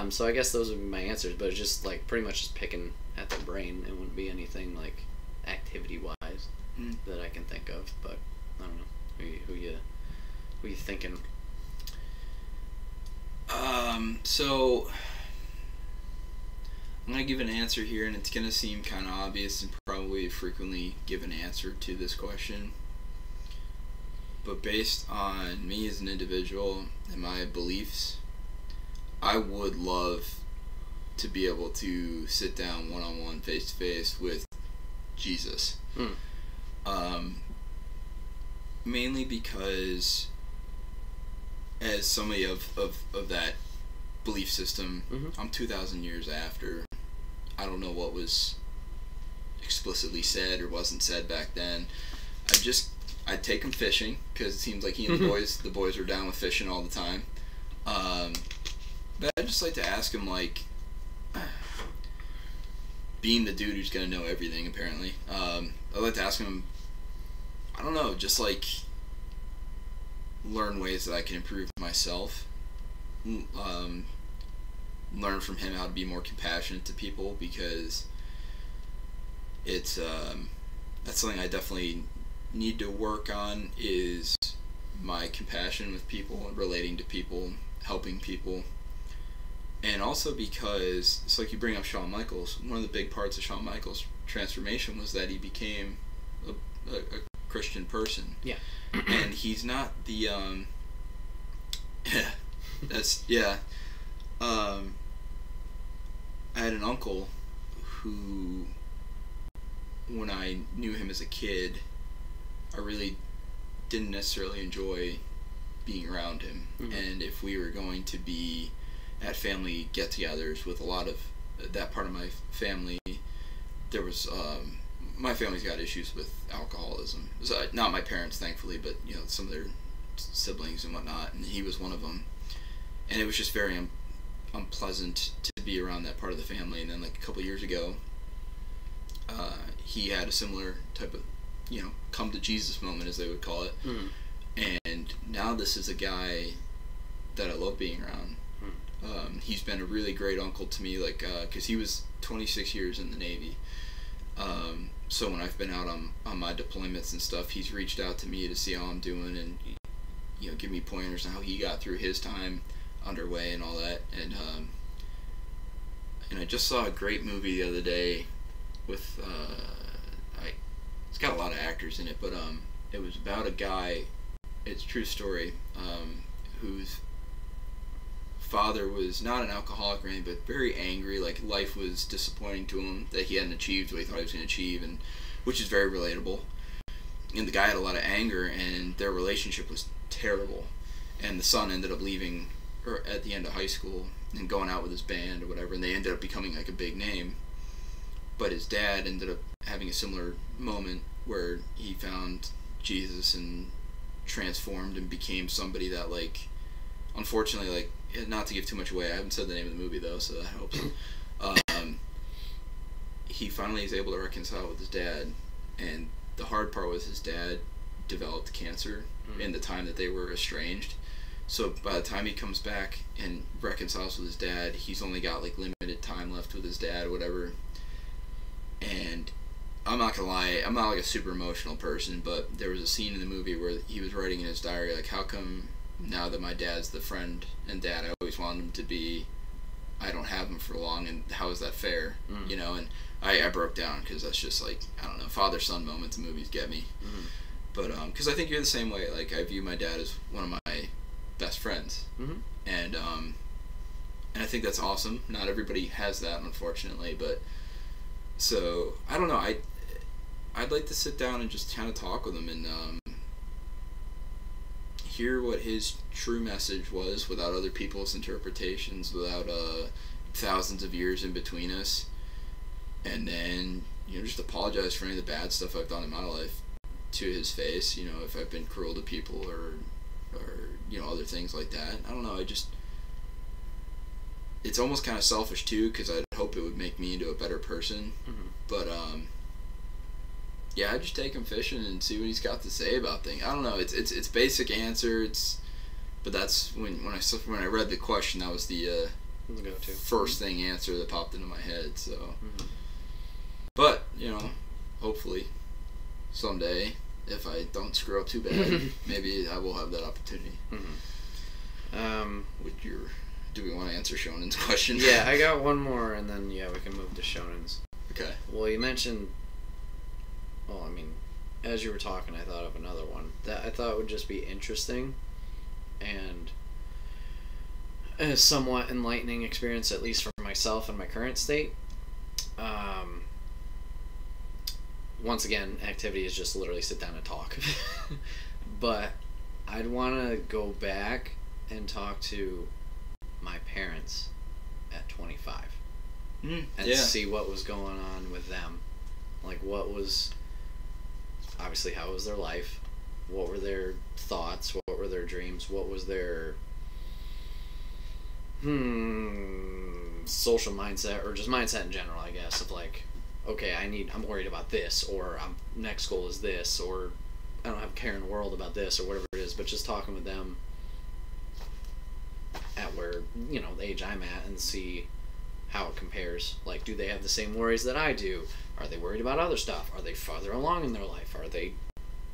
So I guess those would be my answers, but it's just, like, pretty much just picking at their brain. It wouldn't be anything, like, activity-wise that I can think of, but I don't know. Who you thinking? So I'm gonna give an answer here, and it's gonna seem kind of obvious and probably a frequently given answer to this question. But based on me as an individual and my beliefs, I would love to be able to sit down one-on-one, face-to-face with Jesus. Mainly because, as somebody of that belief system. I'm 2,000 years after. I don't know what was explicitly said or wasn't said back then. I'd take him fishing, because it seems like he and the boys are down with fishing all the time. But I'd just like to ask him, like, being the dude who's gonna know everything, apparently, I'd like to ask him, I don't know, just like learn ways that I can improve myself. Learn from him how to be more compassionate to people, because it's that's something I definitely need to work on, is my compassion with people and relating to people, helping people. And also because it's like you bring up Shawn Michaels. One of the big parts of Shawn Michaels' transformation was that he became a Christian person. Yeah. And he's not the that's yeah. I had an uncle who, when I knew him as a kid, I really didn't necessarily enjoy being around him. And if we were going to be at family get-togethers with a lot of that part of my family, there was my family's got issues with alcoholism. So, not my parents, thankfully, but you know, some of their siblings and whatnot, and he was one of them. And it was just very unpleasant to be around that part of the family. And then, like, a couple years ago, he had a similar type of, you know, come to Jesus moment, as they would call it. And now this is a guy that I love being around. He's been a really great uncle to me, like, because he was 26 years in the Navy. So when I've been out on my deployments and stuff, he's reached out to me to see how I'm doing, and, you know, give me pointers on how he got through his time underway and all that. And I just saw a great movie the other day with it's got a lot of actors in it, but it was about a guy, it's a true story, whose father was not an alcoholic or anything, but very angry, like life was disappointing to him, that he hadn't achieved what he thought he was going to achieve, and which is very relatable. And the guy had a lot of anger, and their relationship was terrible, and the son ended up leaving at the end of high school and going out with his band or whatever, and they ended up becoming like a big name. But his dad ended up having a similar moment where he found Jesus and transformed and became somebody that, like, unfortunately, like, not to give too much away, I haven't said the name of the movie though, so that helps. He finally is able to reconcile with his dad, and the hard part was his dad developed cancer in the time that they were estranged. So by the time he comes back and reconciles with his dad, he's only got like limited time left with his dad or whatever. And I'm not gonna lie, I'm not like a super emotional person, but there was a scene in the movie where he was writing in his diary, like, how come now that my dad's the friend and dad I always wanted him to be, I don't have him for long, and how is that fair? You know, and I broke down, because that's just like, I don't know, father-son moments in movies get me. But because I think you're the same way. Like, I view my dad as one of my best friends, and I think that's awesome. Not everybody has that, unfortunately, but so I don't know. I'd like to sit down and just kind of talk with him and hear what his true message was, without other people's interpretations, without thousands of years in between us, and then, you know, just apologize for any of the bad stuff I've done in my life to his face. You know, if I've been cruel to people or you know, other things like that. I don't know. It's almost kind of selfish too, because I'd hope it would make me into a better person. But yeah, I just take him fishing and see what he's got to say about things. I don't know. It's basic answer. But that's when I read the question, that was the first thing answer that popped into my head. So, but you know, hopefully someday, if I don't screw up too bad, maybe I will have that opportunity. Do we want to answer Shonen's question? Yeah, I got one more, and then we can move to Shonen's. Okay. Well, you mentioned. Well, I mean, as you were talking, I thought of another one that I thought would just be interesting, and a somewhat enlightening experience, at least for myself in my current state. Once again, activity is just literally sit down and talk. But I'd want to go back and talk to my parents at 25 and yeah. see what was going on with them. Like, what was, obviously, how was their life? What were their thoughts? What were their dreams? What was their social mindset, or just mindset in general, I guess, of like, okay, I'm worried about this, or next goal is this, or I don't have a care in the world about this, or whatever it is, but just talking with them at where, you know, the age I'm at, and see how it compares. Like, do they have the same worries that I do? Are they worried about other stuff? Are they farther along in their life? Are they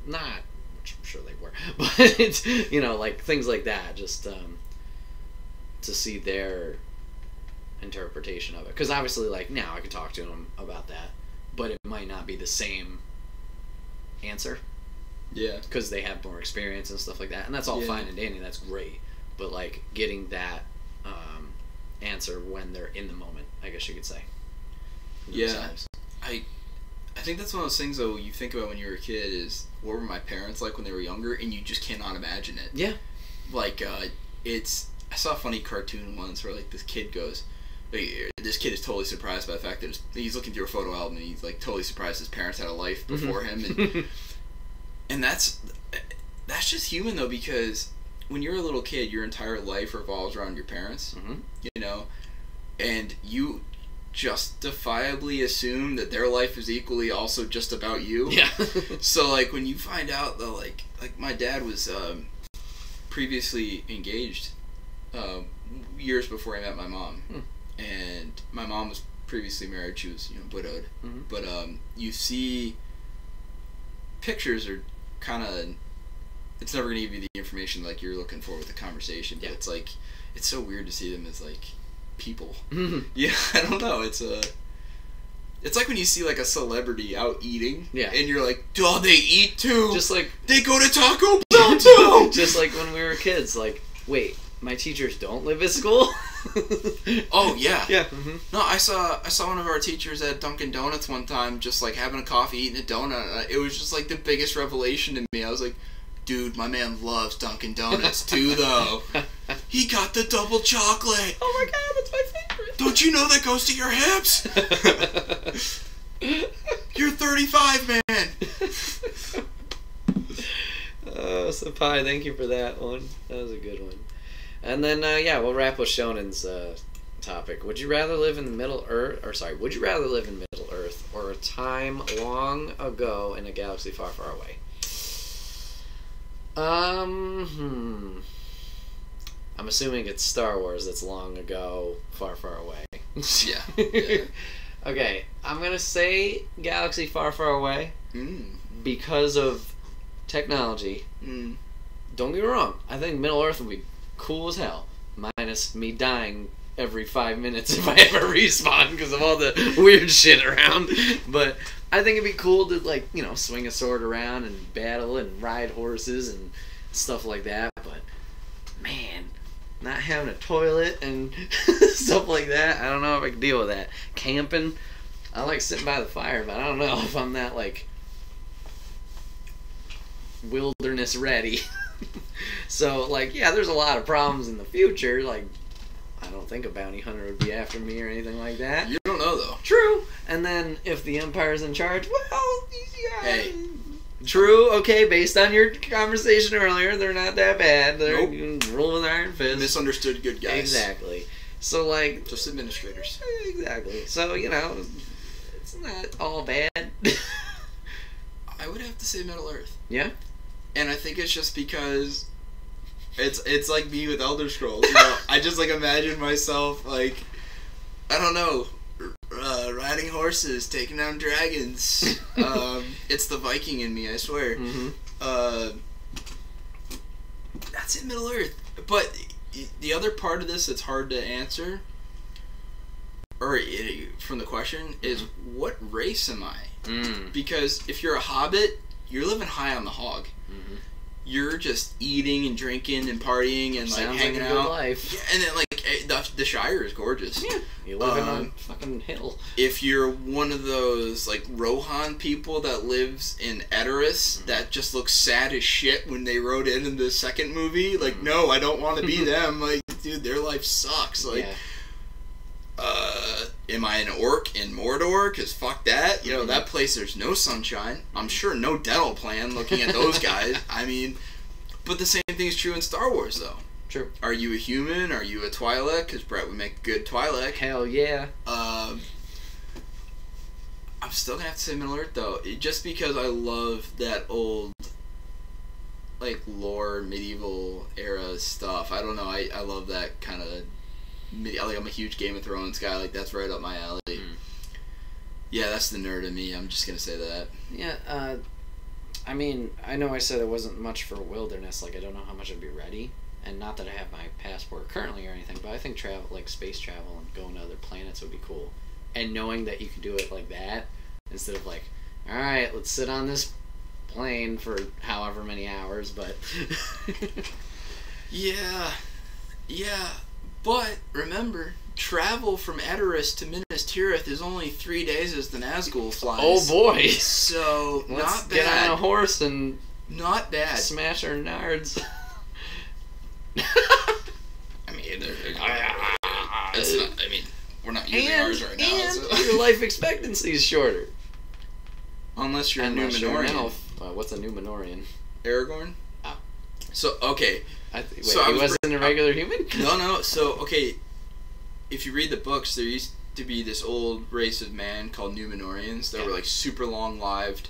not? Which I'm sure they were. But, it's, you know, like, things like that, just to see their interpretation of it. Because obviously, like, now I can talk to them about that, but it might not be the same answer. Yeah. Because they have more experience and stuff like that. And that's all fine and dandy. That's great. But, like, getting that answer when they're in the moment, I guess you could say. Themselves. I think that's one of those things, though, you think about when you were a kid is, what were my parents like when they were younger? And you just cannot imagine it. Yeah. Like, I saw a funny cartoon once where, like, this kid goes, this kid is totally surprised by the fact that he's looking through a photo album and he's, like, totally surprised his parents had a life before him. And, and that's just human, though, because when you're a little kid, your entire life revolves around your parents, you know, and you justifiably assume that their life is equally also just about you. Yeah. So, like, when you find out, though, like my dad was previously engaged years before I met my mom. And my mom was previously married. She was, you know, widowed. But you see pictures are kind of, it's never going to give you the information like you're looking for with the conversation. But it's like, it's so weird to see them as like people. Yeah, I don't know. It's like when you see like a celebrity out eating, and you're like, "Oh, they eat too." Just like they go to Taco Bell too. Just like when we were kids, like, wait, my teachers don't live at school. Oh yeah, yeah. No, I saw one of our teachers at Dunkin' Donuts one time, just like having a coffee, eating a donut. It was just like the biggest revelation to me. I was like, dude, my man loves Dunkin' Donuts too, though. He got the double chocolate. Oh my god, that's my favorite. Don't you know that goes to your hips? You're 35, man. Oh, Senpai, thank you for that one. That was a good one. And then, we'll wrap with Shonen's topic. Would you rather live in Middle Earth, would you rather live in Middle Earth or a time long ago in a galaxy far, far away? I'm assuming it's Star Wars that's long ago, far, far away. Yeah. Okay, I'm gonna say galaxy far, far away because of technology. Don't get me wrong, I think Middle Earth would be cool as hell, minus me dying every 5 minutes if I ever respawn because of all the weird shit around. But I think it'd be cool to, like, you know, swing a sword around and battle and ride horses and stuff like that. But man, not having a toilet and stuff like that, I don't know if I can deal with that. Camping, I like sitting by the fire, but I don't know if I'm that, like, wilderness ready. So, like, yeah, there's a lot of problems in the future. Like, I don't think a bounty hunter would be after me or anything like that. You don't know, though. True. And then if the Empire's in charge, well, yeah. Hey. True. Okay, based on your conversation earlier, they're not that bad. They're rule with iron fist. Misunderstood good guys. Exactly. So, like, just administrators. Exactly. So, you know, it's not all bad. I would have to say Middle Earth. Yeah? And I think it's just because it's like me with Elder Scrolls. You know, I just, like, imagine myself, like, I don't know, riding horses, taking down dragons. It's the Viking in me, I swear. That's in Middle Earth. But the other part of this that's hard to answer, or from the question, is what race am I? Because if you're a hobbit, you're living high on the hog. You're just eating and drinking and partying and, like, hanging out. Good life. Yeah, and then, like, the Shire is gorgeous. Yeah, you live on a fucking hill. If you're one of those, like, Rohan people that lives in Edoras that just looks sad as shit when they wrote in the second movie, like, no, I don't want to be them. Like, like, dude, their life sucks. Like, am I an orc in Mordor? Because fuck that. You know, that place, there's no sunshine. I'm sure no dental plan looking at those guys. I mean, but the same thing is true in Star Wars, though. True. Are you a human? Are you a Twi'lek? Because Bret would make a good Twi'lek. Hell yeah. I'm still going to have to say Middle-earth, though. Just because I love that old, like, lore, medieval era stuff. I don't know. I love that kind of... Like, I'm a huge Game of Thrones guy. Like, that's right up my alley. Yeah, that's the nerd in me. I'm just going to say that. Yeah, I mean, I know I said it wasn't much for wilderness. Like, I don't know how much I'd be ready. And not that I have my passport currently or anything, but I think travel, like space travel and going to other planets would be cool. And knowing that you can do it like that, instead of like, alright, let's sit on this plane for however many hours, but... Yeah. But, remember, travel from Edoras to Minas Tirith is only 3 days as the Nazgul flies. Oh boy! So, let's not bad. Get on a horse and... Not bad. Smash our nards. I mean, it's not, I mean, we're not using ours right now. And your life expectancy is shorter. Unless you're a Numenorian. What's a Numenorian? Aragorn? Oh. So, okay. Wait, so he wasn't a regular human? No. So, okay, if you read the books, there used to be this old race of man called Numenorians that were, like, super long-lived,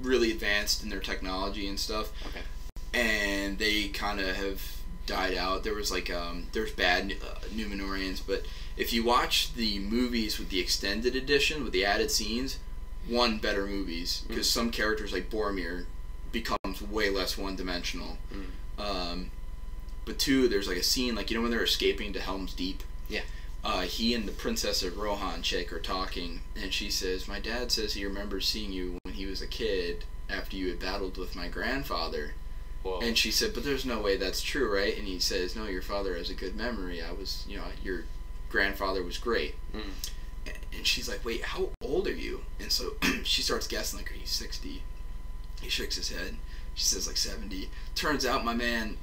really advanced in their technology and stuff. Okay. And they kind of have died out. There was like there's bad Numenorians, but if you watch the movies with the extended edition with the added scenes, better movies, because some characters like Boromir becomes way less one-dimensional. But two, there's like a scene, like, you know when they're escaping to Helm's Deep? Yeah. He and the Princess of Rohan chick are talking, and she says, my dad says he remembers seeing you when he was a kid after you had battled with my grandfather. Whoa. And she said, but there's no way that's true, right? And he says, no, your father has a good memory. Your grandfather was great. And she's like, wait, how old are you? And so she starts guessing, like, are you 60? He shakes his head. She says, like, 70. Turns out, my man,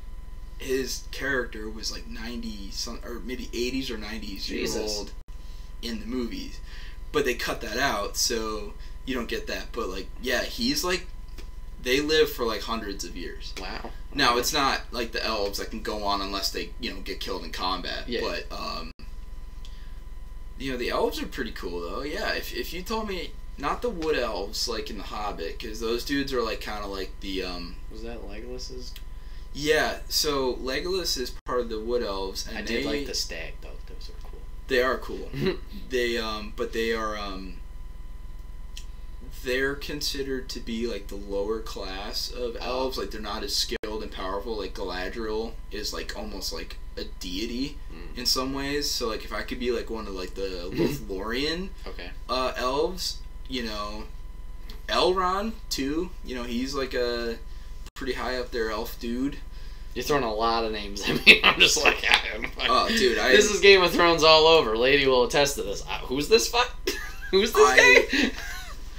his character was like 90, or maybe 80s or 90s years old in the movies. But they cut that out, so you don't get that. But, like, yeah, he's like, they live for like hundreds of years. Wow. Now, it's not like the elves that can go on unless they, get killed in combat. Yeah. But, the elves are pretty cool, though. Yeah, if you told me, not the wood elves, like in The Hobbit, because those dudes are like kind of like the... Was that Legolas's? Yeah, so Legolas is part of the wood elves. And I did like the stag, though. Those are cool. They are cool. But they are, they're considered to be like the lower class of elves. Like, they're not as skilled and powerful. Like, Galadriel is like almost like a deity in some ways. So, like, if I could be like one of like the Lothlorien elves, Elrond too, he's like a pretty high up there elf dude. You're throwing a lot of names at me. I'm just like, oh, dude, this is Game of Thrones all over. Lady will attest to this. Who's this fuck? Who's this guy?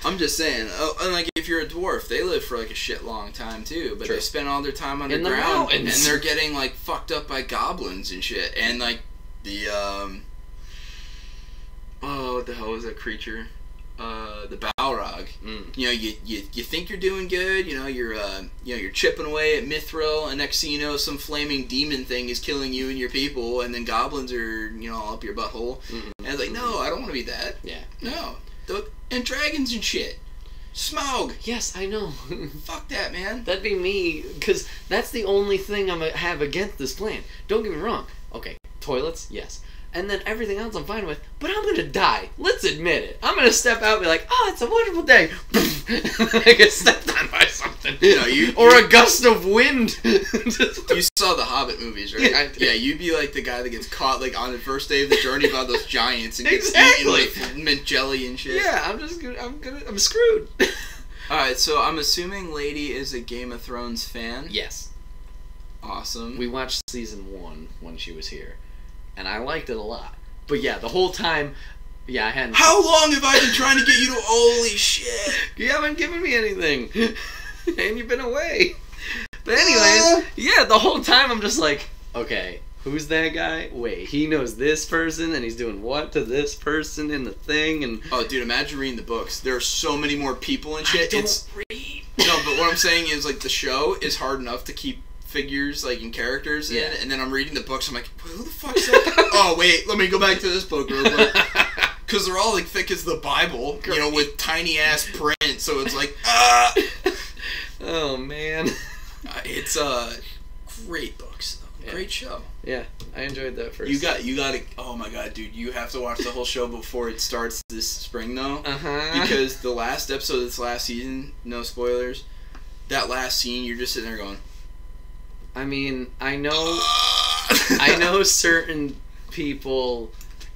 I'm just saying, and like, if you're a dwarf, they live for like a shit long time too, but they spend all their time underground, and they're getting like fucked up by goblins and shit, and like the what the hell was that creature? The Balrog. You think you're doing good, you're chipping away at Mithril, and next thing you know, some flaming demon thing is killing you and your people, and then goblins are, all up your butthole. And it's like, no, I don't want to be that. Yeah. No. And dragons and shit. Smaug. Yes, I know. Fuck that, man. That'd be me, because that's the only thing I have against this plan. Don't get me wrong. Okay, toilets, yes. And then everything else I'm fine with, but I'm gonna die. Let's admit it. I'm gonna step out and be like, oh, it's a wonderful day. I get stepped on by something. Or a gust of wind. You saw the Hobbit movies, right? Yeah, you'd be like the guy that gets caught like on the first day of the journey by those giants and gets eaten with mint jelly and shit. Yeah, I'm screwed. Alright, so I'm assuming Lady is a Game of Thrones fan? Yes. Awesome. We watched season 1 when she was here. And I liked it a lot. But yeah, the whole time, I hadn't... How long have I been trying to get you to... Holy shit! You haven't given me anything. And you've been away. But anyways, the whole time I'm just like, okay, who's that guy? Wait, he knows this person, and he's doing what to this person in the thing, and... Oh, dude, imagine reading the books. There are so many more people and shit. I don't read. No, but what I'm saying is, like, the show is hard enough to keep figures, like, and characters in, and then I'm reading the books, I'm like, who the fuck's that? Oh, wait, let me go back to this book real quick. Because they're all, like, thick as the Bible, you know, with tiny-ass print, so it's like, ah! Oh, man. It's, great books, though. Yeah. Great show. Yeah, I enjoyed that first. You got to, oh my god, dude, you have to watch the whole show before it starts this spring, though. Because the last episode of this last season, no spoilers, that last scene, you're just sitting there going... I mean, I know certain people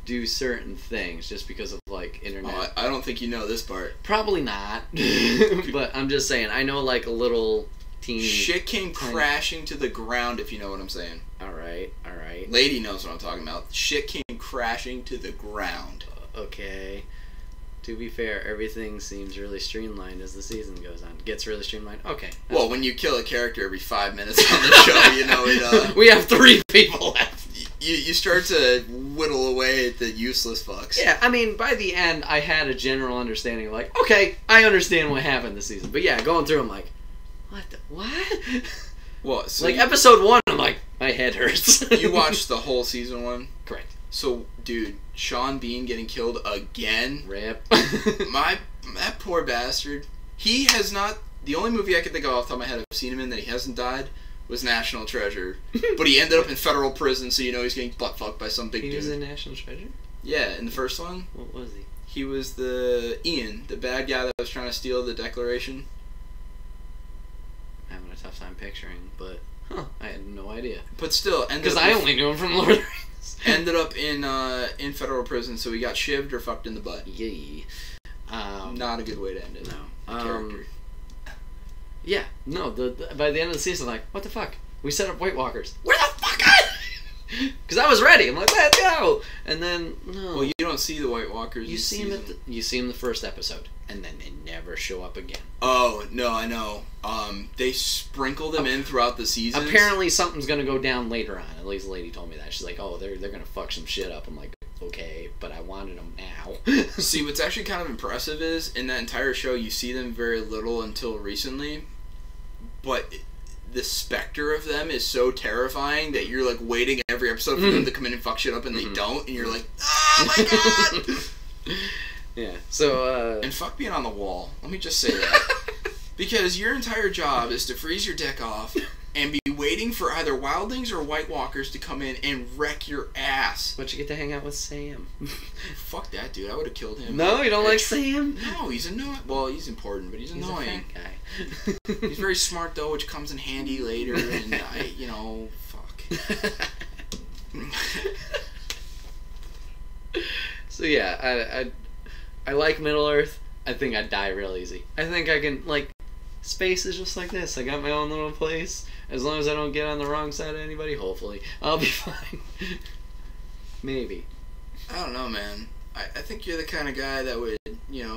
do certain things just because of, like, internet. Oh, I don't think you know this part. Probably not. But I'm just saying, I know, like, a little teeny... Shit came crashing to the ground, if you know what I'm saying. Alright. Lady knows what I'm talking about. Shit came crashing to the ground. Okay. To be fair, everything seems really streamlined as the season goes on. Gets really streamlined? Okay. Well, when you kill a character every 5 minutes on the show, you know, it... We have 3 people left. You start to whittle away at the useless fucks. Yeah, I mean, by the end, I had a general understanding of, like, okay, I understand what happened this season. But yeah, going through, I'm like, what? Well, so like, episode 1, I'm like, my head hurts. You watched the whole season 1? Correct. So, dude, Sean Bean getting killed again? Rip. That poor bastard. He has not... The only movie I can think of off the top of my head I've seen him in that he hasn't died was National Treasure. But he ended up in federal prison, so you know he's getting butt-fucked by some big dude. He was in National Treasure? Yeah, in the first one. What was he? He was the Ian, the bad guy that was trying to steal the Declaration. I'm having a tough time picturing, but... I had no idea. But still... Because I only knew him from Lord of the Rings. Ended up in federal prison, so he got shivved or fucked in the butt. Yay. Not a good way to end it. No. Character. Yeah. No. By the end of the season, like, what the fuck? We set up White Walkers. Where the fuck are they? Because I was ready. I'm like, let's go. And then no. Well, you don't see the White Walkers. You see them. You see them the first episode, and then they never show up again. Oh no, I know. They sprinkle them in throughout the season. Apparently, something's gonna go down later on. At least the lady told me that. She's like, oh, they're gonna fuck some shit up. I'm like, okay, but I wanted them now. See, what's actually kind of impressive is in that entire show, you see them very little until recently, but the specter of them is so terrifying that you're like waiting every episode for them to come in and fuck shit up, and they don't, and you're like, oh my god. Yeah. So. And fuck being on the wall. Let me just say that. Because your entire job is to freeze your dick off and be waiting for either wildlings or White Walkers to come in and wreck your ass. But you get to hang out with Sam. Fuck that dude. I would have killed him. No, you don't like Sam? No, he's annoying. Well, he's important, but he's annoying. He's a fat guy. He's very smart though, which comes in handy later. And fuck. So yeah, I like Middle Earth. I think I'd die real easy. I think I can, like, space is just like this. I got my own little place. As long as I don't get on the wrong side of anybody, hopefully, I'll be fine. Maybe. I don't know, man. I think you're the kind of guy that would,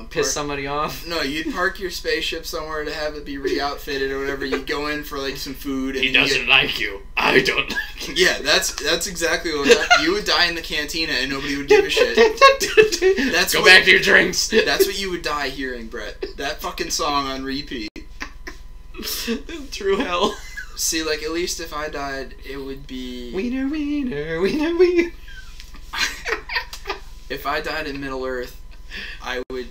piss somebody off? No, you'd park your spaceship somewhere to have it be re-outfitted or whatever. You'd go in for, like, some food. And he doesn't like you. I don't like you. Yeah, that's exactly what you would die in the cantina and nobody would give a shit. Go back to your drinks. That's what you would die hearing, Brett. That fucking song on repeat. True hell. See, like, at least if I died, it would be... Wiener, wiener, wiener, wiener. If I died in Middle Earth, I would,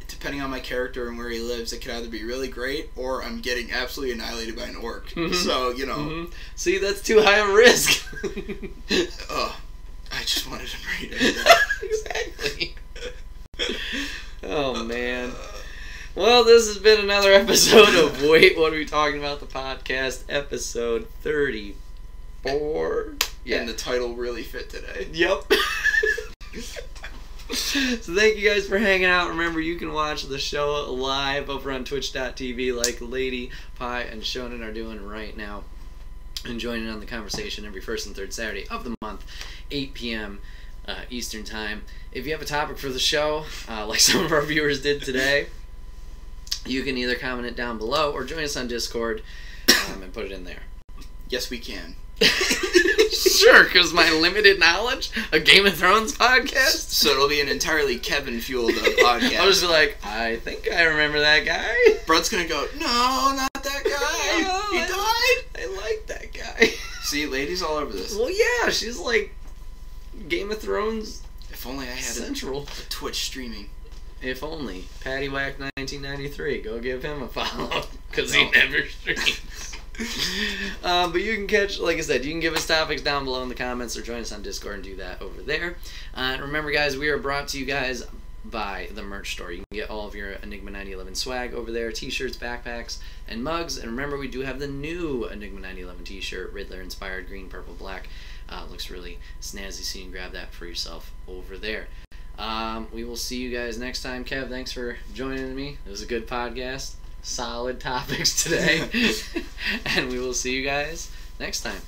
depending on my character and where he lives, it could either be really great or I'm getting absolutely annihilated by an orc. Mm-hmm. So, Mm-hmm. See, that's too high a risk. I just wanted to bring it up. Exactly. Oh, man. Well, this has been another episode of Wait, What Are We Talking About? The podcast, episode 34. Yeah. And the title really fit today. Yep. So thank you guys for hanging out. Remember, you can watch the show live over on twitch.tv like Lady Pie and Shonen are doing right now. And joining on the conversation every first and third Saturday of the month, 8 p.m. Eastern Time. If you have a topic for the show, like some of our viewers did today, you can either comment it down below or join us on Discord and put it in there. Yes, we can. Sure, because my limited knowledge of Game of Thrones podcast. So it'll be an entirely Kevin-fueled podcast. I'll just be like, I think I remember that guy. Brett's gonna go, no, not that guy. No, He died. I like that guy. See, ladies all over this. Well, yeah, she's like Game of Thrones If only I had central. a Twitch streaming. If only. Paddywhack 1993. Go give him a follow. Because he never streams. But you can catch, like I said, you can give us topics down below in the comments or join us on Discord and do that over there. And remember, guys, we are brought to you guys by the merch store. You can get all of your Enigma 9011 swag over there, t-shirts, backpacks, and mugs. And remember, we do have the new Enigma 9011 t-shirt, Riddler inspired, green, purple, black. Looks really snazzy, so you can grab that for yourself over there. We will see you guys next time. Kev, thanks for joining me. It was a good podcast. Solid topics today. And we will see you guys next time.